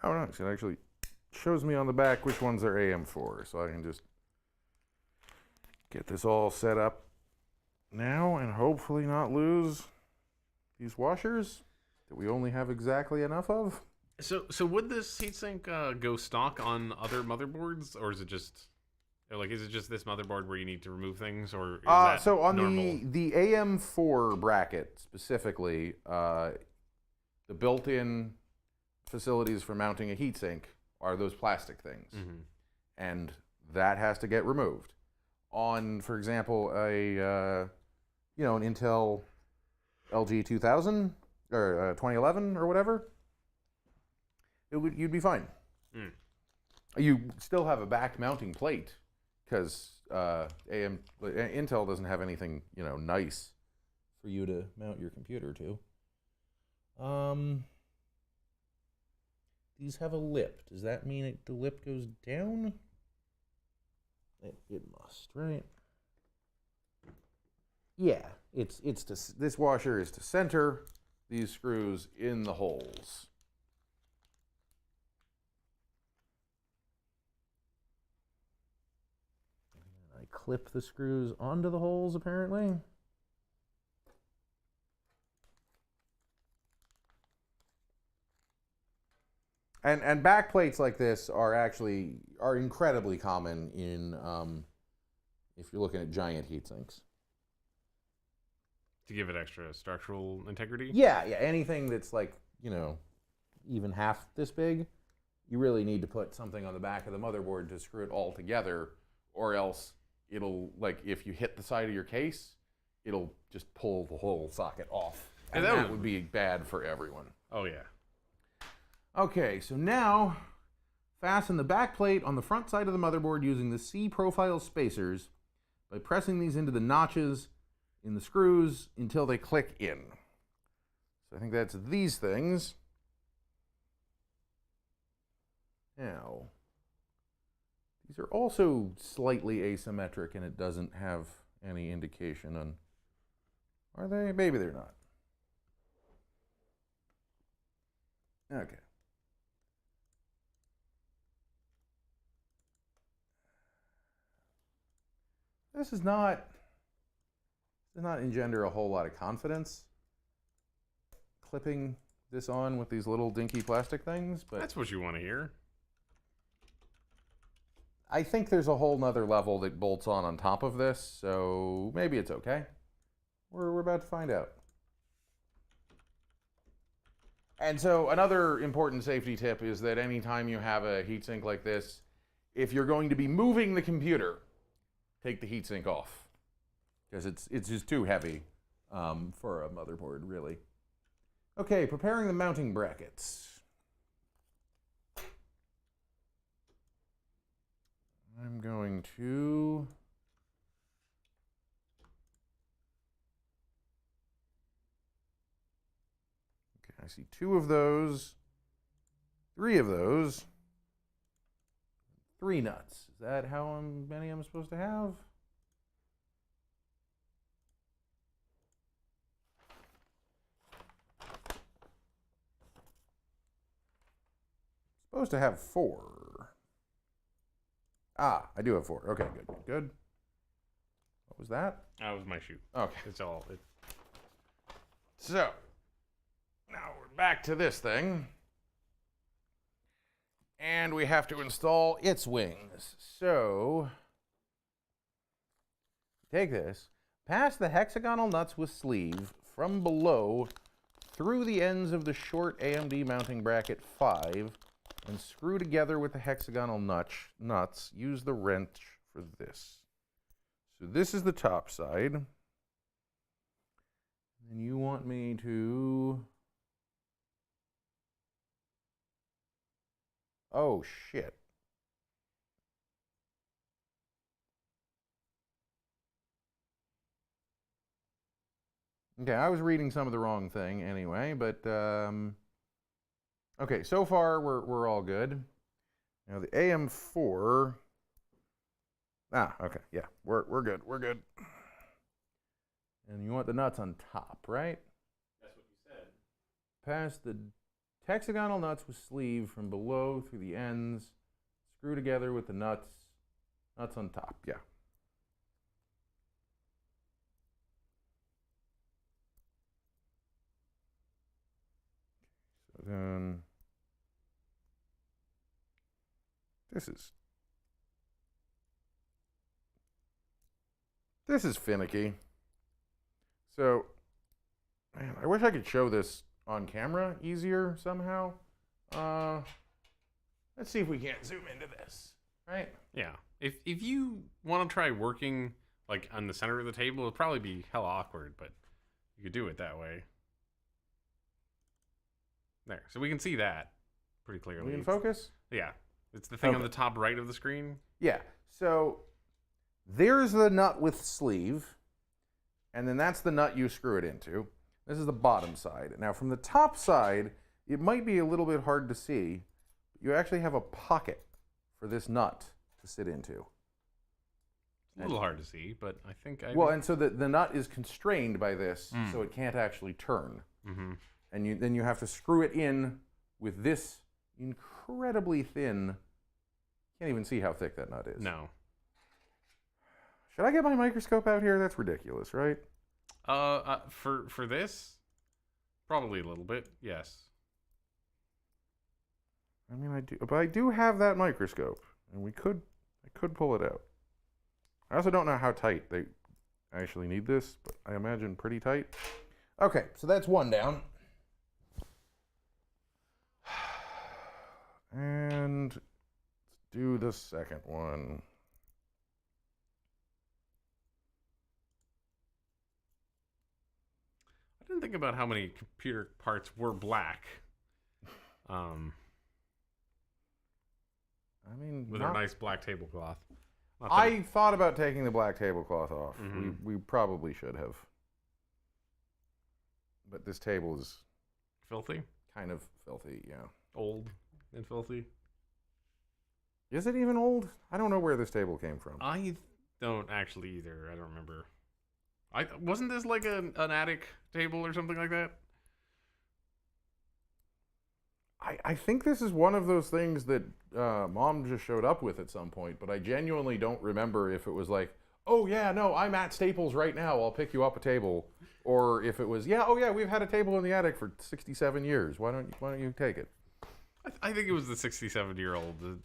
Oh, nice. It actually shows me on the back which ones are AM4, so I can just get this all set up now and hopefully not lose these washers that we only have exactly enough of. So would this heatsink go stock on other motherboards, or is it just this motherboard where you need to remove things, or is that so on normal? the AM4 bracket specifically, the built-in facilities for mounting a heatsink are those plastic things, and that has to get removed. On, for example, an Intel LG 2000 or 2011 or whatever, you'd be fine. You still have a back mounting plate because Intel doesn't have anything nice for you to mount your computer to. These have a lip. Does that mean the lip goes down? It must, right? Yeah, this washer is to center these screws in the holes. I clip the screws onto the holes, apparently. And back plates like this are incredibly common in if you're looking at giant heatsinks. To give it extra structural integrity? Yeah, anything that's like, even half this big, you really need to put something on the back of the motherboard to screw it all together, or else it'll, like, if you hit the side of your case, it'll just pull the whole socket off. And that would be bad for everyone. Oh, yeah. Okay, so now fasten the back plate on the front side of the motherboard using the C-profile spacers by pressing these into the notches in the screws until they click in. So I think that's these things. Now, these are also slightly asymmetric, and it doesn't have any indication on... Are they? Maybe they're not. Okay. This does not engender a whole lot of confidence, clipping this on with these little dinky plastic things, but That's what you want to hear. I think there's a whole nother level that bolts on top of this, so maybe it's okay. We're about to find out. And so another important safety tip is that anytime you have a heatsink like this, if you're going to be moving the computer, take the heatsink off, because it's just too heavy for a motherboard, really. Okay, preparing the mounting brackets. I'm going to... Okay, I see 2 of those, 3 of those, 3 nuts. Is that how many I'm supposed to have? Supposed to have 4. Ah, I do have 4. Okay, good. What was that? That was my shoe. Okay. It's all. So, now we're back to this thing. And we have to install its wings. So, take this, pass the hexagonal nuts with sleeve from below through the ends of the short AMD mounting bracket 5 and screw together with the hexagonal nuts. Use the wrench for this. So this is the top side. And you want me to... Oh, shit. Okay, I was reading some of the wrong thing anyway, but... Okay, so far we're all good. Now the AM4. Ah, okay, yeah, we're good. And you want the nuts on top, right? That's what you said. Pass the hexagonal nuts with sleeve from below through the ends. Screw together with the nuts on top. Yeah. So then. This is finicky. So, man, I wish I could show this on camera easier somehow. Let's see if we can't zoom into this, right? Yeah. If you want to try working like on the center of the table, it'll probably be hella awkward, but you could do it that way. There. So we can see that pretty clearly. Are we in focus? Yeah. It's the thing on the top right of the screen. Yeah. So there's the nut with sleeve, and then that's the nut you screw it into. This is the bottom side. Now from the top side, it might be a little bit hard to see. But you actually have a pocket for this nut to sit into. A little hard to see, but I think and so the nut is constrained by this, so it can't actually turn. Mm-hmm. And then you have to screw it in with this incredibly thin. Can't even see how thick that nut is. No. Should I get my microscope out here? That's ridiculous, right? For this, probably a little bit. Yes. I mean, I do, but I do have that microscope, and I could pull it out. I also don't know how tight they actually need this, but I imagine pretty tight. Okay, so that's one down. And let's do the second one. I didn't think about how many computer parts were black. I mean, with a nice black tablecloth. I thought about taking the black tablecloth off. Mm-hmm. We probably should have. But this table is filthy? Kind of filthy, yeah. Old and filthy? Is it even old? I don't know where this table came from. I don't actually either. I don't remember. Wasn't this like an attic table or something like that? I think this is one of those things that Mom just showed up with at some point, but I genuinely don't remember if it was like, oh yeah, no, I'm at Staples right now, I'll pick you up a table. Or if it was, we've had a table in the attic for 67 years. Why don't you take it? I think it was the 67-year-old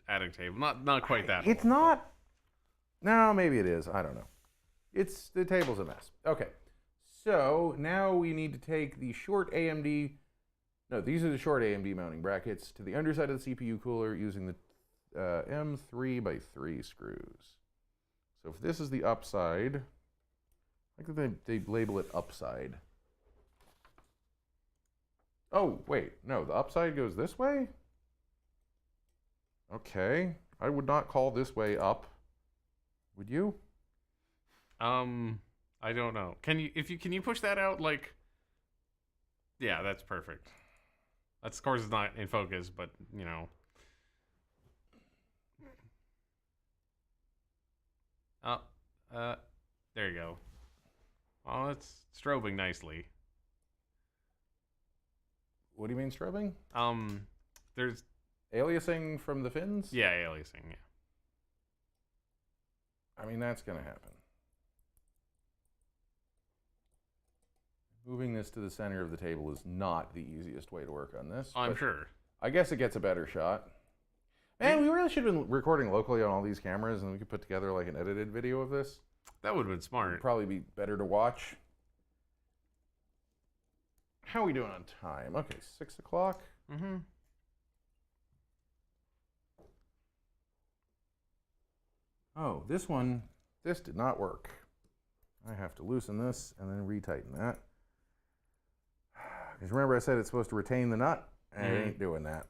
attic table. Not quite that It's old, not. No, maybe it is. I don't know. The table's a mess. Okay. So now we need to take the short AMD. No, these are the short AMD mounting brackets to the underside of the CPU cooler using the M3 by 3 screws. So if this is the upside, I think they label it upside. Oh, wait, no, the upside goes this way? Okay, I would not call this way up. Would you? I don't know. Can you push that out like? Yeah, that's perfect. That, of course, is not in focus, but you know. There you go. Oh, it's strobing nicely. What do you mean strobing? There's aliasing from the fins? Yeah, aliasing, yeah. I mean, that's going to happen. Moving this to the center of the table is not the easiest way to work on this. I'm sure. I guess it gets a better shot. Man, we really should have been recording locally on all these cameras, and we could put together like an edited video of this. That would have been smart. It'd probably be better to watch. How are we doing on time? Okay, 6 o'clock. Mm-hmm. Oh, this did not work. I have to loosen this and then retighten that. Because remember I said it's supposed to retain the nut? And it ain't doing that.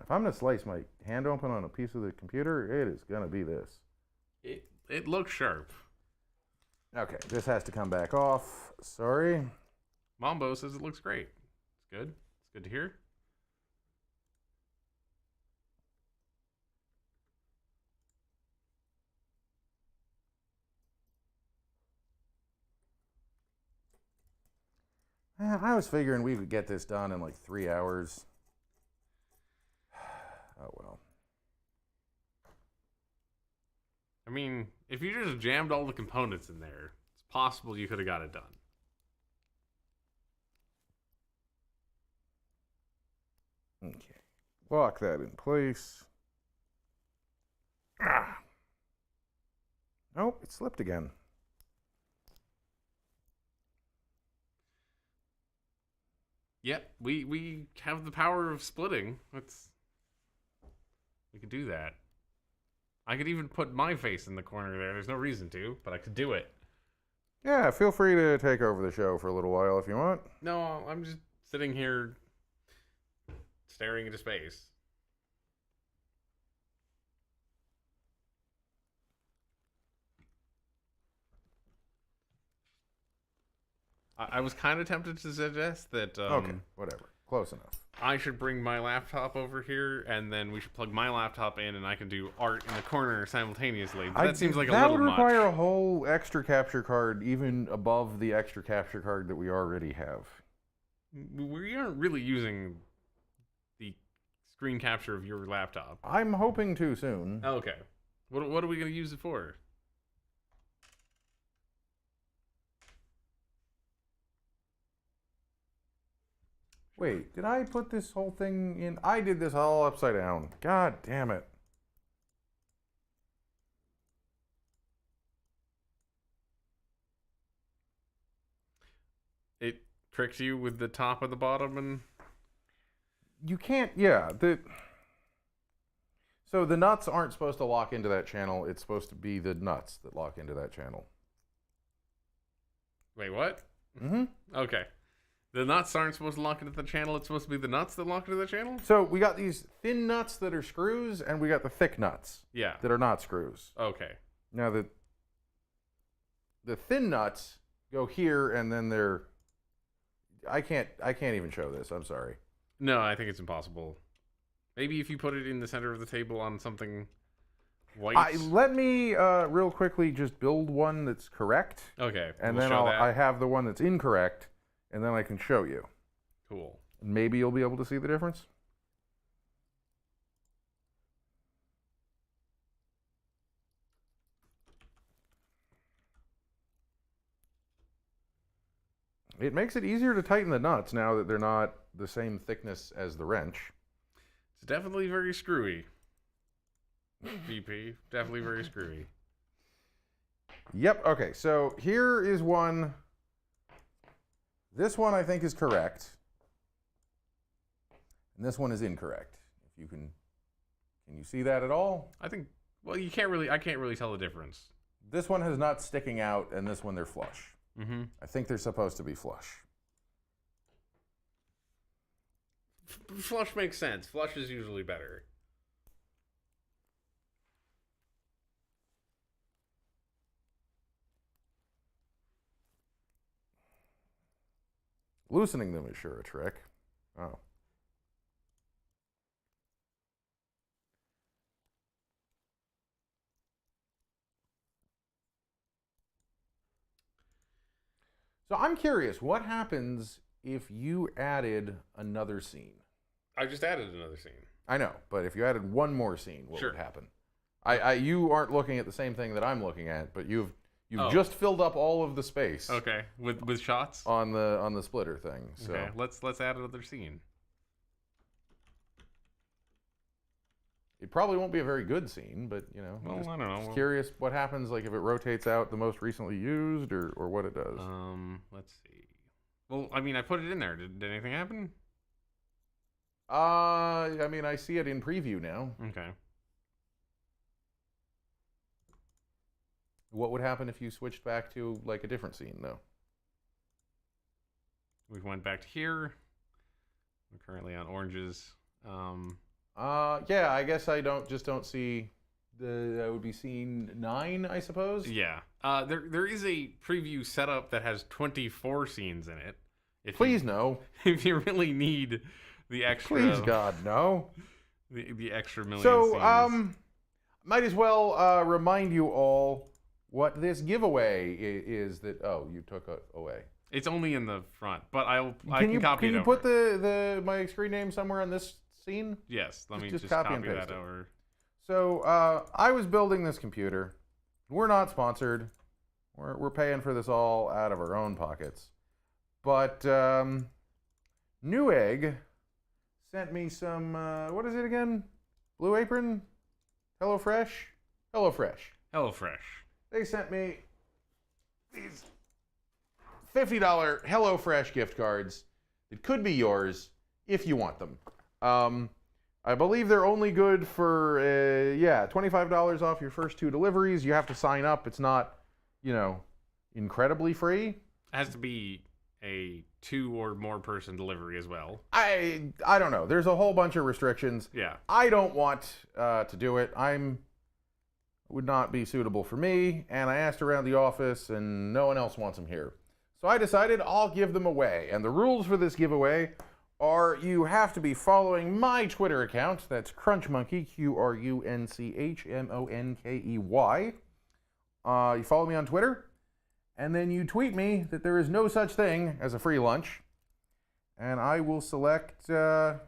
If I'm going to slice my hand open on a piece of the computer, it is going to be this. It looks sharp. Okay, this has to come back off. Sorry. Mambo says it looks great. It's good. It's good to hear. I was figuring we would get this done in like 3 hours. Oh, well. I mean, if you just jammed all the components in there, it's possible you could have got it done. Okay. Lock that in place. Ah. Nope, it slipped again. Yep, we have the power of splitting. We could do that. I could even put my face in the corner there. There's no reason to, but I could do it. Yeah, feel free to take over the show for a little while if you want. No, I'm just sitting here staring into space. I was kind of tempted to suggest that... okay, whatever. Close enough. I should bring my laptop over here, and then we should plug my laptop in, and I can do art in the corner simultaneously. But that seems like a little much. That would require a whole extra capture card, even above the extra capture card that we already have. We aren't really using the screen capture of your laptop. I'm hoping to soon. Okay. What are we going to use it for? Wait, did I put this whole thing in? I did this all upside down. God damn it. It tricked you with the top and the bottom and... You can't, yeah. So the nuts aren't supposed to lock into that channel. It's supposed to be the nuts that lock into that channel. Wait, what? Mm-hmm. Okay. The nuts aren't supposed to lock into the channel. It's supposed to be the nuts that lock into the channel? So we got these thin nuts that are screws, and we got the thick nuts Yeah. that are not screws. Okay. Now the thin nuts go here, and then they're... I can't even show this. I'm sorry. No, I think it's impossible. Maybe if you put it in the center of the table on something white. Let me real quickly just build one that's correct. Okay. And we'll then show that. I have the one that's incorrect, and then I can show you. Cool. Maybe you'll be able to see the difference. It makes it easier to tighten the nuts now that they're not the same thickness as the wrench. It's definitely very screwy. VP. Definitely very screwy. Yep, okay, so here is one. This one I think is correct. And this one is incorrect. If you can you see that at all? I think, well, I can't really tell the difference. This one has not sticking out, and this one they're flush. Mm-hmm. I think they're supposed to be flush. Flush makes sense. Flush is usually better. Loosening them is sure a trick. Oh. So I'm curious, what happens if you added another scene? I just added another scene. I know, but if you added one more scene, what Sure. would happen? You aren't looking at the same thing that I'm looking at, but you've Oh. just filled up all of the space. Okay, with shots. On the splitter thing. So Okay, let's add another scene. it probably won't be a very good scene, but Well, just, I don't know. just curious what happens, like if it rotates out the most recently used, or what it does. Let's see. Well, I mean, I put it in there. Did anything happen? I mean, I see it in preview now. Okay. What would happen if you switched back to like a different scene, though? We went back to here. We're currently on oranges. Yeah, I guess I don't see that would be scene 9, I suppose. Yeah. There is a preview setup that has 24 scenes in it. Please no. If you really need the extra. Please God no. The extra million. So scenes. might as well remind you all what this giveaway is. That you took it away. It's only in the front, but I can copy it Can you over. put my screen name somewhere on this scene? Yes, let me Just just copy and copy paste that it. over. So I was building this computer. We're not sponsored. We're paying for this all out of our own pockets. But Newegg sent me some, what is it again? Blue Apron? HelloFresh? HelloFresh. They sent me these $50 HelloFresh gift cards. It could be yours if you want them. I believe they're only good for, $25 off your first 2 deliveries. You have to sign up. It's not, incredibly free. It has to be a 2 or more person delivery as well. I don't know. There's a whole bunch of restrictions. Yeah. I don't want to do it. Would not be suitable for me, and I asked around the office, and no one else wants them here. So I decided I'll give them away. And the rules for this giveaway are you have to be following my Twitter account. That's CrunchMonkey, CrunchMonkey. You follow me on Twitter, and then you tweet me that there is no such thing as a free lunch, and I will select... right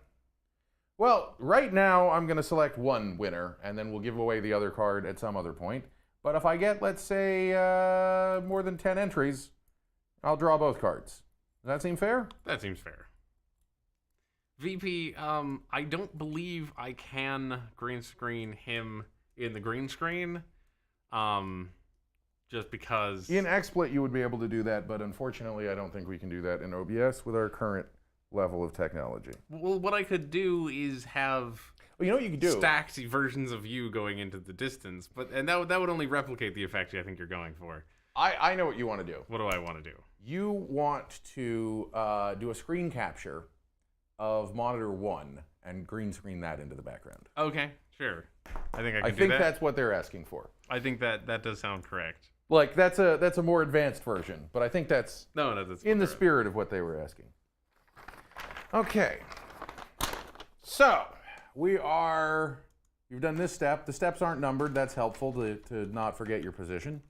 now I'm going to select one winner, and then we'll give away the other card at some other point. But if I get, let's say, more than 10 entries, I'll draw both cards. Does that seem fair? That seems fair. VP, I don't believe I can green screen him in the green screen. Just because... In XSplit you would be able to do that, but unfortunately I don't think we can do that in OBS with our current level of technology. Well, what I could do is have Well, you know what you could do? stacked versions of you going into the distance, and that would only replicate the effect I think you're going for. I know what you want to do. What do I want to do? You want to do a screen capture of monitor 1 and green screen that into the background. Okay, sure. I think I can I do think that. that's what they're asking for. I think that does sound correct. Like that's a more advanced version, but I think that's No, that's in the correct. spirit of what they were asking. Okay. So, you've done this step. The steps aren't numbered. That's helpful to not forget your position.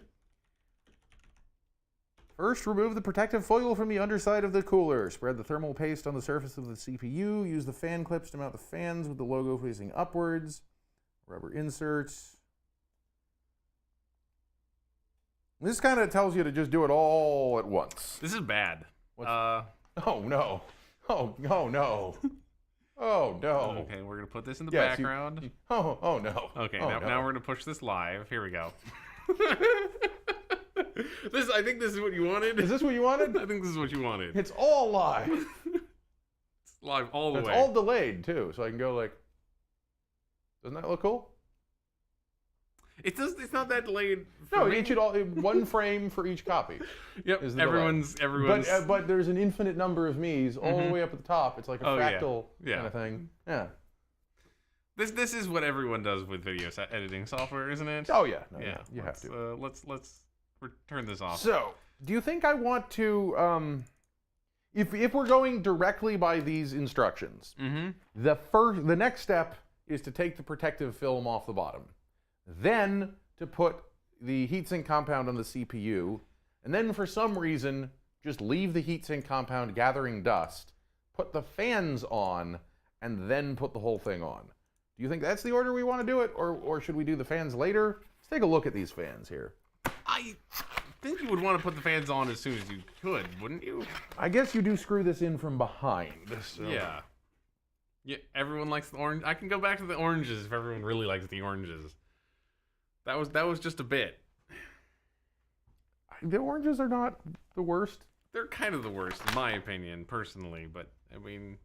First, remove the protective foil from the underside of the cooler. Spread the thermal paste on the surface of the CPU. Use the fan clips to mount the fans with the logo facing upwards. Rubber inserts. This kind of tells you to just do it all at once. This is bad. Oh, no. Oh, no. Oh no. Okay, we're gonna put this in the Yes, background. Oh no. Okay, Oh, now, no. now we're gonna push this live. Here we go. I think this is what you wanted. Is this what you wanted? I think this is what you wanted. It's all live. It's live all the It's way. all delayed too, so I can go like. Doesn't that look cool? It does. It's not that delayed. No, it should all one frame for each copy. Yep. Is the Everyone's. But there's an infinite number of me's all the way up at the top. It's like a fractal kind of thing. Yeah. This is what everyone does with video editing software, isn't it? Oh yeah. No, Yeah. You have to. Let's turn this off. So, do you think I want to? If we're going directly by these instructions, the next step is to take the protective film off the bottom, then to put the heatsink compound on the CPU, and then for some reason just leave the heatsink compound gathering dust, put the fans on, and then put the whole thing on. Do you think that's the order we want to do it, or should we do the fans later? Let's take a look at these fans here. I think you would want to put the fans on as soon as you could, wouldn't you? I guess you do screw this in from behind. So. Yeah. Yeah, everyone likes the orange. I can go back to the oranges if everyone really likes the oranges. That was just a bit. The oranges are not the worst. They're kind of the worst, in my opinion, personally. But I mean,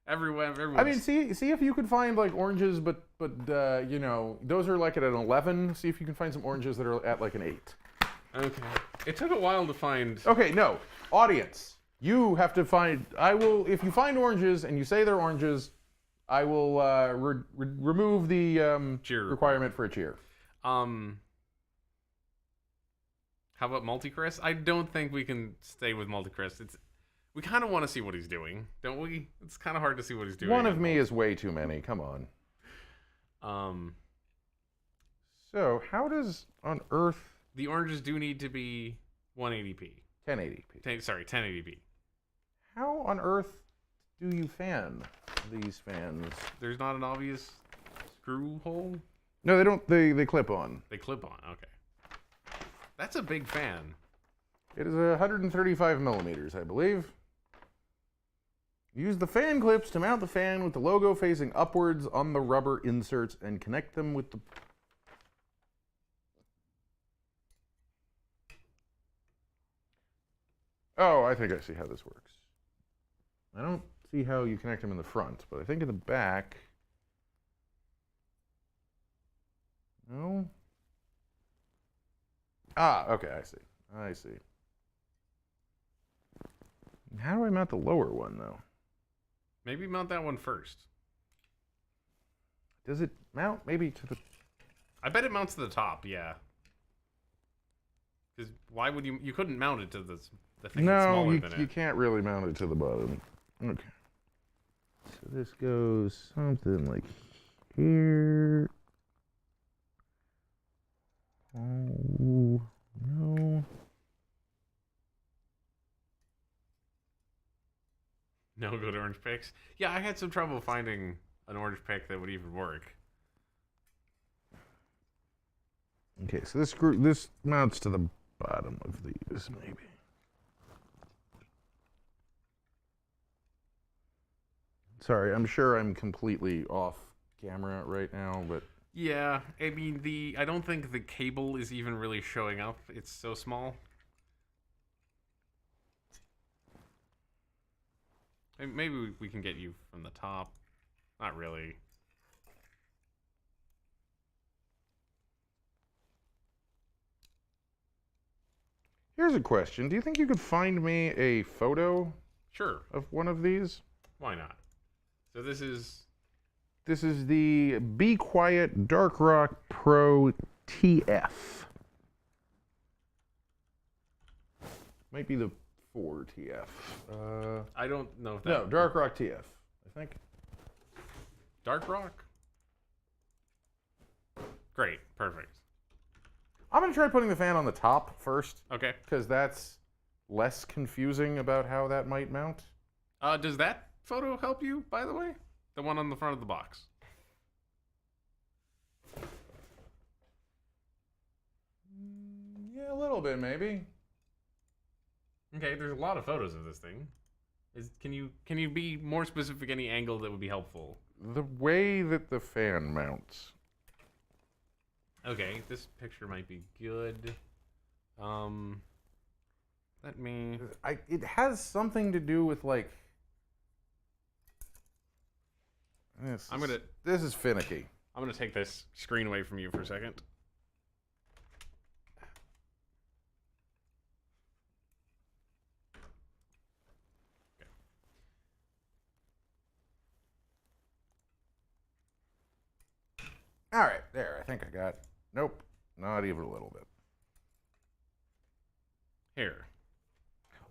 everyone. I mean, see if you could find like oranges, but you know, those are like at an 11. See if you can find some oranges that are at like an 8. Okay. It took a while to find. Okay, no, audience, you have to find. I will if you find oranges and you say they're oranges, I will remove the cheer requirement for a cheer. How about Multi-Kris? I don't think we can stay with Multi-Kris. We kind of want to see what he's doing, don't we? It's kind of hard to see what he's doing. One of me is way too many. Come on. So how does on earth the oranges do need to be 180p? 1080p. Sorry, 1080p. How on earth do you fan these fans? There's not an obvious screw hole? No, they don't. They clip on. They clip on. Okay. That's a big fan. It is 135 millimeters, I believe. Use the fan clips to mount the fan with the logo facing upwards on the rubber inserts and connect them with the... Oh, I think I see how this works. I don't see how you connect them in the front, but I think in the back... No? Ah, okay, I see. How do I mount the lower one, though? Maybe mount that one first. Does it mount maybe to the... I bet it mounts to the top, yeah. Because why would you... You couldn't mount it to the thing that's smaller than it. No, you can't really mount it to the bottom. Okay. So this goes something like here. Oh, no. No good orange picks. Yeah, I had some trouble finding an orange pick that would even work. Okay, so this mounts to the bottom of these, maybe. Sorry, I'm sure I'm completely off camera right now, but... Yeah, I mean, I don't think the cable is even really showing up. It's so small. Maybe we can get you from the top. Not really. Here's a question. Do you think you could find me a photo Sure. of one of these? Why not? So this is... This is the Be Quiet Dark Rock Pro TF. Might be the 4 TF. I don't know if that... No, Dark Rock TF, I think. Dark Rock? Great. Perfect. I'm going to try putting the fan on the top first. Okay. Because that's less confusing about how that might mount. Does that photo help you, by the way? The one on the front of the box. Yeah, a little bit, maybe. Okay, there's a lot of photos of this thing. Can you be more specific? Any angle that would be helpful? The way that the fan mounts. Okay, this picture might be good. Let me. It has something to do with like. This is finicky. I'm gonna take this screen away from you for a second. All right, there. I think I got. Nope, not even a little bit. Here.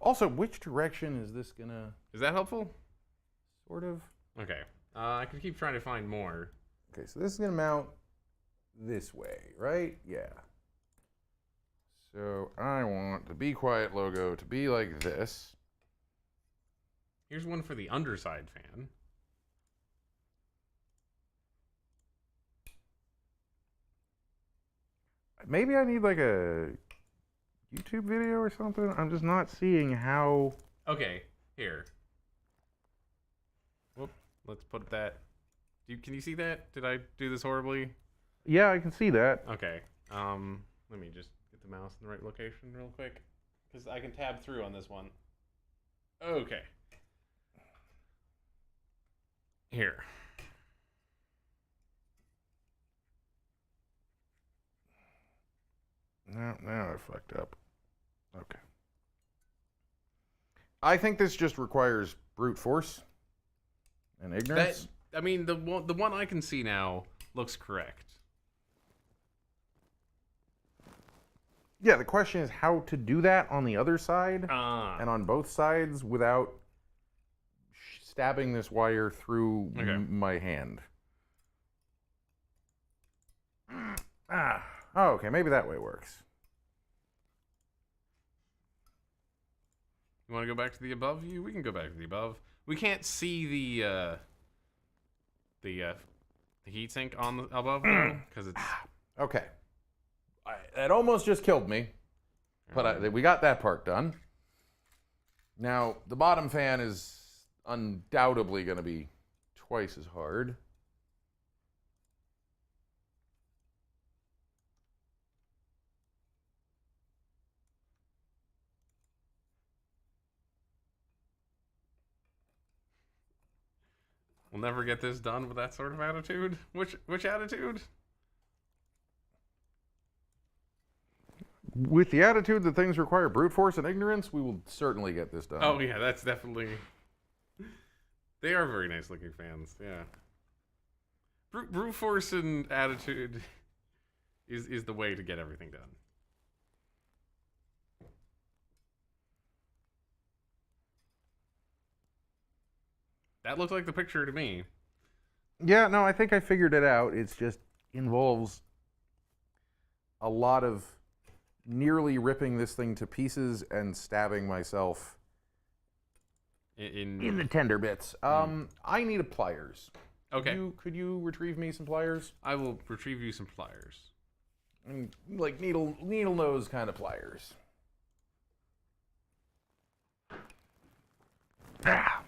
Also, which direction is this gonna? Is that helpful? Sort of. Okay. I can keep trying to find more. Okay, so this is gonna mount this way, right? Yeah. So I want the Be Quiet logo to be like this. Here's one for the underside fan. Maybe I need like a YouTube video or something. I'm just not seeing how. Okay, here. Whoop. Let's put that. Can you see that? Did I do this horribly? Yeah, I can see that. Okay. Let me just get the mouse in the right location real quick, because I can tab through on this one. Okay. Here. Now I fucked up. Okay. I think this just requires brute force and ignorance. I mean, the one I can see now looks correct. Yeah, the question is how to do that on the other side and on both sides without stabbing this wire through my hand. Oh, okay, maybe that way works. You want to go back to the above view? We can go back to the above. We can't see the heatsink on the above because it's okay. That almost just killed me, but we got that part done. Now the bottom fan is undoubtedly going to be twice as hard. We'll never get this done with that sort of attitude. Which attitude? With the attitude that things require brute force and ignorance, we will certainly get this done. Oh yeah, that's definitely. They are very nice looking fans. Yeah. Brute force and attitude is the way to get everything done. That looked like the picture to me. Yeah, no, I think I figured it out. It's just involves a lot of nearly ripping this thing to pieces and stabbing myself in the tender bits. I need a pliers. Okay. Could you retrieve me some pliers? I will retrieve you some pliers. Like needle nose kind of pliers. Ah.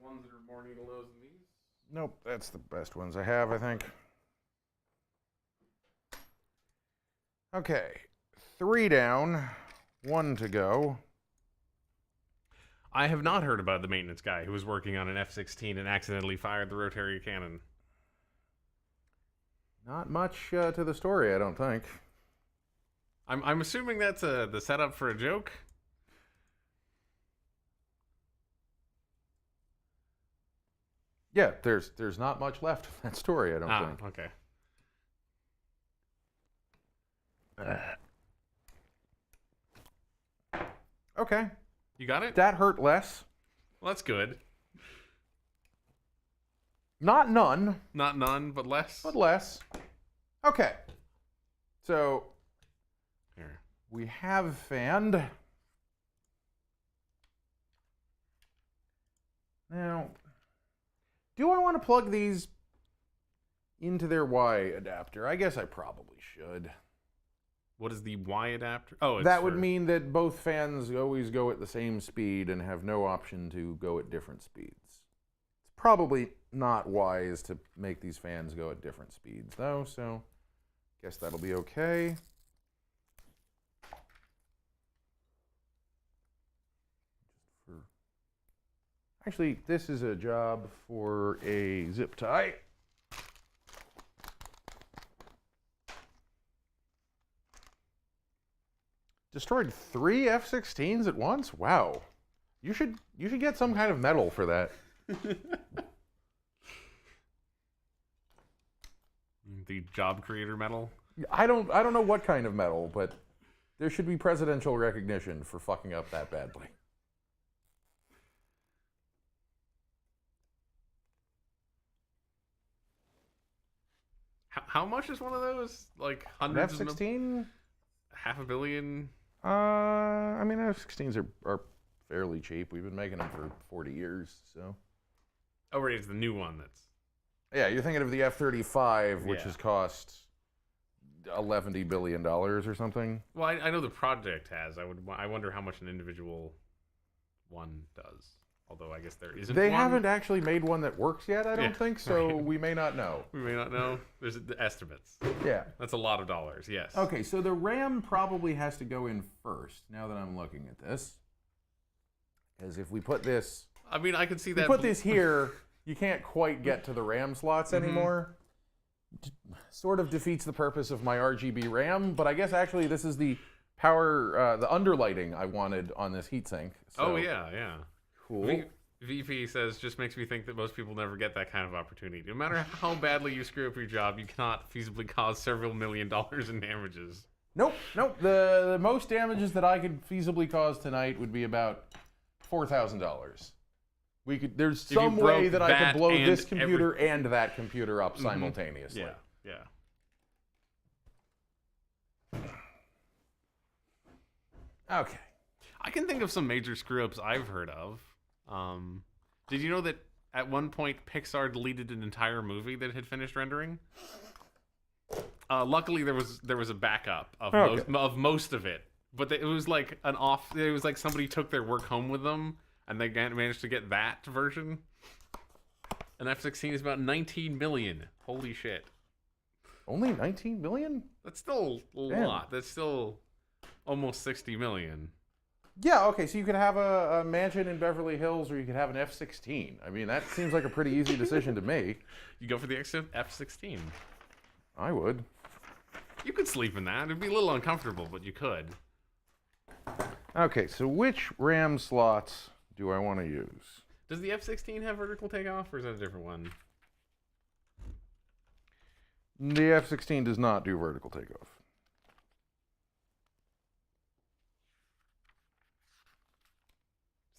Ones that are more needle nose than these? Nope, that's the best ones I have, I think. Okay, 3 down, 1 to go. I have not heard about the maintenance guy who was working on an F-16 and accidentally fired the rotary cannon. Not much to the story, I don't think. I'm assuming that's the setup for a joke. Yeah, there's not much left of that story, I don't think. Okay. Okay. You got it? That hurt less. Well, that's good. Not none. Not none, but less. But less. Okay. So, here, we have fanned. Now, do I want to plug these into their Y adapter? I guess I probably should. What is the Y adapter? Oh, it's that would mean that both fans always go at the same speed and have no option to go at different speeds. It's probably not wise to make these fans go at different speeds, though, so guess that'll be okay. Actually, this is a job for a zip tie. Destroyed 3 F-16s at once? Wow. You should get some kind of medal for that. The job creator medal? I don't know what kind of medal, but there should be presidential recognition for fucking up that badly. How much is one of those? Like hundreds of F-16? $500 million? I mean, F-16s are fairly cheap. We've been making them for 40 years, so. Oh, right, it's the new one that's... Yeah, you're thinking of the F-35, which has cost $11 billion or something. Well, I know the project has. I wonder how much an individual one does. Although I guess there isn't They one. haven't actually made one that works yet, I don't think, so right. we may not know. We may not know. There's the estimates. Yeah. That's a lot of dollars, yes. Okay, so the RAM probably has to go in first, now that I'm looking at this. Because if we put this... I mean, I could see that... If we put this here, you can't quite get to the RAM slots anymore. Sort of defeats the purpose of my RGB RAM, but I guess actually this is the power, the underlighting I wanted on this heatsink. So. Oh, yeah. Cool. VP says, just makes me think that most people never get that kind of opportunity. No matter how badly you screw up your job, you cannot feasibly cause several $1 million in damages. Nope. The most damages that I could feasibly cause tonight would be about $4,000. There's some way that I could blow this computer and that computer up simultaneously. Yeah. Okay. I can think of some major screw-ups I've heard of. Did you know that at one point Pixar deleted an entire movie that had finished rendering? Luckily, there was a backup of most of it, but it was like It was like somebody took their work home with them, and they managed to get that version. An F-16 is about 19 million. Holy shit! Only 19 million? That's still a lot. That's still almost 60 million. Yeah, okay, so you could have a mansion in Beverly Hills, or you could have an F-16. I mean, that seems like a pretty easy decision to me. You go for the F-16. I would. You could sleep in that. It'd be a little uncomfortable, but you could. Okay, so which RAM slots do I want to use? Does the F-16 have vertical takeoff, or is that a different one? The F-16 does not do vertical takeoff.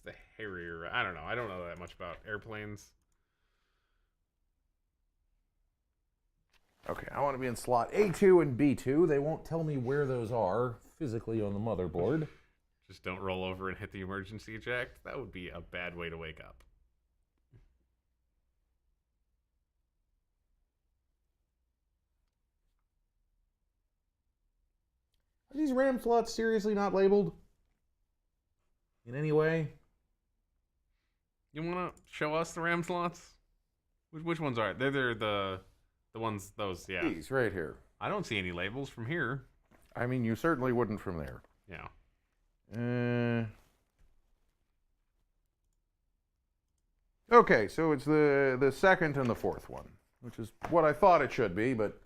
The Harrier. I don't know. I don't know that much about airplanes. Okay, I want to be in slot A2 and B2. They won't tell me where those are physically on the motherboard. Just don't roll over and hit the emergency eject. That would be a bad way to wake up. Are these RAM slots seriously not labeled in any way? You want to show us the RAM slots? Which ones are it? They're the ones, those, yeah. These right here. I don't see any labels from here. I mean, you certainly wouldn't from there. Yeah. Okay, so it's the second and the fourth one, which is what I thought it should be, but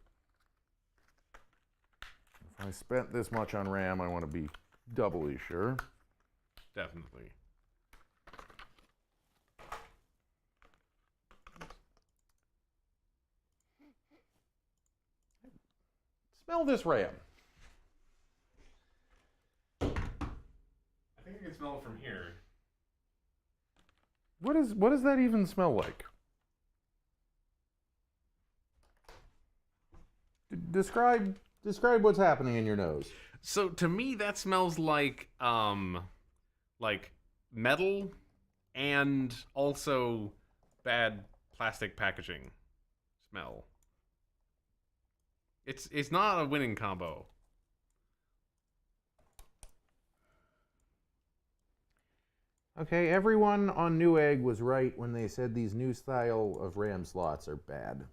if I spent this much on RAM, I want to be doubly sure. Definitely. Smell this RAM. I think I can smell it from here. What does that even smell like? Describe Describe what's happening in your nose. So to me, that smells like metal and also bad plastic packaging smell. It's not a winning combo. Okay, everyone on Newegg was right when they said these new style of RAM slots are bad.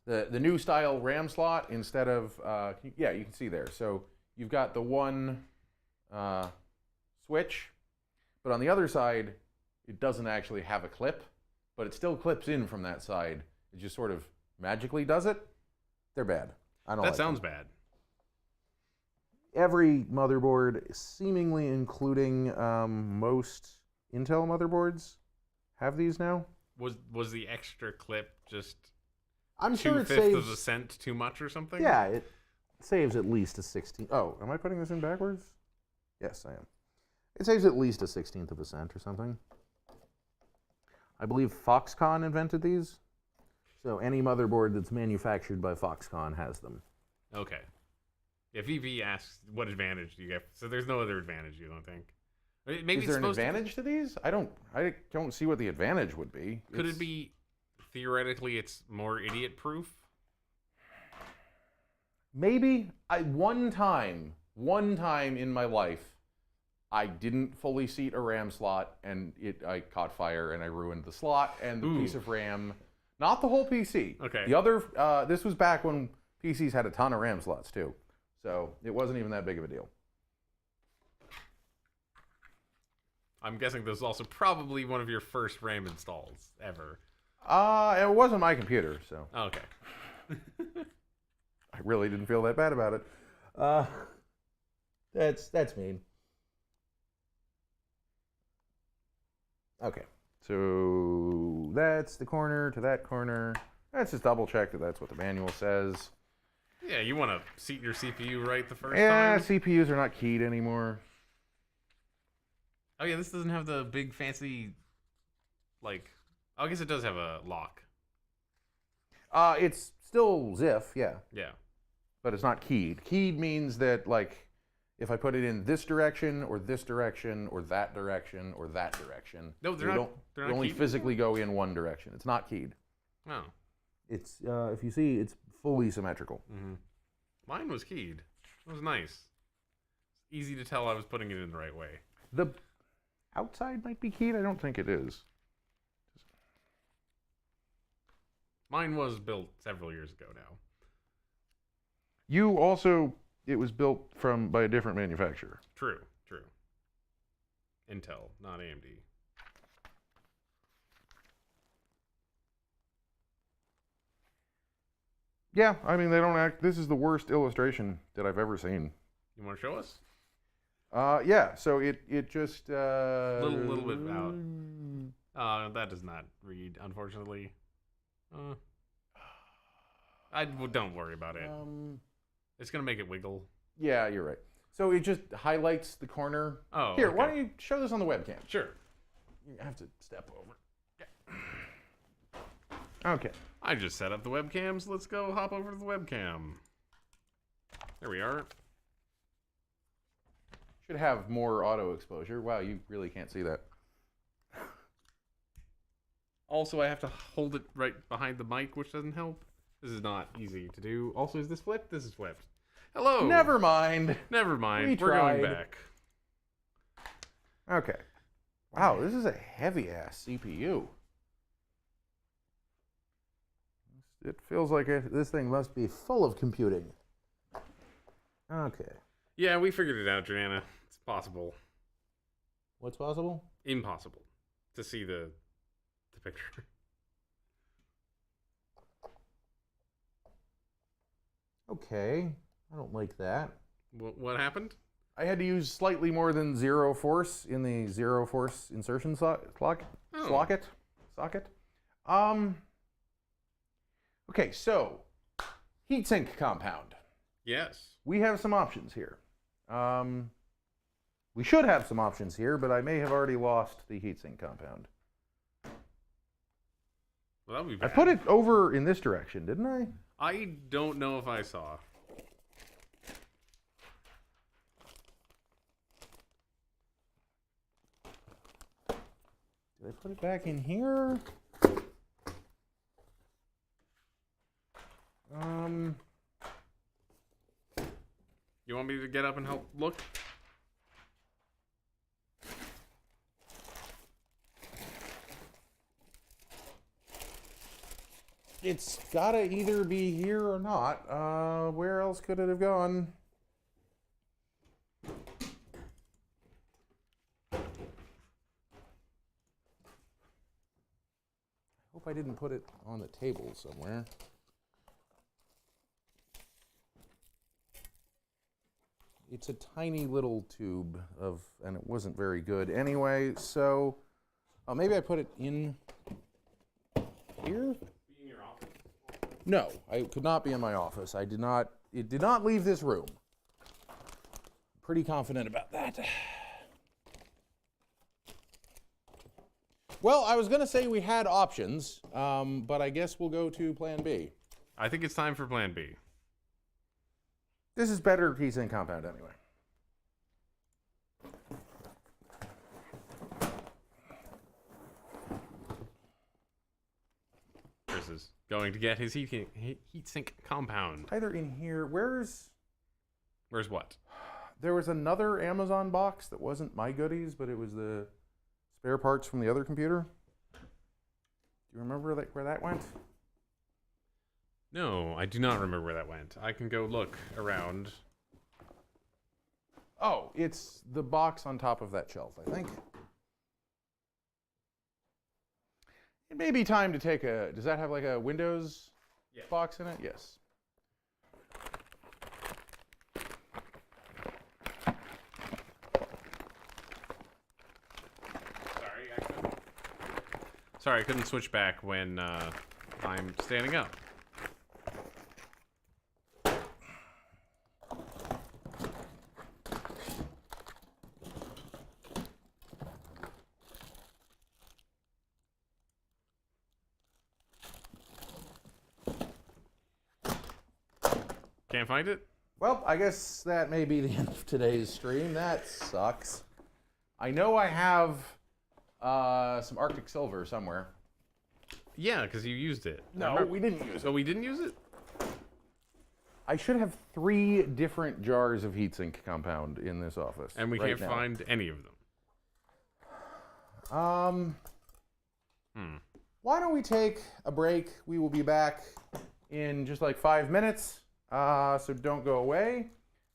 The new style RAM slot, instead of, yeah, you can see there. So you've got the one switch, but on the other side, it doesn't actually have a clip, but it still clips in from that side. It just sort of magically does it. They're bad. I don't like That sounds them. bad. Every motherboard, seemingly including most Intel motherboards, have these now. Was the extra clip just I'm sure it 2/5 saves of a cent too much or something? Yeah, it saves at least a 16th. Oh, am I putting this in backwards? Yes, I am. It saves at least a 16th of a cent or something. I believe Foxconn invented these. So any motherboard that's manufactured by Foxconn has them. Okay. If VP asks, what advantage do you get? So there's no other advantage, you don't think? Maybe Is there an advantage to these? I don't see what the advantage would be. Could it be theoretically it's more idiot proof? Maybe. One time in my life, I didn't fully seat a RAM slot, and I caught fire, and I ruined the slot and the piece of RAM. Not the whole PC. Okay. The other. This was back when PCs had a ton of RAM slots too, so it wasn't even that big of a deal. I'm guessing this was also probably one of your first RAM installs ever. It wasn't my computer, so Okay. I really didn't feel that bad about it. That's mean. Okay, so that's the corner to that corner. Let's just double check that that's what the manual says. Yeah, you want to seat your CPU right the first Yeah, time? CPUs are not keyed anymore. Oh yeah, this doesn't have the big fancy, like, I guess it does have a lock. It's still ZIF, yeah, Yeah. but it's not keyed. Keyed means that, like, if I put it in this direction or this direction or that direction or that direction, No, they're not only keyed physically go in one direction. It's not keyed. Oh. It's if you see, it's fully symmetrical. Mm-hmm. Mine was keyed. It was nice. Easy to tell I was putting it in the right way. The outside might be keyed. I don't think it is. Mine was built several years ago now. You also, it was built by a different manufacturer. True. Intel, not AMD. Yeah, I mean, they don't act. This is the worst illustration that I've ever seen. You want to show us? Yeah. So it just Little bit out. That does not read, unfortunately. Don't worry about it. It's gonna make it wiggle. Yeah, you're right. So it just highlights the corner. Oh, Here, okay. why don't you show this on the webcam? Sure. You have to step over. Okay. I just set up the webcams. Let's go hop over to the webcam. There we are. Should have more auto exposure. Wow, you really can't see that. Also, I have to hold it right behind the mic, which doesn't help. This is not easy to do. Also, is this flipped? This is flipped. Hello. Never mind. Never mind. We We're going tried. back. Okay. Wow, this is a heavy-ass CPU. It feels like this thing must be full of computing. Okay. Yeah, we figured it out, Joanna. It's possible. What's possible? Impossible to see the picture. Okay. I don't like that. What happened? I had to use slightly more than zero force in the zero force insertion socket. Okay, so heatsink compound. Yes. We have some options here. We should have some options here, but I may have already lost the heatsink compound. Well, that would be I bad. put it over in this direction, didn't I? I don't know if I saw. Did I put it back in here? You want me to get up and help look? It's gotta either be here or not. Where else could it have gone? I hope I didn't put it on the table somewhere. It's a tiny little tube and it wasn't very good anyway, so maybe I put it in here? In your office? No, I could not be in my office. It did not leave this room. Pretty confident about that. Well, I was gonna say we had options, but I guess we'll go to plan B. I think it's time for plan B. This is better heatsink compound anyway. Chris is going to get his heatsink compound. Either in here, Where's what? there was another Amazon box that wasn't my goodies, but it was the spare parts from the other computer. Do you remember where that went? No, I do not remember where that went. I can go look around. Oh, it's the box on top of that shelf, I think. It may be time to take a... Does that have like a Windows box in it? Yes. Sorry, I couldn't switch back when I'm standing up. Can't find it? Well, I guess that may be the end of today's stream. That sucks. I know I have some Arctic Silver somewhere. Yeah, because you used it. No, we didn't use So it. we didn't use it? I should have 3 different jars of heatsink compound in this office. And we right can't now. find any of them. Why don't we take a break? We will be back in just like 5 minutes. So don't go away.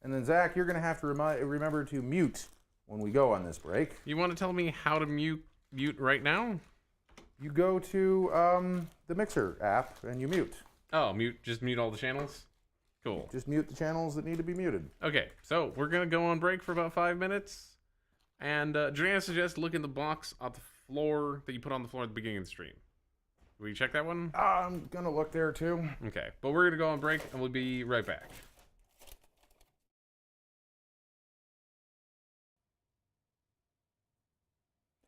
And then Zach, you're gonna have to remember to mute when we go on this break. You want to tell me how to mute right now? You go to the Mixer app and you mute. Oh, just mute all the channels? Cool. Just mute the channels that need to be muted. Okay, so we're going to go on break for about 5 minutes. And Joanna suggests look in the box on the floor that you put on the floor at the beginning of the stream. Will you check that one? I'm gonna look there too. Okay, but we're going to go on break and we'll be right back.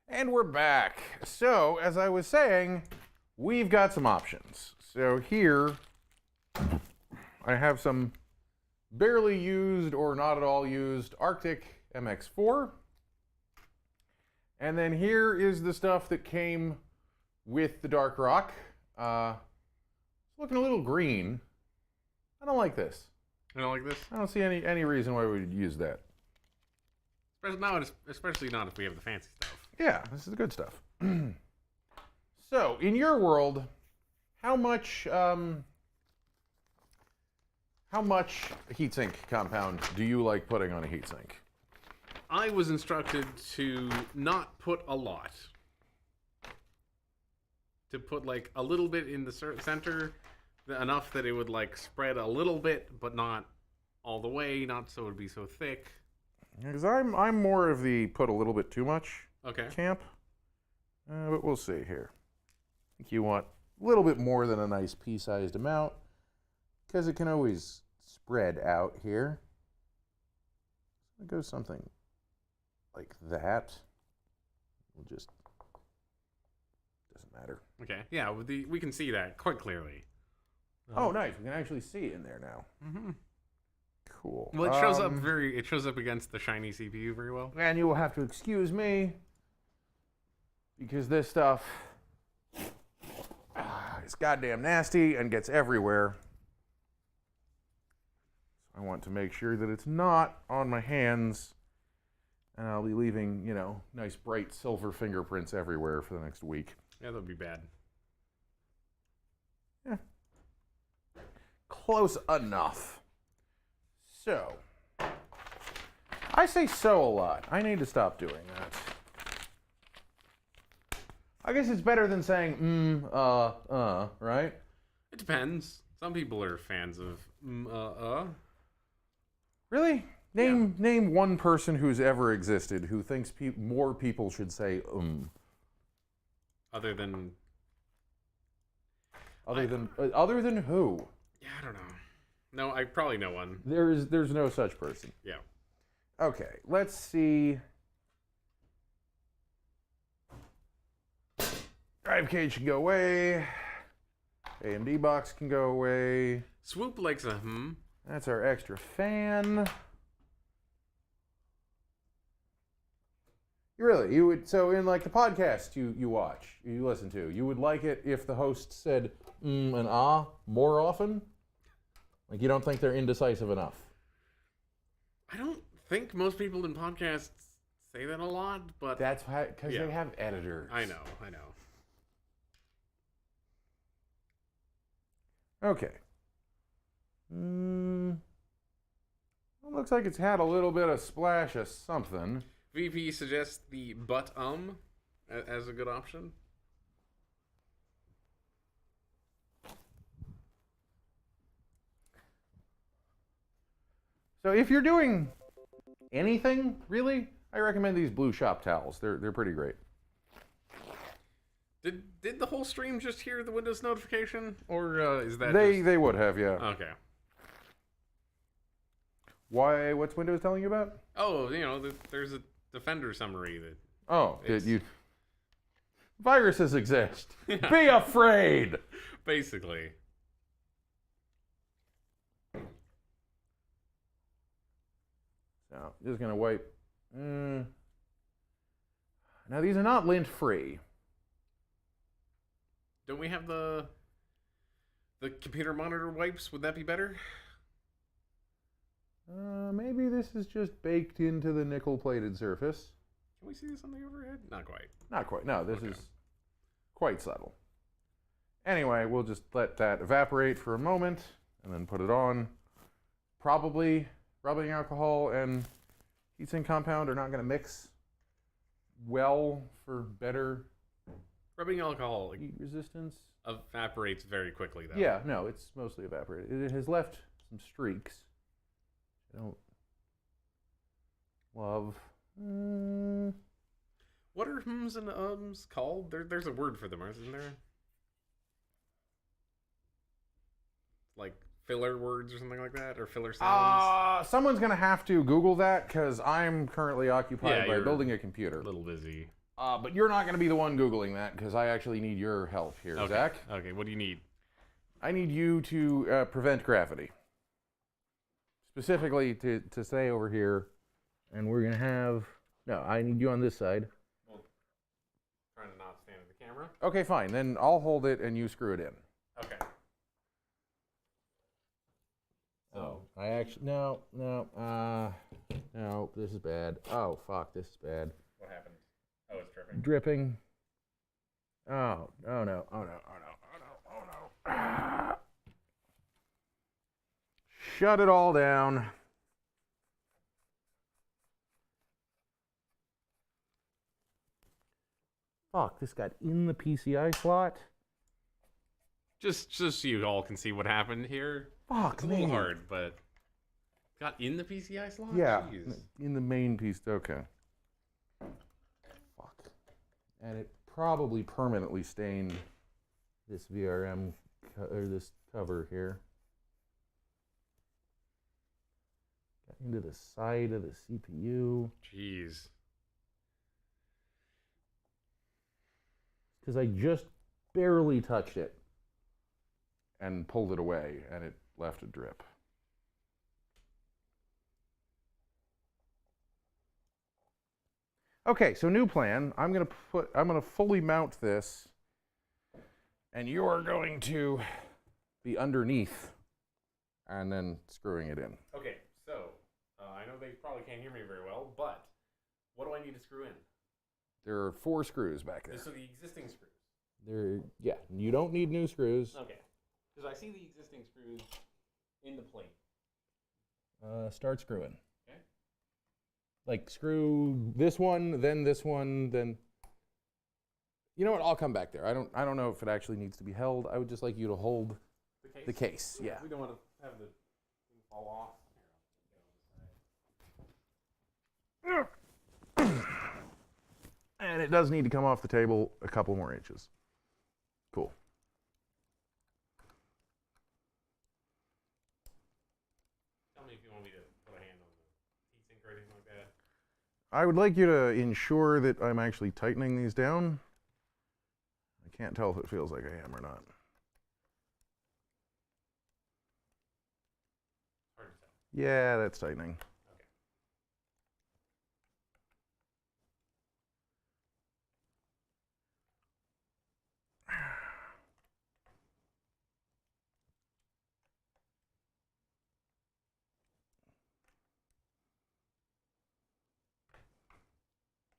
And we're back. So, as I was saying, we've got some options. So here, I have some barely used or not at all used Arctic MX4. And then here is the stuff that came with the Dark Rock. It's looking a little green. I don't like this. You don't like this? I don't see any reason why we would use that. Especially not if we have the fancy stuff. Yeah, this is the good stuff. So, in your world, how much heatsink compound do you like putting on a heatsink? I was instructed to not put a lot. To put like a little bit in the center, enough that it would like spread a little bit, but not all the way, not so it would be so thick. Because I'm more of the put a little bit too much Okay. camp. But we'll see here. I think you want a little bit more than a nice pea-sized amount, because it can always spread out here. So go something like that. We'll just, doesn't matter. Okay. Yeah, we can see that quite clearly. Oh, nice. We can actually see it in there now. Mm-hmm. Cool. Well, it shows up it shows up against the shiny CPU very well. And you will have to excuse me because this stuff is goddamn nasty and gets everywhere. I want to make sure that it's not on my hands, and I'll be leaving, nice bright silver fingerprints everywhere for the next week. Yeah, that would be bad. Yeah. Close enough. So, I say so a lot. I need to stop doing that. I guess it's better than saying, right? It depends. Some people are fans of Really? Name one person who's ever existed who thinks more people should say Other than who? Yeah, I don't know. No, I probably know one. There's no such person. Yeah. Okay, let's see. Drive cage can go away. AMD box can go away. Swoop likes a That's our extra fan. You would, so in like the podcast you watch, you listen to, you would like it if the host said and more often? Like you don't think they're indecisive enough? I don't think most people in podcasts say that a lot, but that's because they have editors. I know. Okay. It looks like it's had a little bit of splash of something. VP suggests the but as a good option. So if you're doing anything, really, I recommend these blue shop towels. They're pretty great. Did the whole stream just hear the Windows notification, or is that they would have, yeah. Okay. Why? What's Windows telling you about? Oh, there's a Defender summary that. Oh, viruses exist. Yeah. Be afraid. Basically. So, just gonna wipe. Now these are not lint free. Don't we have the computer monitor wipes? Would that be better? Maybe this is just baked into the nickel-plated surface. Can we see this on the overhead? Not quite. Not quite. No, this is quite subtle. Anyway, we'll just let that evaporate for a moment and then put it on. Probably rubbing alcohol and heatsink compound are not going to mix well for better rubbing alcohol heat resistance. Evaporates very quickly, though. Yeah, no, it's mostly evaporated. It has left some streaks. I don't love. What are hms and ums called? There's a word for them, isn't there? Like filler words or something like that, or filler sounds. Someone's gonna have to Google that because I'm currently occupied by building a computer. A little busy. But you're not gonna be the one Googling that because I actually need your help here, okay. Zach. Okay. What do you need? I need you to prevent gravity. Specifically to stay over here, and we're gonna have. No, I need you on this side. Well, trying to not stand at the camera. Okay, fine. Then I'll hold it and you screw it in. Okay. Oh, I actually no. This is bad. Oh fuck, this is bad. What happened? Oh, it's dripping. Dripping. Oh no. Shut it all down. Fuck, this got in the PCI slot. Just so you all can see what happened here. Fuck, it's a little hard, but got in the PCI slot? Yeah, jeez. In the main piece. Okay. Fuck. And it probably permanently stained this VRM or this cover here. Got into the side of the CPU. Jeez. Because I just barely touched it and pulled it away, and it left a drip. Okay, so new plan. I'm gonna fully mount this, and you are going to be underneath, and then screwing it in. Okay, so I know they probably can't hear me very well, but what do I need to screw in? There are 4 screws back there. So the existing screws. Yeah, you don't need new screws. Okay, because I see the existing screws in the plate. Start screwing. Okay. Like screw this one, then this one, then. You know what? I'll come back there. I don't know if it actually needs to be held. I would just like you to hold the case. Yeah. We don't want to have the thing fall off. And it does need to come off the table a couple more inches. Cool. Tell me if you want me to put a hand on the heatsink or anything like that. I would like you to ensure that I'm actually tightening these down. I can't tell if it feels like I am or not. Hard to tell. Yeah, that's tightening. Okay.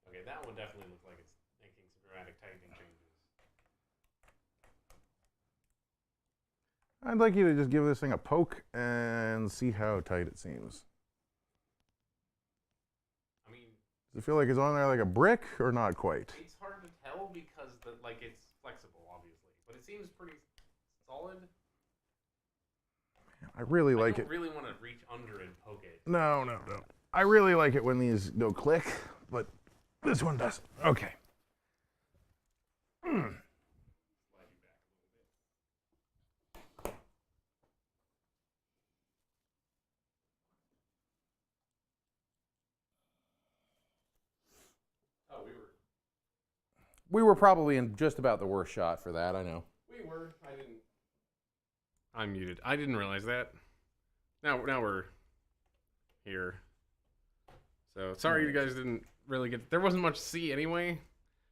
Okay, that one definitely looks like it's making some dramatic tightening changes. I'd like you to just give this thing a poke and see how tight it seems. I mean, Does it feel like it's on there like a brick or not quite? it's hard to tell because it's flexible, obviously, but it seems pretty solid. I really like I don't it. really want to reach under and poke it. No. I really like it when these go click, but this one doesn't. Okay. Slide you back a little bit. Oh, We were probably in just about the worst shot for that, I know. we were. I didn't. I'm muted. I didn't realize that. Now we're here. So sorry you guys didn't really get. There wasn't much to see anyway,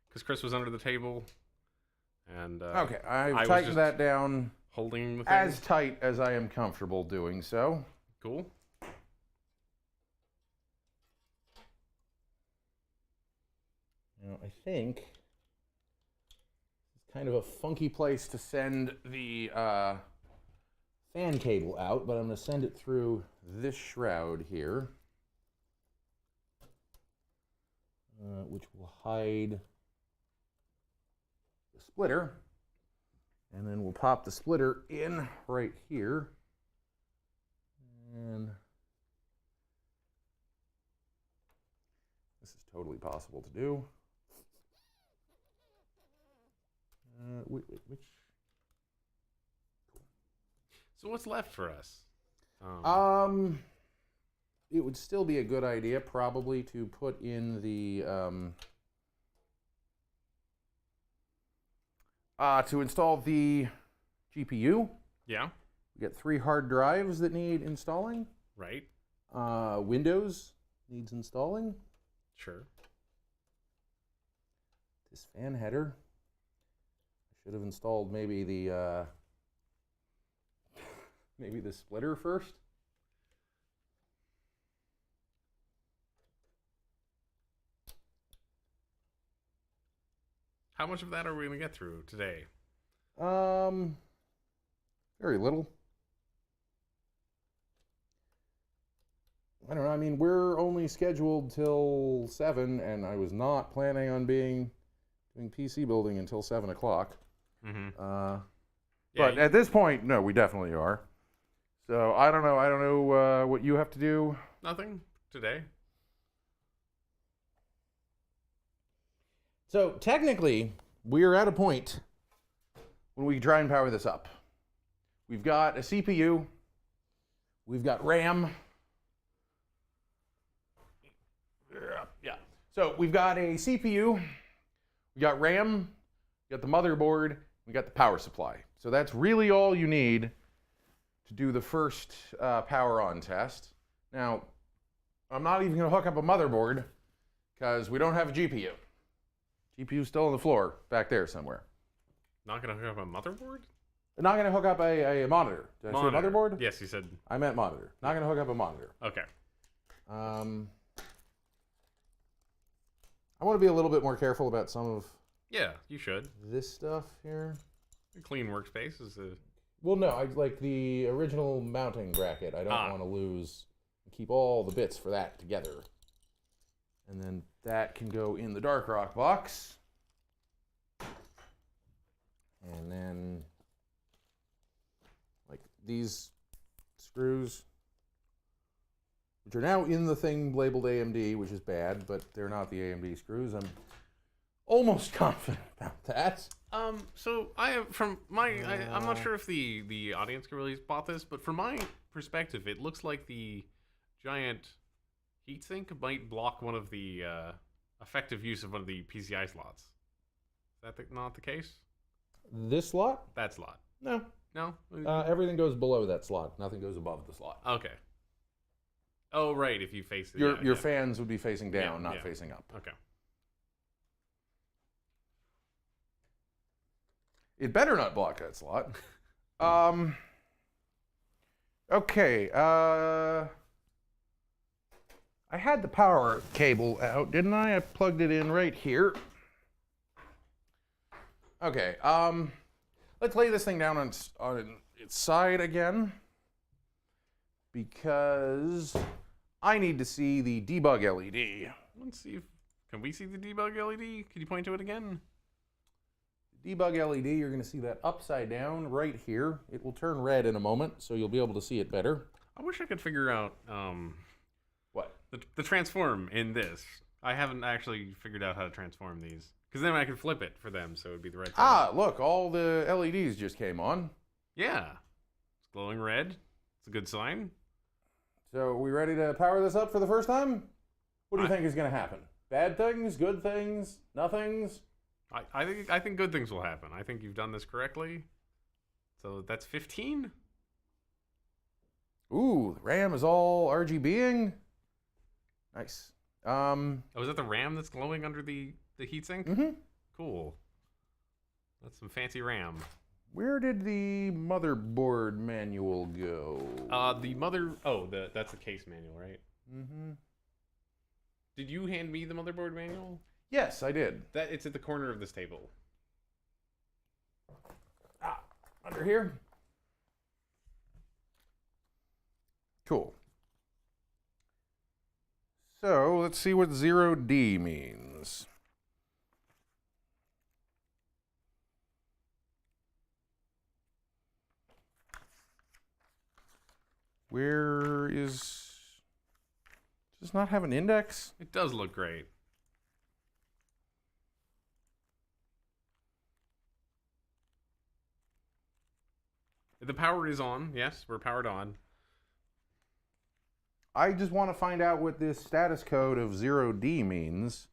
because Kris was under the table, and Okay, I I've was tightened just that down holding the thing. as tight as I am comfortable doing so. Cool. Now, I think it's kind of a funky place to send the fan cable out, but I'm going to send it through this shroud here, which will hide the splitter. And then we'll pop the splitter in right here. And this is totally possible to do. Which? So what's left for us? It would still be a good idea probably to put in the to install the GPU. Yeah. We get 3 hard drives that need installing. Right. Windows needs installing. Sure. This fan header. I should have installed maybe the splitter first. How much of that are we going to get through today? Very little. I don't know. I mean, we're only scheduled till 7, and I was not planning on doing PC building until 7 o'clock. Mm-hmm. But at this point, no, we definitely are. So I don't know what you have to do. Nothing today. So technically, we are at a point when we can try and power this up. We've got a CPU. We've got RAM. Yeah. So we've got a CPU. We got RAM. We got the motherboard, we got the power supply. So that's really all you need to do the first power on test. Now, I'm not even going to hook up a motherboard because we don't have a GPU. GPU's still on the floor back there somewhere. Not going to hook up a motherboard? I'm not going to hook up a monitor. Did I say motherboard? Yes, you said. I meant monitor. Not going to hook up a monitor. Okay. I want to be a little bit more careful about some of Yeah, you should. this stuff here. A clean workspace is a... Well, no, I like the original mounting bracket. I don't want to lose. Keep all the bits for that together. And then that can go in the dark rock box. And then, like these screws, which are now in the thing labeled AMD, which is bad, but they're not the AMD screws. I'm almost confident about that. So I have, from my, I'm not sure if the audience can really spot this, but from my perspective, it looks like the giant heatsink might block one of the effective use of one of the PCI slots. Is that not the case? This slot? That slot. No. No? Everything goes below that slot. Nothing goes above the slot. Okay. Oh, right, if you face it. Your fans would be facing down, not facing up. Okay. It better not block that slot. Okay. I had the power cable out, didn't I? I plugged it in right here. Okay. Let's lay this thing down on its side again, because I need to see the debug LED. Let's see if... Can we see the debug LED? Can you point to it again? Debug LED, you're going to see that upside down right here. It will turn red in a moment, so you'll be able to see it better. I wish I could figure out What? the transform in this. I haven't actually figured out how to transform these. Because then I could flip it for them, so it would be the right side. Look, all the LEDs just came on. Yeah. It's glowing red. It's a good sign. So are we ready to power this up for the first time? What do you think is going to happen? Bad things? Good things? Nothings? I think good things will happen. I think you've done this correctly. So that's 15? Ooh, the RAM is all RGBing. Nice. Oh, is that the RAM that's glowing under the heatsink? Mm-hmm. Cool. That's some fancy RAM. Where did the motherboard manual go? That's the case manual, right? Mm-hmm. Did you hand me the motherboard manual? Yes, I did. It's at the corner of this table. Under here. Cool. So let's see what 0D means. Where is... Does this not have an index? It does look great. The power is on. Yes, we're powered on. I just want to find out what this status code of 0D means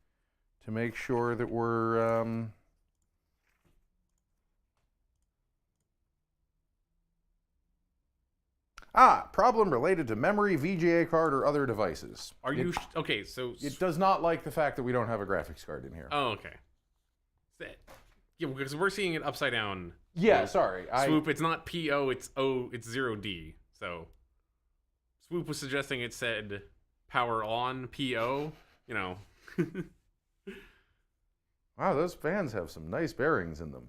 to make sure that we're... problem related to memory, VGA card, or other devices. Are you... Okay, so... It does not like the fact that we don't have a graphics card in here. Oh, okay. Yeah, because we're seeing it upside down. Yeah, sorry. Swoop, it's not PO, it's 0D. So, Swoop was suggesting it said power on PO, you know. Wow, those fans have some nice bearings in them.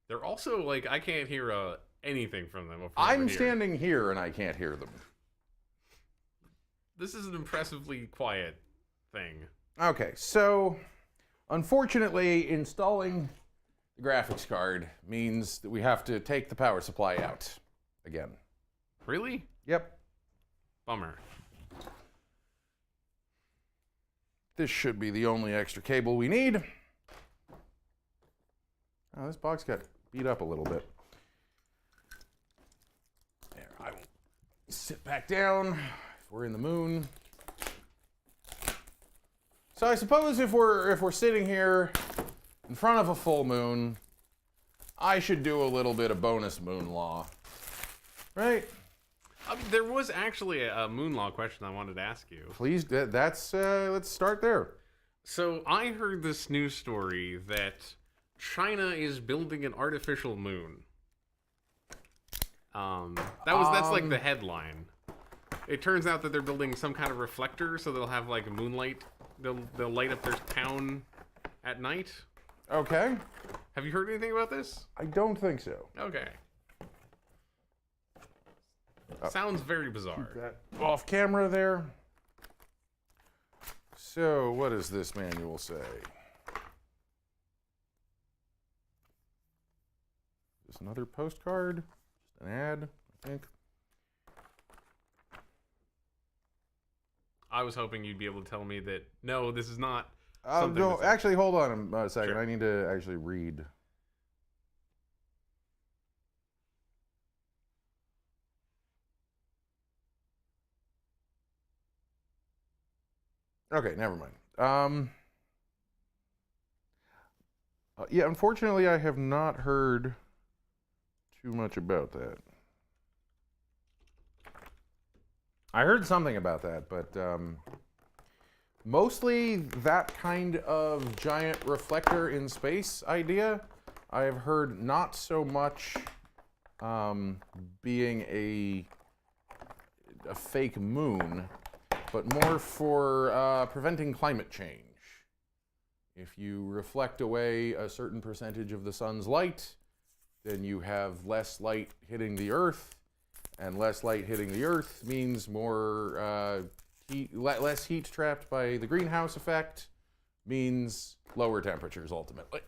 They're also, like, I can't hear anything from them. I'm standing here and I can't hear them. This is an impressively quiet thing. Okay, so, unfortunately, installing the graphics card means that we have to take the power supply out again. Really? Yep. Bummer. This should be the only extra cable we need. Oh, this box got beat up a little bit. There, I will sit back down. We're in the moon. So I suppose if we're sitting here in front of a full moon, I should do a little bit of bonus moon law. Right? There was actually a moon law question I wanted to ask you. Please, let's start there. So I heard this news story that China is building an artificial moon. That's like the headline. It turns out that they're building some kind of reflector, so they'll have like moonlight. They'll light up their town at night. Okay. Have you heard anything about this? I don't think so. Okay. Sounds very bizarre. That off camera there. So, what does this manual say? Just another postcard? Just an ad, I think. I was hoping you'd be able to tell me that, no, this is not No, actually, hold on a second. Sure. I need to actually read. Okay, never mind. Yeah, unfortunately, I have not heard too much about that. I heard something about that, but mostly that kind of giant reflector in space idea, I have heard not so much being a fake moon, but more for preventing climate change. If you reflect away a certain percentage of the sun's light, then you have less light hitting the Earth, and less light hitting the Earth means more less heat trapped by the greenhouse effect, means lower temperatures ultimately.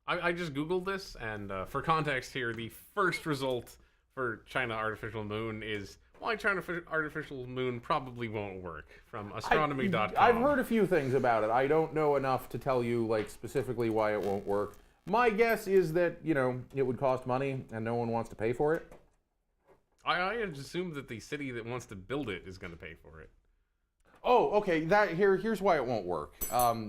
I just Googled this, and for context here, the first result for China artificial moon is why China artificial moon probably won't work, from astronomy.com. I've heard a few things about it. I don't know enough to tell you like specifically why it won't work. My guess is that, you know, it would cost money and no one wants to pay for it. I assume that the city that wants to build it is going to pay for it. Oh, okay. Here's why it won't work.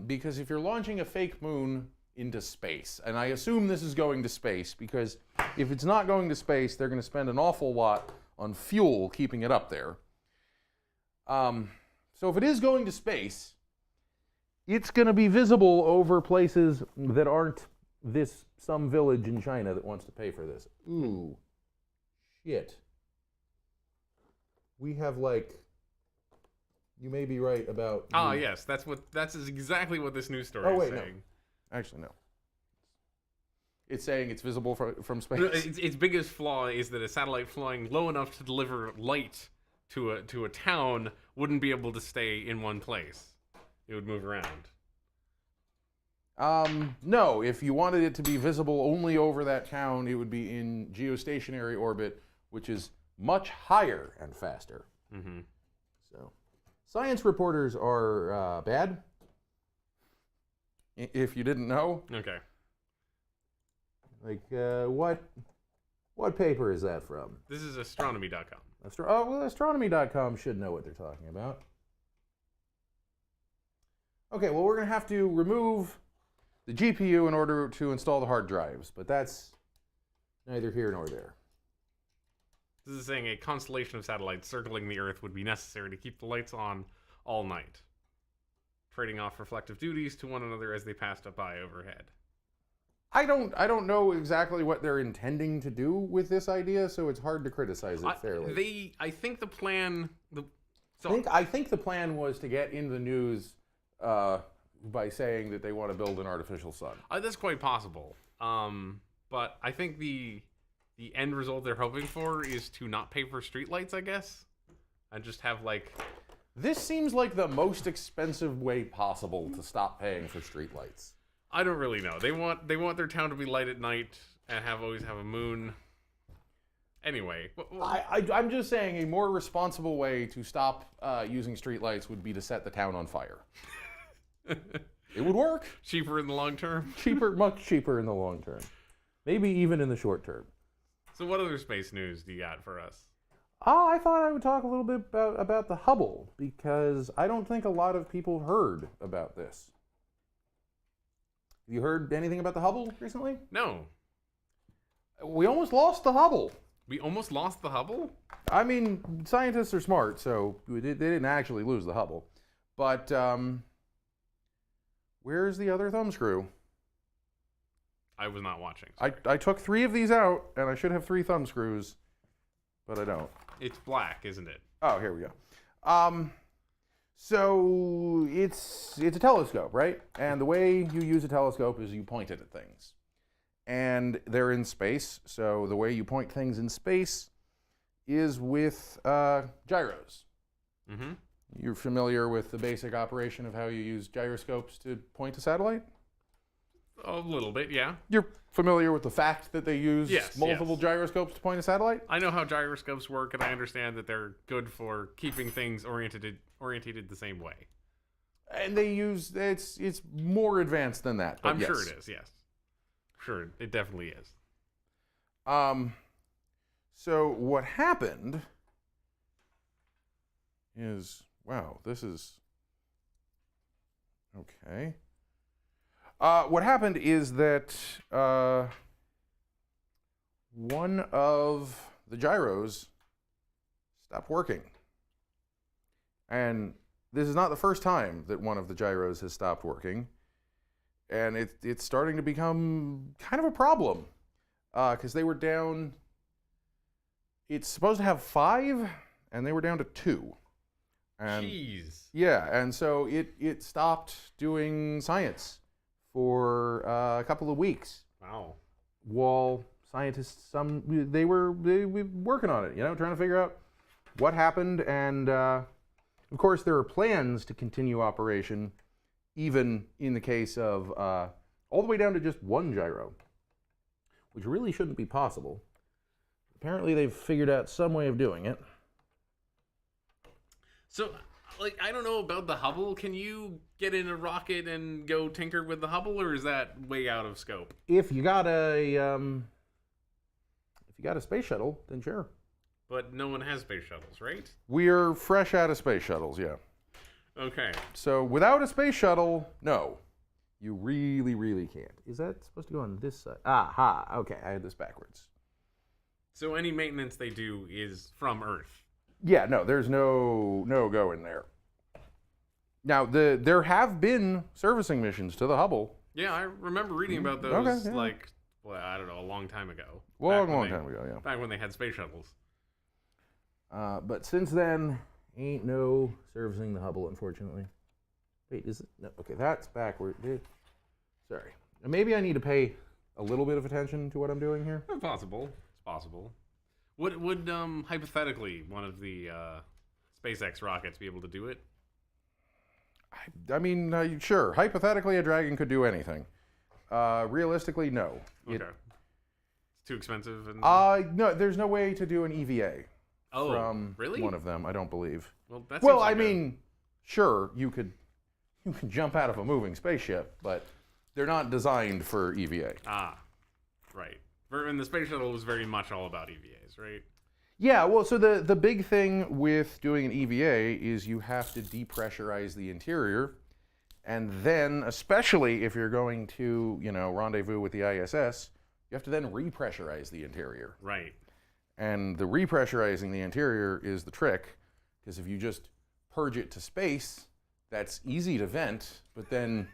Because if you're launching a fake moon into space, and I assume this is going to space, because if it's not going to space, they're going to spend an awful lot on fuel keeping it up there. So if it is going to space, it's going to be visible over places that aren't some village in China that wants to pay for this. Ooh, shit. We have you may be right about. Yes, that's exactly what this news story is saying. No. Actually, no. It's saying it's visible from space. Its biggest flaw is that a satellite flying low enough to deliver light to a town wouldn't be able to stay in one place. It would move around. No, if you wanted it to be visible only over that town, it would be in geostationary orbit, which is much higher and faster. Mm-hmm. So, science reporters are bad. If you didn't know. Okay. What paper is that from? This is astronomy.com. Astronomy.com should know what they're talking about. Okay, well, we're going to have to remove the GPU in order to install the hard drives, but that's neither here nor there. This is saying a constellation of satellites circling the Earth would be necessary to keep the lights on all night, trading off reflective duties to one another as they passed by overhead. I don't know exactly what they're intending to do with this idea, so it's hard to criticize it fairly. I think the plan. I think the plan was to get in the news by saying that they want to build an artificial sun. That's quite possible. But I think the end result they're hoping for is to not pay for streetlights, I guess, and just have This seems like the most expensive way possible to stop paying for streetlights. I don't really know. They want their town to be light at night and always have a moon. Anyway, I'm just saying a more responsible way to stop using streetlights would be to set the town on fire. It would work. Cheaper in the long term. Much cheaper in the long term. Maybe even in the short term. So what other space news do you got for us? I thought I would talk a little bit about the Hubble, because I don't think a lot of people heard about this. Have you heard anything about the Hubble recently? No. We almost lost the Hubble. We almost lost the Hubble? I mean, scientists are smart, so they didn't actually lose the Hubble. But where's the other thumb screw? I was not watching. I took 3 of these out, and I should have 3 thumb screws, but I don't. It's black, isn't it? Oh, here we go. So it's a telescope, right? And the way you use a telescope is you point it at things. And they're in space, so the way you point things in space is with gyros. Mm-hmm. You're familiar with the basic operation of how you use gyroscopes to point a satellite? A little bit, yeah. You're familiar with the fact that they use Yes, multiple yes. gyroscopes to point a satellite? I know how gyroscopes work, and I understand that they're good for keeping things oriented the same way. And they use it's more advanced than that. But I'm yes. sure it is, yes. Sure, it definitely is. So what happened is, wow, this is okay. What happened is that one of the gyros stopped working. And this is not the first time that one of the gyros has stopped working. And it's starting to become kind of a problem. Because they were down, it's supposed to have 5, and they were down to 2. And Jeez. yeah, and so it stopped doing science for a couple of weeks. Wow. While scientists, they were working on it, trying to figure out what happened. And of course, there are plans to continue operation, even in the case of all the way down to just 1 gyro, which really shouldn't be possible. Apparently, they've figured out some way of doing it. So, I don't know about the Hubble. Can you get in a rocket and go tinker with the Hubble, or is that way out of scope? If you got a space shuttle, then sure. But no one has space shuttles, right? We're fresh out of space shuttles, yeah. Okay. So without a space shuttle, no. You really, really can't. Is that supposed to go on this side? Aha, okay, I had this backwards. So any maintenance they do is from Earth. Yeah, no, there's no go in there. Now, there have been servicing missions to the Hubble. Yeah, I remember reading about those, Okay, yeah. I don't know, a long time ago. Long time ago, yeah. Back when they had space shuttles. But since then, ain't no servicing the Hubble, unfortunately. Wait, is it? No, okay, that's backward. Sorry. Maybe I need to pay a little bit of attention to what I'm doing here. It's possible. It's possible. Would hypothetically one of the SpaceX rockets be able to do it? I mean, sure. Hypothetically, a Dragon could do anything. Realistically, no. Okay. It's too expensive. And... no, there's no way to do an EVA from really? one of them. I don't believe. Well, that well, seems like I mean, sure, you could jump out of a moving spaceship, but they're not designed for EVA. Ah, right. And the space shuttle was very much all about EVAs, right? Yeah, well, so the big thing with doing an EVA is you have to depressurize the interior, and then, especially if you're going to, rendezvous with the ISS, you have to then repressurize the interior. Right. And the repressurizing the interior is the trick, because if you just purge it to space, that's easy to vent, but then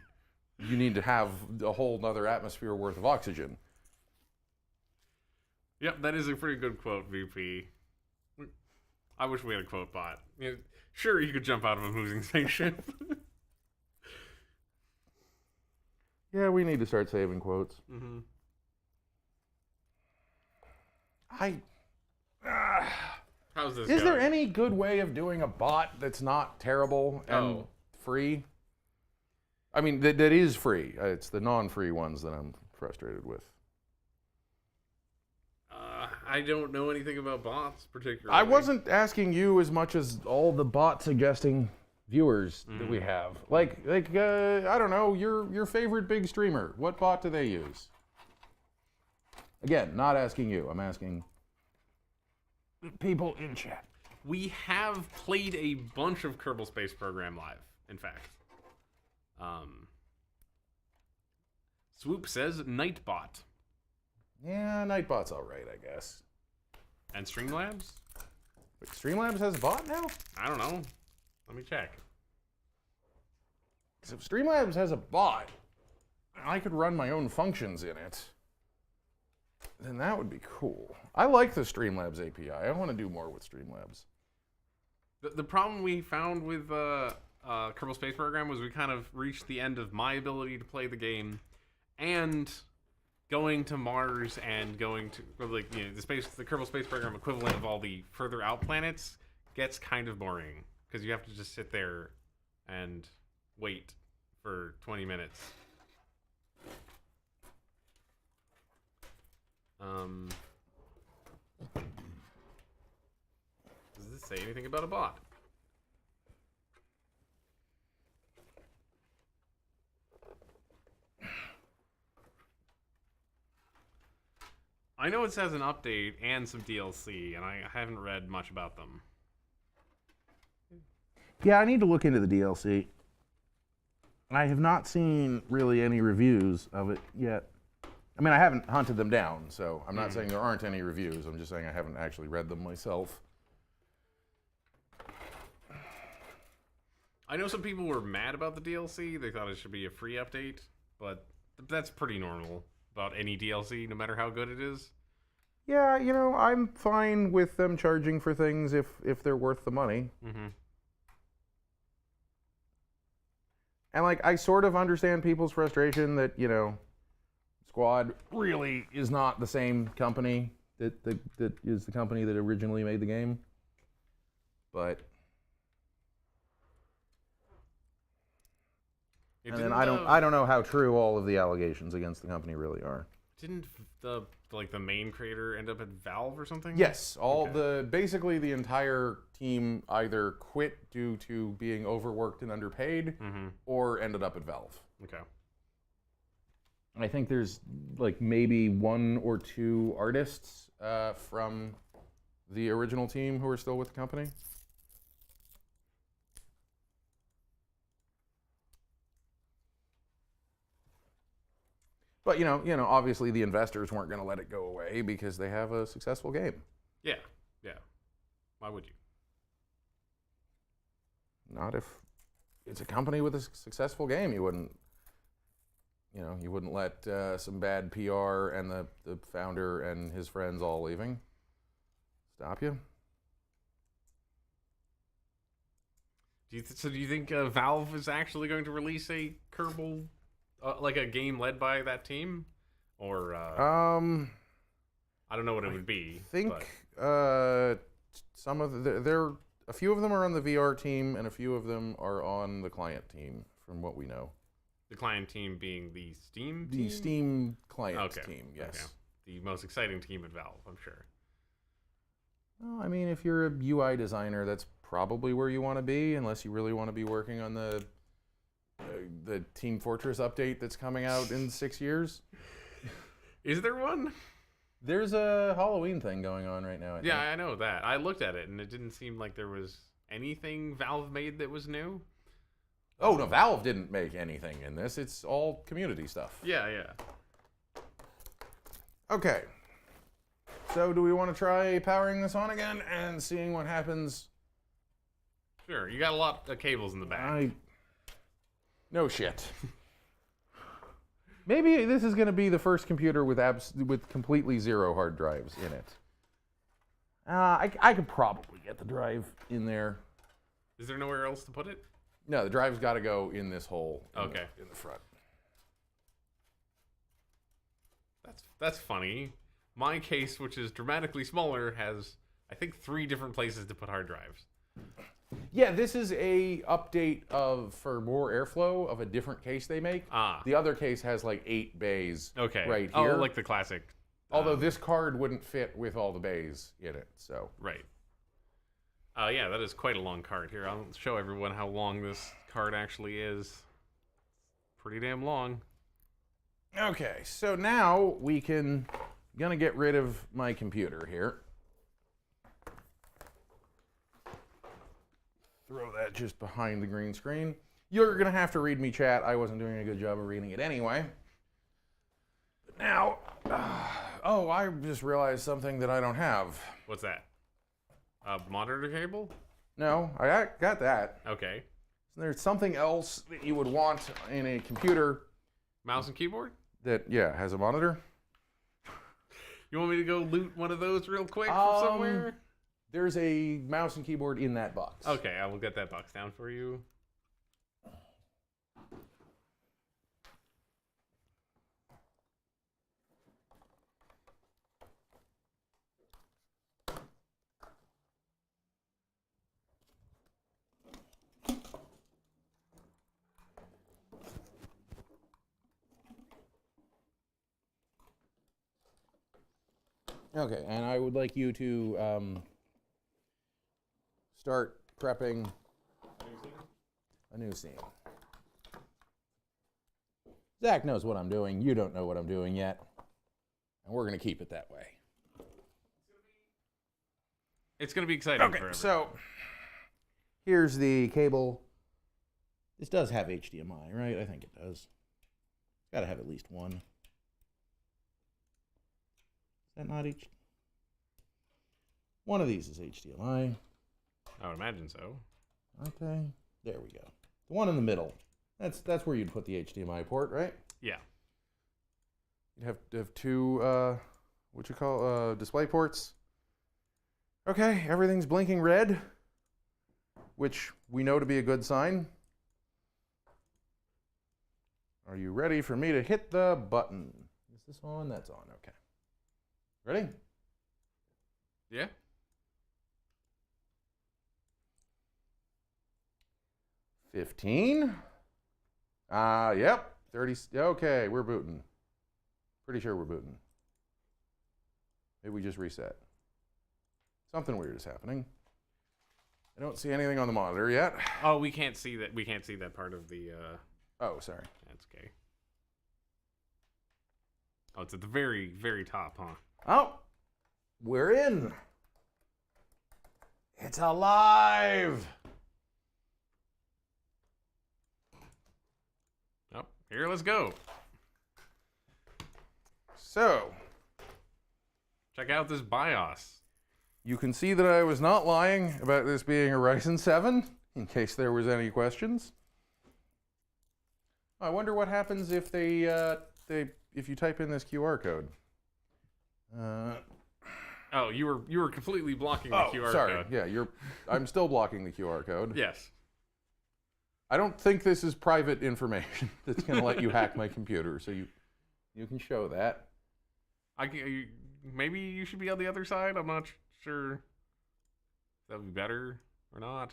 you need to have a whole nother atmosphere worth of oxygen. Yep, that is a pretty good quote, VP. I wish we had a quote bot. Sure, you could jump out of a moving spaceship. Yeah, we need to start saving quotes. Mm-hmm. How's this Is going? there any good way of doing a bot that's not terrible and free? I mean, that is free. It's the non-free ones that I'm frustrated with. I don't know anything about bots particularly. I wasn't asking you as much as all the bot suggesting viewers that we have. Like I don't know, your favorite big streamer. What bot do they use? Again, not asking you. I'm asking people in chat. We have played a bunch of Kerbal Space Program live, in fact. Swoop says Nightbot. Yeah, Nightbot's all right, I guess. And Streamlabs? Wait, Streamlabs has a bot now? I don't know. Let me check. So if Streamlabs has a bot, and I could run my own functions in it, then that would be cool. I like the Streamlabs API. I want to do more with Streamlabs. The problem we found with Kerbal Space Program was we kind of reached the end of my ability to play the game, and going to Mars and going to the Kerbal Space Program equivalent of all the further out planets gets kind of boring because you have to just sit there and wait for 20 minutes. Does this say anything about a bot? I know it says an update and some DLC, and I haven't read much about them. Yeah, I need to look into the DLC. I have not seen really any reviews of it yet. I mean, I haven't hunted them down, so I'm not saying there aren't any reviews. I'm just saying I haven't actually read them myself. I know some people were mad about the DLC. They thought it should be a free update, but that's pretty normal about any DLC, no matter how good it is. Yeah, you know, I'm fine with them charging for things if they're worth the money. Mm-hmm. And, like, I sort of understand people's frustration that, you know, Squad really is not the same company that is the company that originally made the game. But... And then I don't know how true all of the allegations against the company really are. Didn't the main creator end up at Valve or something? Yes, basically the entire team either quit due to being overworked and underpaid, or ended up at Valve. Okay. I think there's like maybe 1 or 2 artists from the original team who are still with the company. But, you know, obviously the investors weren't going to let it go away because they have a successful game. Yeah. Why would you? Not if it's a company with a successful game. You wouldn't let some bad PR and the founder and his friends all leaving stop you. Do you think Valve is actually going to release a Kerbal, like a game led by that team, or I don't know what it would be. I think some of a few of them are on the VR team, and a few of them are on the client team, from what we know. The client team being the Steam team? The Steam client team, yes. Okay. The most exciting team at Valve, I'm sure. Well, I mean, if you're a UI designer, that's probably where you want to be, unless you really want to be working on the Team Fortress update that's coming out in 6 years. Is there one? There's a Halloween thing going on right now. I think. I know that. I looked at it, and it didn't seem like there was anything Valve made that was new. Oh, no, Valve didn't make anything in this. It's all community stuff. Yeah. Okay. So do we want to try powering this on again and seeing what happens? Sure. You got a lot of cables in the back. No shit. Maybe this is going to be the first computer with completely 0 hard drives in it. I could probably get the drive in there. Is there nowhere else to put it? No, the drive's got to go in this hole. In the front. That's funny. My case, which is dramatically smaller, has I think 3 different places to put hard drives. Yeah, this is a update for more airflow of a different case they make. The other case has like 8 bays right here. Oh, like the classic. Although this card wouldn't fit with all the bays in it, so. Right. Yeah, that is quite a long card. Here, I'll show everyone how long this card actually is. Pretty damn long. Okay, so now we gonna get rid of my computer here. Throw that just behind the green screen. You're gonna have to read me, chat. I wasn't doing a good job of reading it anyway. But now, Oh, I just realized something that I don't have. What's that? A monitor cable? No, I got that. Okay. There's something else that you would want in a computer Mouse and keyboard? that, yeah, has a monitor. You want me to go loot one of those real quick from somewhere? There's a mouse and keyboard in that box. Okay, I will get that box down for you. Okay, and I would like you to start prepping a new scene. Zach knows what I'm doing. You don't know what I'm doing yet. And we're going to keep it that way. It's going to be exciting Okay, forever. so here's the cable. This does have HDMI, right? I think it does. It's got to have at least one. Is that not H? One of these is HDMI. I would imagine so. Okay, there we go. The one in the middle. That's where you'd put the HDMI port, right? Yeah. You'd have two, display ports. Okay, everything's blinking red, which we know to be a good sign. Are you ready for me to hit the button? Is this on? That's on, okay. Ready? Yeah? $15. Yep. 30. Okay, we're booting. Pretty sure we're booting. Maybe we just reset. Something weird is happening. I don't see anything on the monitor yet. Oh, we can't see that. We can't see that part of the. Oh, sorry. That's okay. Oh, it's at the very, very top, huh? Oh, we're in. It's alive. Oh, here, let's go. So, Check out this BIOS. you can see that I was not lying about this being a Ryzen 7, in case there was any questions. I wonder what happens if if you type in this QR code. Oh, you were completely blocking the QR sorry. code. Yeah, I'm still blocking the QR code. Yes. I don't think this is private information that's going to let you hack my computer, so you can show that. Maybe you should be on the other side. I'm not sure if that would be better or not.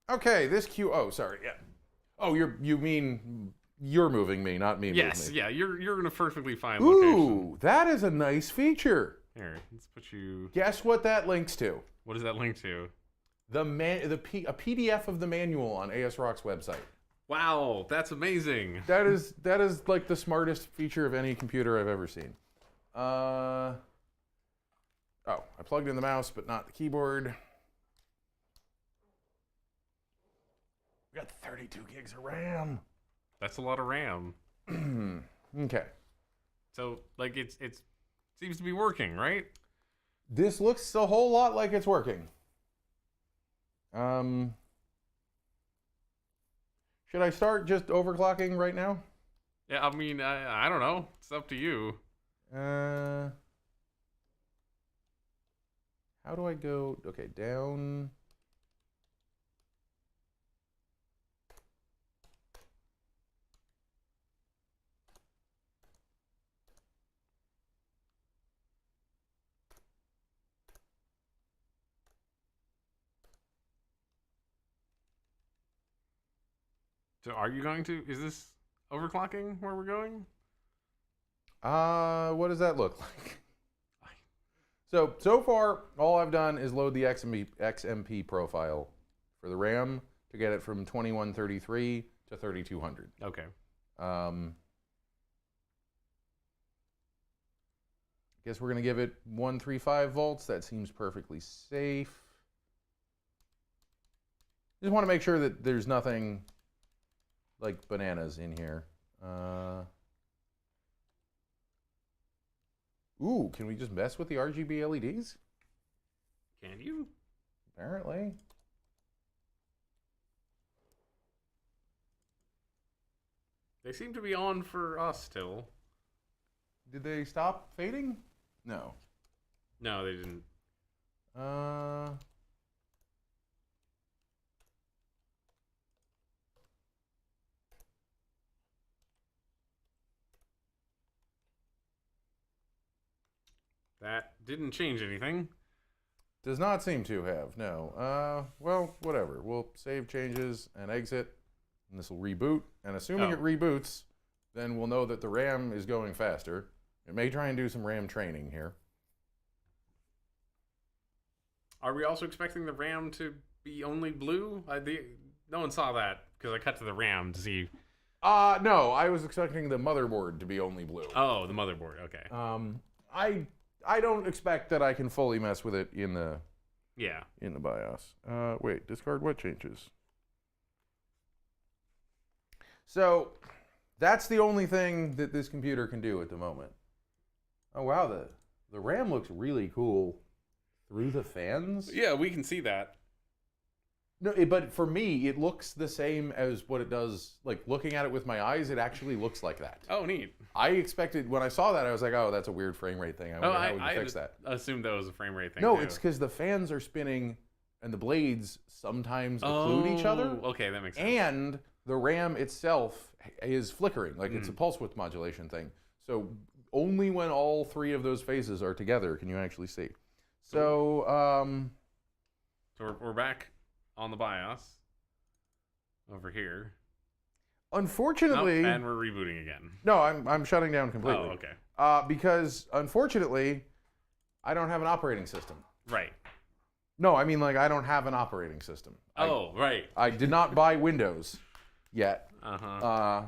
Okay, oh, sorry, yeah. Oh, you mean you're moving me, not me Yes, moving me. yeah, you're in a perfectly fine Ooh, location. that is a nice feature. Here, let's put you. Guess what that links to? What does that link to? A PDF of the manual on ASRock's website. Wow, that's amazing. That is like the smartest feature of any computer I've ever seen. Oh, I plugged in the mouse, but not the keyboard. We got 32 gigs of RAM. That's a lot of RAM. Okay. So, like, it seems to be working, right? This looks a whole lot like it's working. Should I start just overclocking right now? Yeah, I mean, I don't know. It's up to you. How do I go? Okay, down. So, are you going to? Is this overclocking where we're going? What does that look like? So far, all I've done is load the XMP profile for the RAM to get it from 2133 to 3200. Okay. Guess we're going to give it 135 volts. That seems perfectly safe. Just want to make sure that there's nothing like bananas in here. Ooh, can we just mess with the RGB LEDs? Can you? Apparently. They seem to be on for us still. Did they stop fading? No. No, they didn't. That didn't change anything. Does not seem to have, no. Well, whatever. We'll save changes and exit, and this will reboot. And assuming it reboots, then we'll know that the RAM is going faster. It may try and do some RAM training here. Are we also expecting the RAM to be only blue? No one saw that because I cut to the RAM to see. No, I was expecting the motherboard to be only blue. Oh, the motherboard. Okay. I don't expect that I can fully mess with it in the BIOS. Wait, discard what changes? So that's the only thing that this computer can do at the moment. Oh wow, the RAM looks really cool through the fans. Yeah, we can see that. No, but for me, it looks the same as what it does. Like, looking at it with my eyes, it actually looks like that. Oh, neat. I expected, when I saw that, I was like, oh, that's a weird frame rate thing. I wonder how we can fix that. I assumed that was a frame rate thing, No, too. it's because the fans are spinning and the blades sometimes occlude each other. Okay, that makes sense. And the RAM itself is flickering. Like, it's a pulse width modulation thing. So only when all three of those phases are together can you actually see. So, So we're back on the BIOS over here. Unfortunately, and we're rebooting again. No, I'm shutting down completely. Oh, okay. Because unfortunately, I don't have an operating system. Right. No, I mean, like, I don't have an operating system. Right. I did not buy Windows yet. Uh-huh.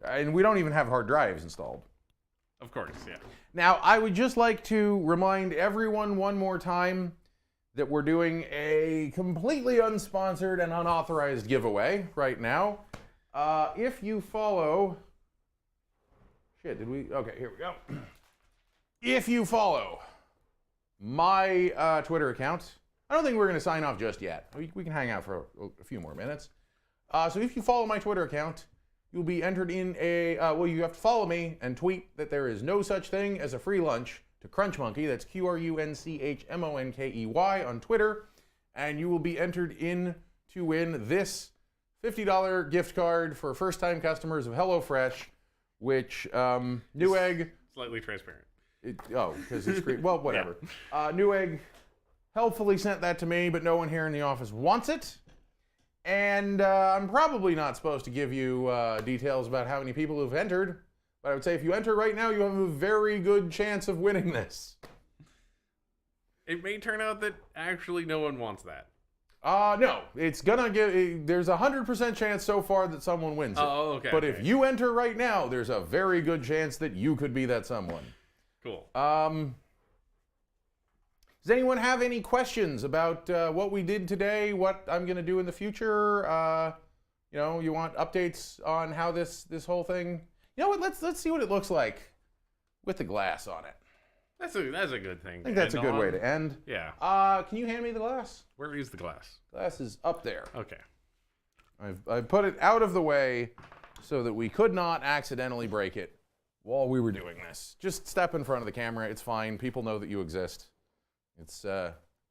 And we don't even have hard drives installed. Of course, yeah. Now, I would just like to remind everyone one more time that we're doing a completely unsponsored and unauthorized giveaway right now. If you follow... Shit, did we... Okay, here we go. If you follow my Twitter account, I don't think we're going to sign off just yet. We can hang out for a few more minutes. So if you follow my Twitter account, you'll be entered in a... well, you have to follow me and tweet that there is no such thing as a free lunch to Qrunch Monkey. That's QRUNCHMONKEY on Twitter. And you will be entered in to win this $50 gift card for first-time customers of HelloFresh, which Newegg... Slightly transparent. Because it's great. Well, whatever. Yeah. Newegg helpfully sent that to me, but no one here in the office wants it. And I'm probably not supposed to give you details about how many people have entered, but I would say if you enter right now, you have a very good chance of winning this. It may turn out that actually no one wants that. No, it's gonna get. There's a 100% chance so far that someone wins it. Oh, okay. But if you enter right now, there's a very good chance that you could be that someone. Cool. Does anyone have any questions about what we did today, what I'm going to do in the future? You want updates on how this whole thing... You know what, let's see what it looks like with the glass on it. That's a good thing. I think that's a good way to end. Yeah. Can you hand me the glass? Where is the glass? Glass is up there. Okay. I've put it out of the way so that we could not accidentally break it while we were doing this. Just step in front of the camera. It's fine. People know that you exist. It's,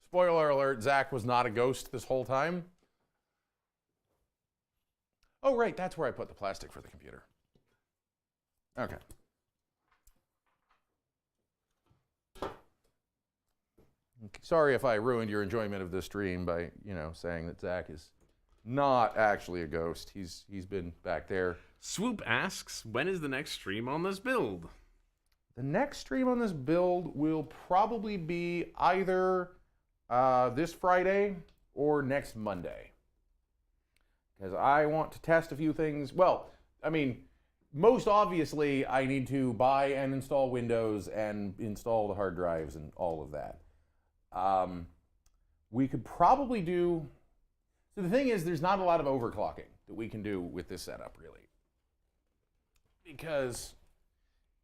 spoiler alert, Zach was not a ghost this whole time. Oh, right, that's where I put the plastic for the computer. Okay. Sorry if I ruined your enjoyment of this stream by, saying that Zach is not actually a ghost. He's been back there. Swoop asks, when is the next stream on this build? The next stream on this build will probably be either this Friday or next Monday. Because I want to test a few things. Well, I mean, most obviously, I need to buy and install Windows and install the hard drives and all of that. We could probably do... So the thing is, there's not a lot of overclocking that we can do with this setup, really. Because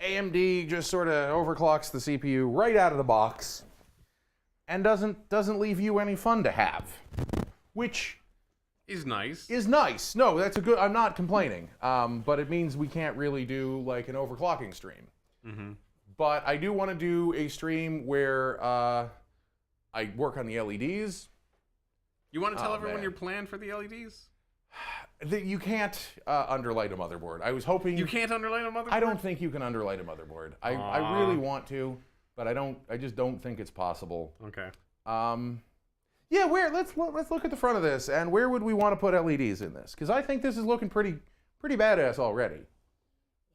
AMD just sort of overclocks the CPU right out of the box and doesn't leave you any fun to have, which is nice. No, that's a good. I'm not complaining, but it means we can't really do like an overclocking stream. Mm-hmm. But I do want to do a stream where I work on the LEDs. You want to tell everyone your plan for the LEDs? You can't underlight a motherboard. I was hoping you can't underlight a motherboard. I don't think you can underlight a motherboard. I really want to, but I just don't think it's possible. Okay. Yeah. Let's look at the front of this, and where would we want to put LEDs in this? Because I think this is looking pretty badass already.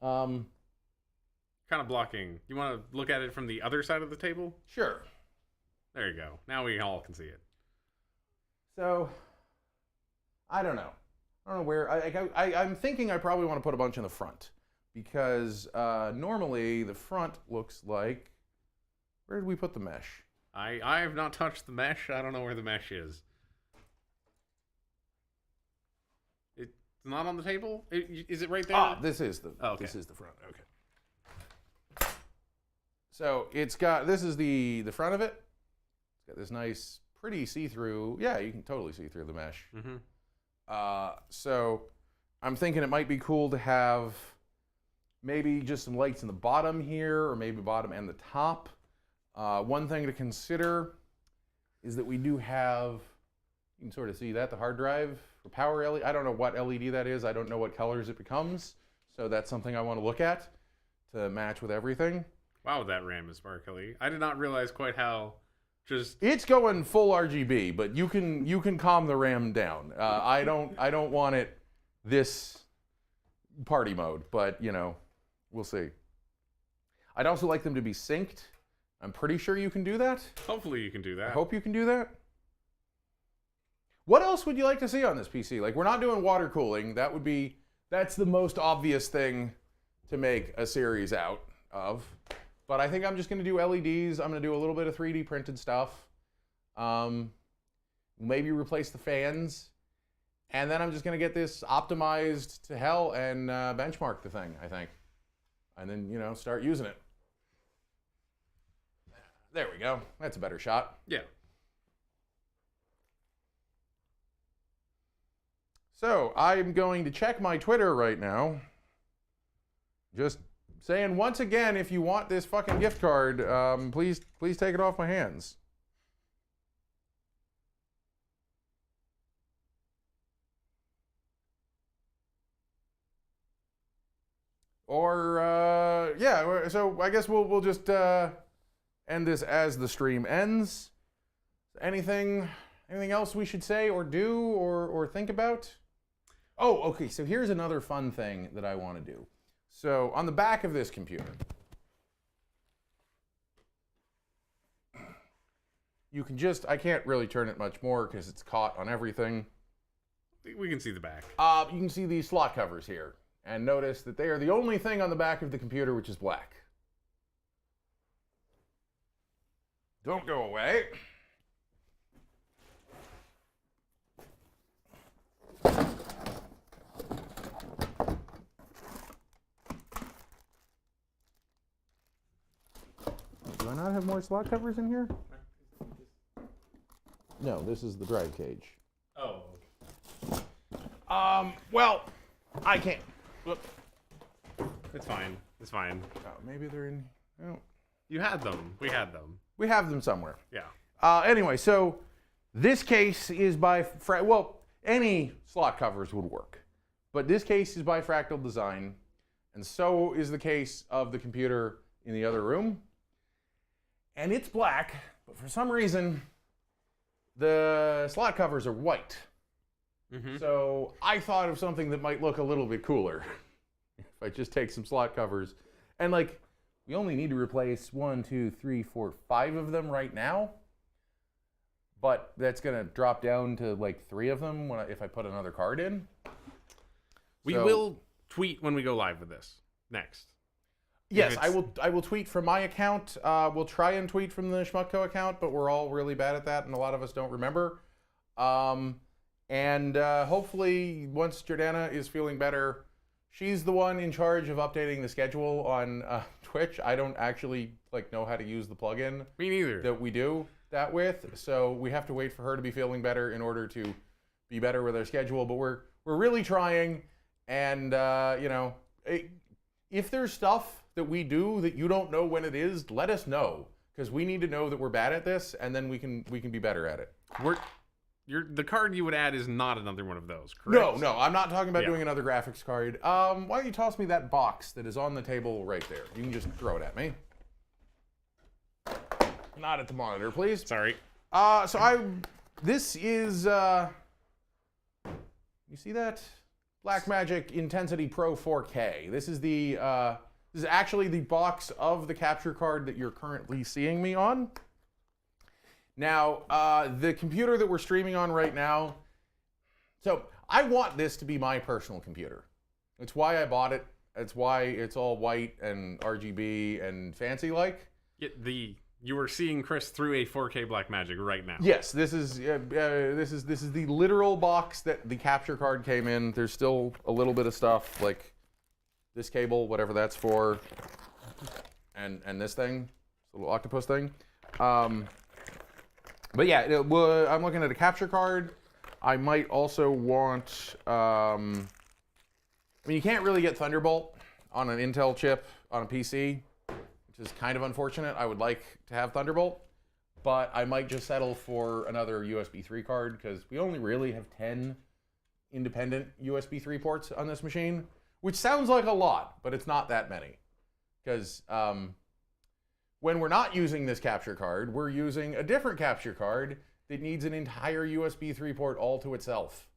Kind of blocking. You want to look at it from the other side of the table? Sure. There you go. Now we all can see it. So, I don't know. I don't know where. I'm thinking I probably want to put a bunch in the front because normally the front looks like. Where did we put the mesh? I have not touched the mesh. I don't know where the mesh is. It's not on the table. Is it right there? Ah, this is the. Oh, okay. This is the front. Okay. So it's got. This is the front of it. It's got this nice, pretty see-through. Yeah, you can totally see through the mesh. Mm-hmm. So I'm thinking it might be cool to have maybe just some lights in the bottom here, or maybe bottom and the top. One thing to consider is that we do have, you can sort of see that, the hard drive for power LED. I don't know what LED that is. I don't know what colors it becomes. So that's something I want to look at to match with everything. Wow, that RAM is sparkly. I did not realize quite how just... It's going full RGB, but you can calm the RAM down. I don't want it this party mode, but you know, we'll see. I'd also like them to be synced. I'm pretty sure you can do that. Hopefully you can do that. I hope you can do that. What else would you like to see on this PC? Like, we're not doing water cooling. That's the most obvious thing to make a series out of. But I think I'm just going to do LEDs. I'm going to do a little bit of 3D printed stuff. Maybe replace the fans. And then I'm just going to get this optimized to hell and benchmark the thing, I think. And then, you know, start using it. There we go. That's a better shot. Yeah. So I'm going to check my Twitter right now. Just saying once again, if you want this fucking gift card, please take it off my hands. Or yeah. So I guess we'll just end this as the stream ends. Anything else we should say or do or think about? Oh, okay. So here's another fun thing that I want to do. So on the back of this computer, you can just, I can't really turn it much more because it's caught on everything. We can see the back. You can see these slot covers here. And notice that they are the only thing on the back of the computer which is black. Don't go away. Do I not have more slot covers in here? No, this is the drive cage. Oh. Well, I can't. Look. It's fine. It's fine. Oh, maybe they're in. Oh. You had them. We had them. We have them somewhere. Yeah. Anyway, so this case is by well, any slot covers would work, but this case is by Fractal Design, and so is the case of the computer in the other room. And it's black, but for some reason, the slot covers are white. Mm-hmm. So I thought of something that might look a little bit cooler. If I just take some slot covers, and like, we only need to replace 1, 2, 3, 4, 5 of them right now. But that's gonna drop down to like 3 of them if I put another card in. We will tweet when we go live with this next. Yes, I will tweet from my account. We'll try and tweet from the SchmuckCo account, but we're all really bad at that, and a lot of us don't remember. And hopefully, once Jordana is feeling better, she's the one in charge of updating the schedule on Twitch. I don't actually know how to use the plugin. Me neither. That we do that with. So we have to wait for her to be feeling better in order to be better with our schedule. But we're really trying. And if there's stuff that we do that you don't know when it is, let us know, because we need to know that we're bad at this, and then we can be better at it. The card you would add is not another one of those, correct? No, I'm not talking about doing another graphics card. Why don't you toss me that box that is on the table right there? You can just throw it at me. Not at the monitor, please. Sorry. This is, you see that? Blackmagic Intensity Pro 4K. This is actually the box of the capture card that you're currently seeing me on. Now, the computer that we're streaming on right now, so I want this to be my personal computer. It's why I bought it. It's why it's all white and RGB and fancy like. You are seeing Kris through a 4K Blackmagic right now. Yes, this is the literal box that the capture card came in. There's still a little bit of stuff like this cable, whatever that's for, and this thing, this little octopus thing. But yeah, I'm looking at a capture card. I might also want. You can't really get Thunderbolt on an Intel chip on a PC, which is kind of unfortunate. I would like to have Thunderbolt, but I might just settle for another USB 3 card, because we only really have 10 independent USB 3 ports on this machine, which sounds like a lot, but it's not that many. Because when we're not using this capture card, we're using a different capture card that needs an entire USB 3 port all to itself.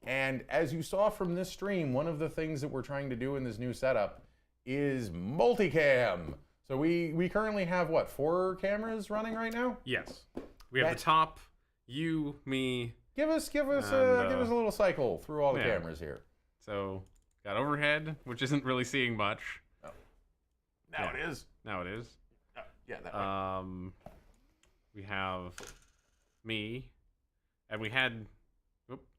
And as you saw from this stream, one of the things that we're trying to do in this new setup is multicam. So we currently have, what, 4 cameras running right now? Yes. We have the top, you, me. Give us a little cycle through all the cameras here. So, got overhead, which isn't really seeing much. Oh. Now it is. Now it is. Oh, yeah, that way. We have me, and we had,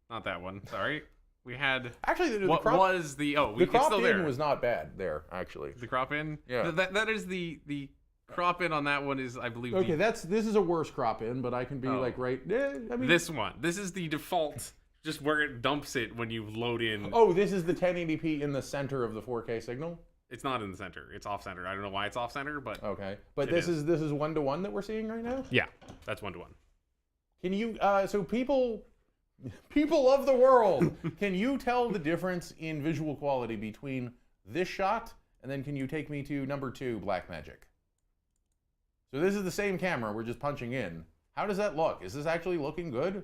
not that one, sorry. We had, actually, the crop in was not bad there, actually. The crop in? Yeah. That is the crop in on that one is, I believe. Okay, this is a worse crop in, but I can be this one. This is the default, just where it dumps it when you load in. Oh, this is the 1080p in the center of the 4K signal? It's not in the center. It's off center. I don't know why it's off center, but okay. But this is 1-to-1 that we're seeing right now? Yeah, that's 1-to-1. Can you so people of the world, can you tell the difference in visual quality between this shot and then can you take me to number 2 Blackmagic? So this is the same camera, we're just punching in. How does that look? Is this actually looking good?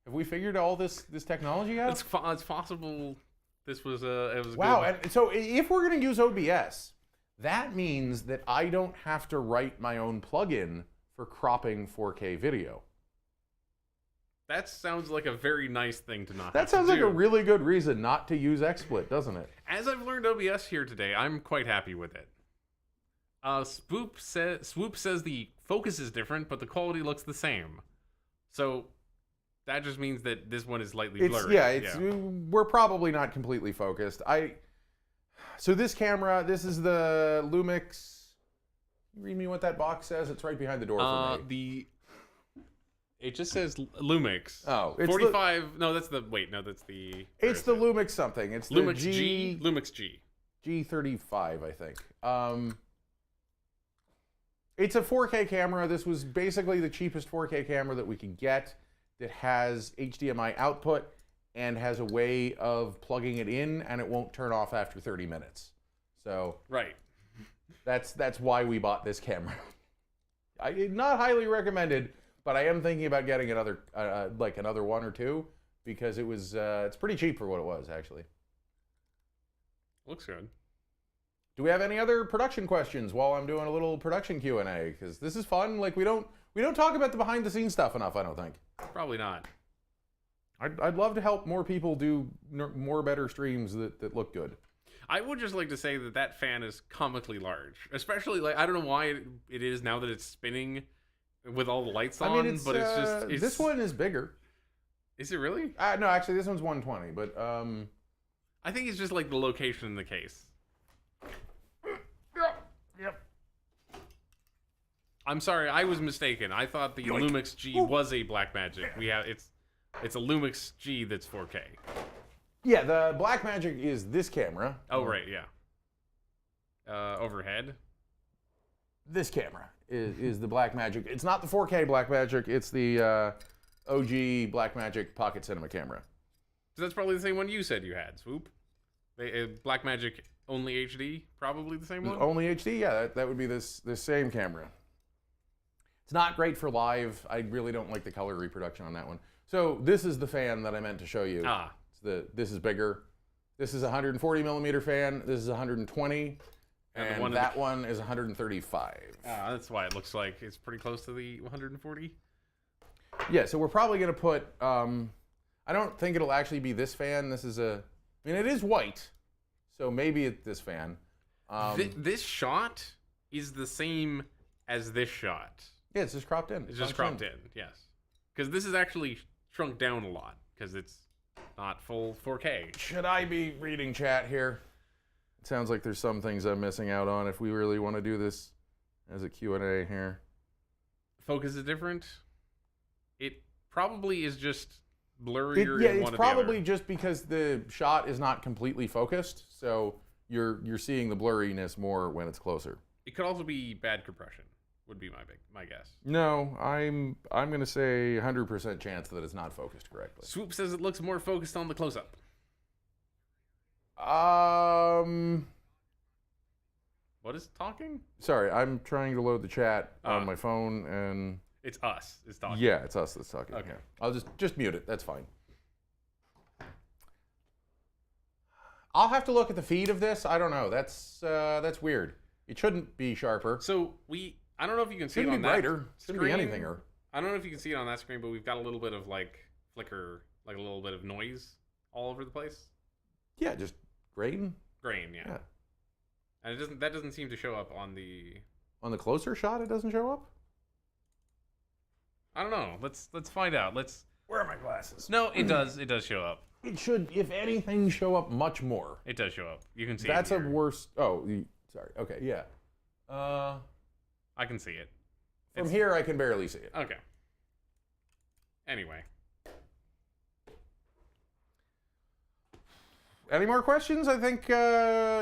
Have we figured all this technology out? It's possible. This was it was wow. Good. And so if we're going to use OBS, that means that I don't have to write my own plugin for cropping 4K video. That sounds like a very nice thing to not. That sounds like a really good reason not to use XSplit, doesn't it? As I've learned OBS here today, I'm quite happy with it. Swoop says the focus is different, but the quality looks the same. So that just means that this one is lightly blurry. We're probably not completely focused. So this camera, this is the Lumix. Can you read me what that box says? It's right behind the door for me. It just says Lumix. Oh, it's 45. That's the It's the Lumix something. It's Lumix the G. Lumix G. G35, I think. It's a 4K camera. This was basically the cheapest 4K camera that we could get that has HDMI output and has a way of plugging it in and it won't turn off after 30 minutes. So right. That's why we bought this camera. Not highly recommended, but I am thinking about getting another another one or two because it's pretty cheap for what it was actually. Looks good. Do we have any other production questions while I'm doing a little production Q&A? Because this is fun. We don't talk about the behind the scenes stuff enough, I don't think. Probably not. I'd love to help more people do more better streams that look good. I would just like to say that fan is comically large. Especially, I don't know why it is now that it's spinning with all the lights on, but it's just... this one is bigger. Is it really? No, actually, this one's 120, but... I think it's just like the location in the case. Yep. I'm sorry, I was mistaken. I thought the Yoink. Lumix G was a Blackmagic. It's a Lumix G that's 4K. Yeah, the Blackmagic is this camera. Oh right, yeah. Overhead. This camera is the Blackmagic. It's not the 4K Blackmagic. It's the OG Blackmagic Pocket Cinema camera. So that's probably the same one you said you had, Swoop. Blackmagic only HD, probably the same one? Only HD? Yeah, that would be this same camera. It's not great for live. I really don't like the color reproduction on that one. So this is the fan that I meant to show you. This is bigger. This is a 140 millimeter fan. This is 120. And that one is 135. That's why it looks like it's pretty close to the 140. Yeah, so we're probably going to put... I don't think it'll actually be this fan. This is I mean, it is white, so maybe it's this fan. This shot is the same as this shot. Yeah, it's just cropped in. It's just cropped in, yes. Because this is actually shrunk down a lot, because it's not full 4K. Should I be reading chat here? It sounds like there's some things I'm missing out on if we really want to do this as a Q&A here. Focus is different. It probably is just blurrier. It's probably just because the shot is not completely focused, so you're seeing the blurriness more when it's closer. It could also be bad compression. Would be my guess. No, I'm gonna say 100% chance that it's not focused correctly. Swoop says it looks more focused on the close-up. What is talking? Sorry, I'm trying to load the chat on my phone, and it's us. It's talking. Yeah, it's us that's talking. Okay. Yeah. I'll just mute it. That's fine. I'll have to look at the feed of this. I don't know. That's weird. It shouldn't be sharper. So I don't know if you can see it on that brighter. Shouldn't be anything. I don't know if you can see it on that screen, but we've got a little bit of like flicker, like a little bit of noise all over the place. Yeah, just grain. Grain, yeah. And that doesn't seem to show up on the closer shot. It doesn't show up. I don't know. Let's find out. Where are my glasses? No, it does. It does show up. It should, if anything, show up much more. It does show up. You can see. That's it a worse. Oh, sorry. Okay, yeah. I can see it. From here, I can barely see it. Okay. Anyway. Any more questions? I think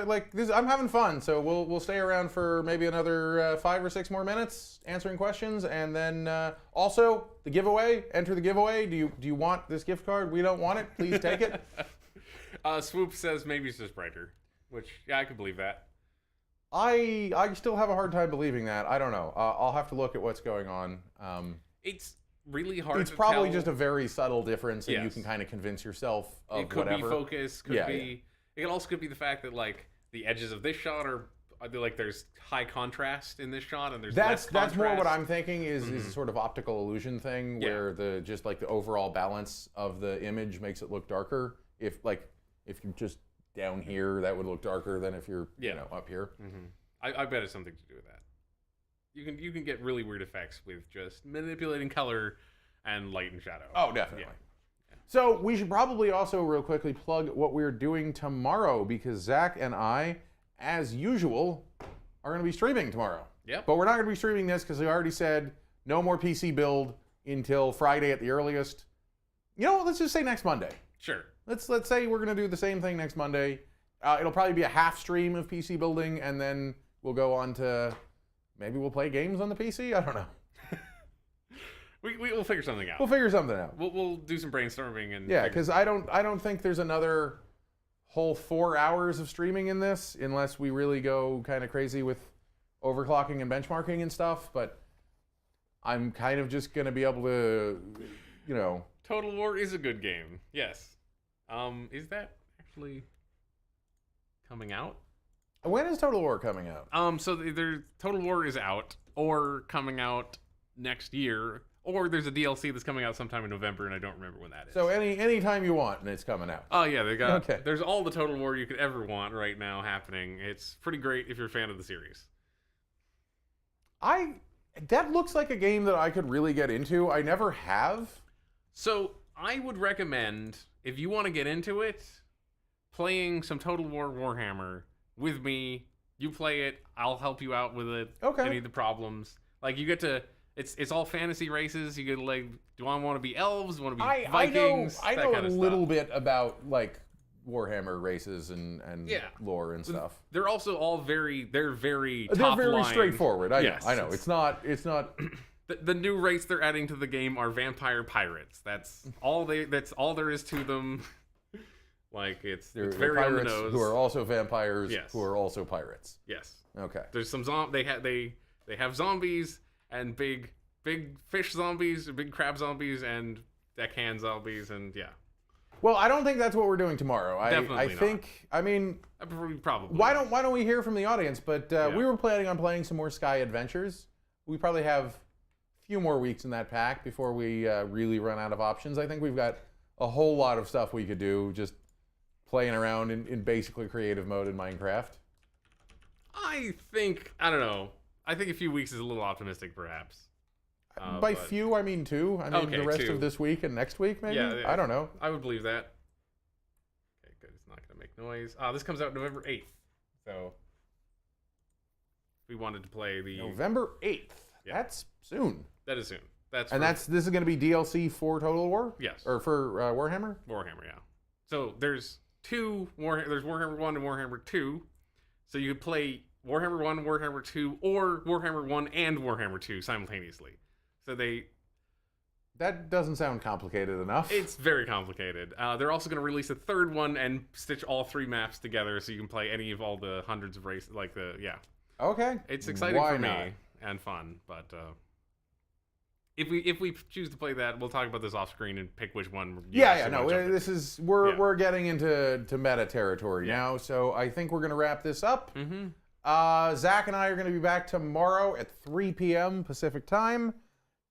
like this. I'm having fun, so we'll stay around for maybe another 5 or 6 more minutes answering questions, and then also the giveaway. Enter the giveaway. Do you want this gift card? We don't want it. Please take it. Swoop says maybe it's just brighter, which I could believe that. I still have a hard time believing that. I don't know. I'll have to look at what's going on. It's really hard. It's probably just a very subtle difference, and you can kind of convince yourself of it could whatever. Be focus. Could be. It also could be the fact that like the edges of this shot are like there's high contrast in this shot, and there's less contrast. That's more what I'm thinking is a sort of optical illusion thing where the the overall balance of the image makes it look darker. If you're just down here, that would look darker than if you're up here. Mm-hmm. I bet it's something to do with that. You can get really weird effects with just manipulating color and light and shadow. Oh, definitely. Yeah. So we should probably also real quickly plug what we're doing tomorrow, because Zach and I, as usual, are going to be streaming tomorrow. Yep. But we're not going to be streaming this because we already said no more PC build until Friday at the earliest. You know what? Let's just say next Monday. Sure. Let's say we're going to do the same thing next Monday. It'll probably be a half stream of PC building, and then we'll go on to maybe we'll play games on the PC. I don't know. We'll figure something out. We'll figure something out. We'll do some brainstorming and because I don't think there's another whole 4 hours of streaming in this unless we really go kind of crazy with overclocking and benchmarking and stuff. But I'm kind of just going to be able to, Total War is a good game. Yes. Is that actually coming out? When is Total War coming out? So either Total War is out or coming out next year, or there's a DLC that's coming out sometime in November, and I don't remember when that is. So any time you want, and it's coming out. Oh yeah, there's all the Total War you could ever want right now happening. It's pretty great if you're a fan of the series. That looks like a game that I could really get into. I never have. So I would recommend, if you want to get into it, playing some Total War Warhammer with me. You play it. I'll help you out with it. Okay. Any of the problems. Like, you get to... It's all fantasy races. You get to, like, do I want to be elves? Do I want to be Vikings? I know a little bit about, like, Warhammer races and lore and stuff. They're also all very top They're very line. straightforward. I Yes, know. It's not the new race they're adding to the game are vampire pirates. That's all there is to them. Like, it's very on the pirates nose. who are also vampires, Yes. who are also pirates. Yes. Okay. There's some they have zombies and big fish zombies, big crab zombies, and deckhand zombies, and yeah. Well, I don't think that's what we're doing tomorrow. Definitely I not. think. I mean, probably. why don't we hear from the audience? But we were planning on playing some more Sky Adventures. We probably have a few more weeks in that pack before we really run out of options. I think we've got a whole lot of stuff we could do just playing around in basically creative mode in Minecraft. I don't know. I think a few weeks is a little optimistic, perhaps. By few, I mean 2. I mean okay, the rest 2. of this week and next week, maybe? Yeah, I don't know. I would believe that. Okay, good. It's not going to make noise. This comes out November 8th. So, we wanted to play the... November 8th. Yeah. That's soon. That is soon. This is going to be DLC for Total War? Yes. Or for Warhammer? Warhammer, yeah. So, there's there's Warhammer 1 and Warhammer 2. So, you could play Warhammer 1, Warhammer 2, or Warhammer 1 and Warhammer 2 simultaneously. So That doesn't sound complicated enough. It's very complicated. They're also going to release a third one and stitch all 3 maps together so you can play any of all the hundreds of races. Okay. It's exciting for me and fun, but if we choose to play that, we'll talk about this off screen and pick which one. We're getting into meta territory now, so I think we're going to wrap this up. Mm-hmm. Zach and I are going to be back tomorrow at 3 p.m. Pacific time,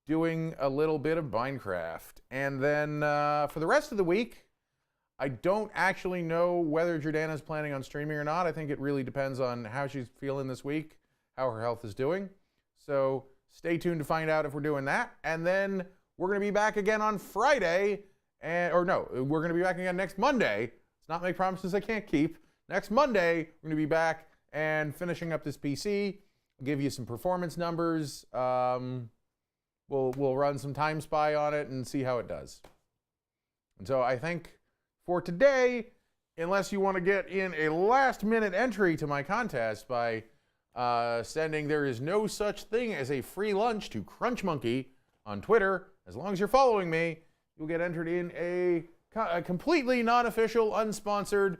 doing a little bit of Minecraft. And then for the rest of the week, I don't actually know whether Jordana's planning on streaming or not. I think it really depends on how she's feeling this week, how her health is doing. So stay tuned to find out if we're doing that. And then we're going to be back again on Friday. We're going to be back again next Monday. Let's not make promises I can't keep. Next Monday, we're going to be back and finishing up this PC. I'll give you some performance numbers. We'll run some Time Spy on it and see how it does. And so I think for today, unless you want to get in a last-minute entry to my contest by sending "there is no such thing as a free lunch" to Qrunch Monkey on Twitter, as long as you're following me, you'll get entered in a completely non-official, unsponsored,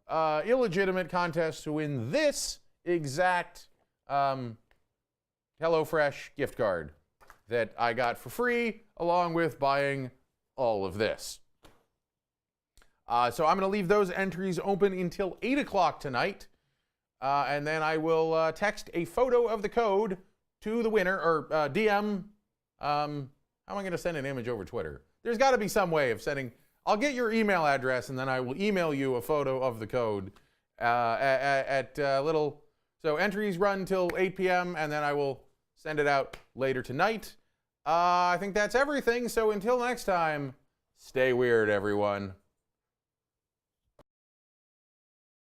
illegitimate contest to win this exact HelloFresh gift card that I got for free, along with buying all of this. So I'm going to leave those entries open until 8 o'clock tonight, and then I will text a photo of the code to the winner, or DM. How am I going to send an image over Twitter? There's got to be some way of sending. I'll get your email address, and then I will email you a photo of the code So entries run till 8 p.m., and then I will send it out later tonight. I think that's everything. So until next time, stay weird, everyone.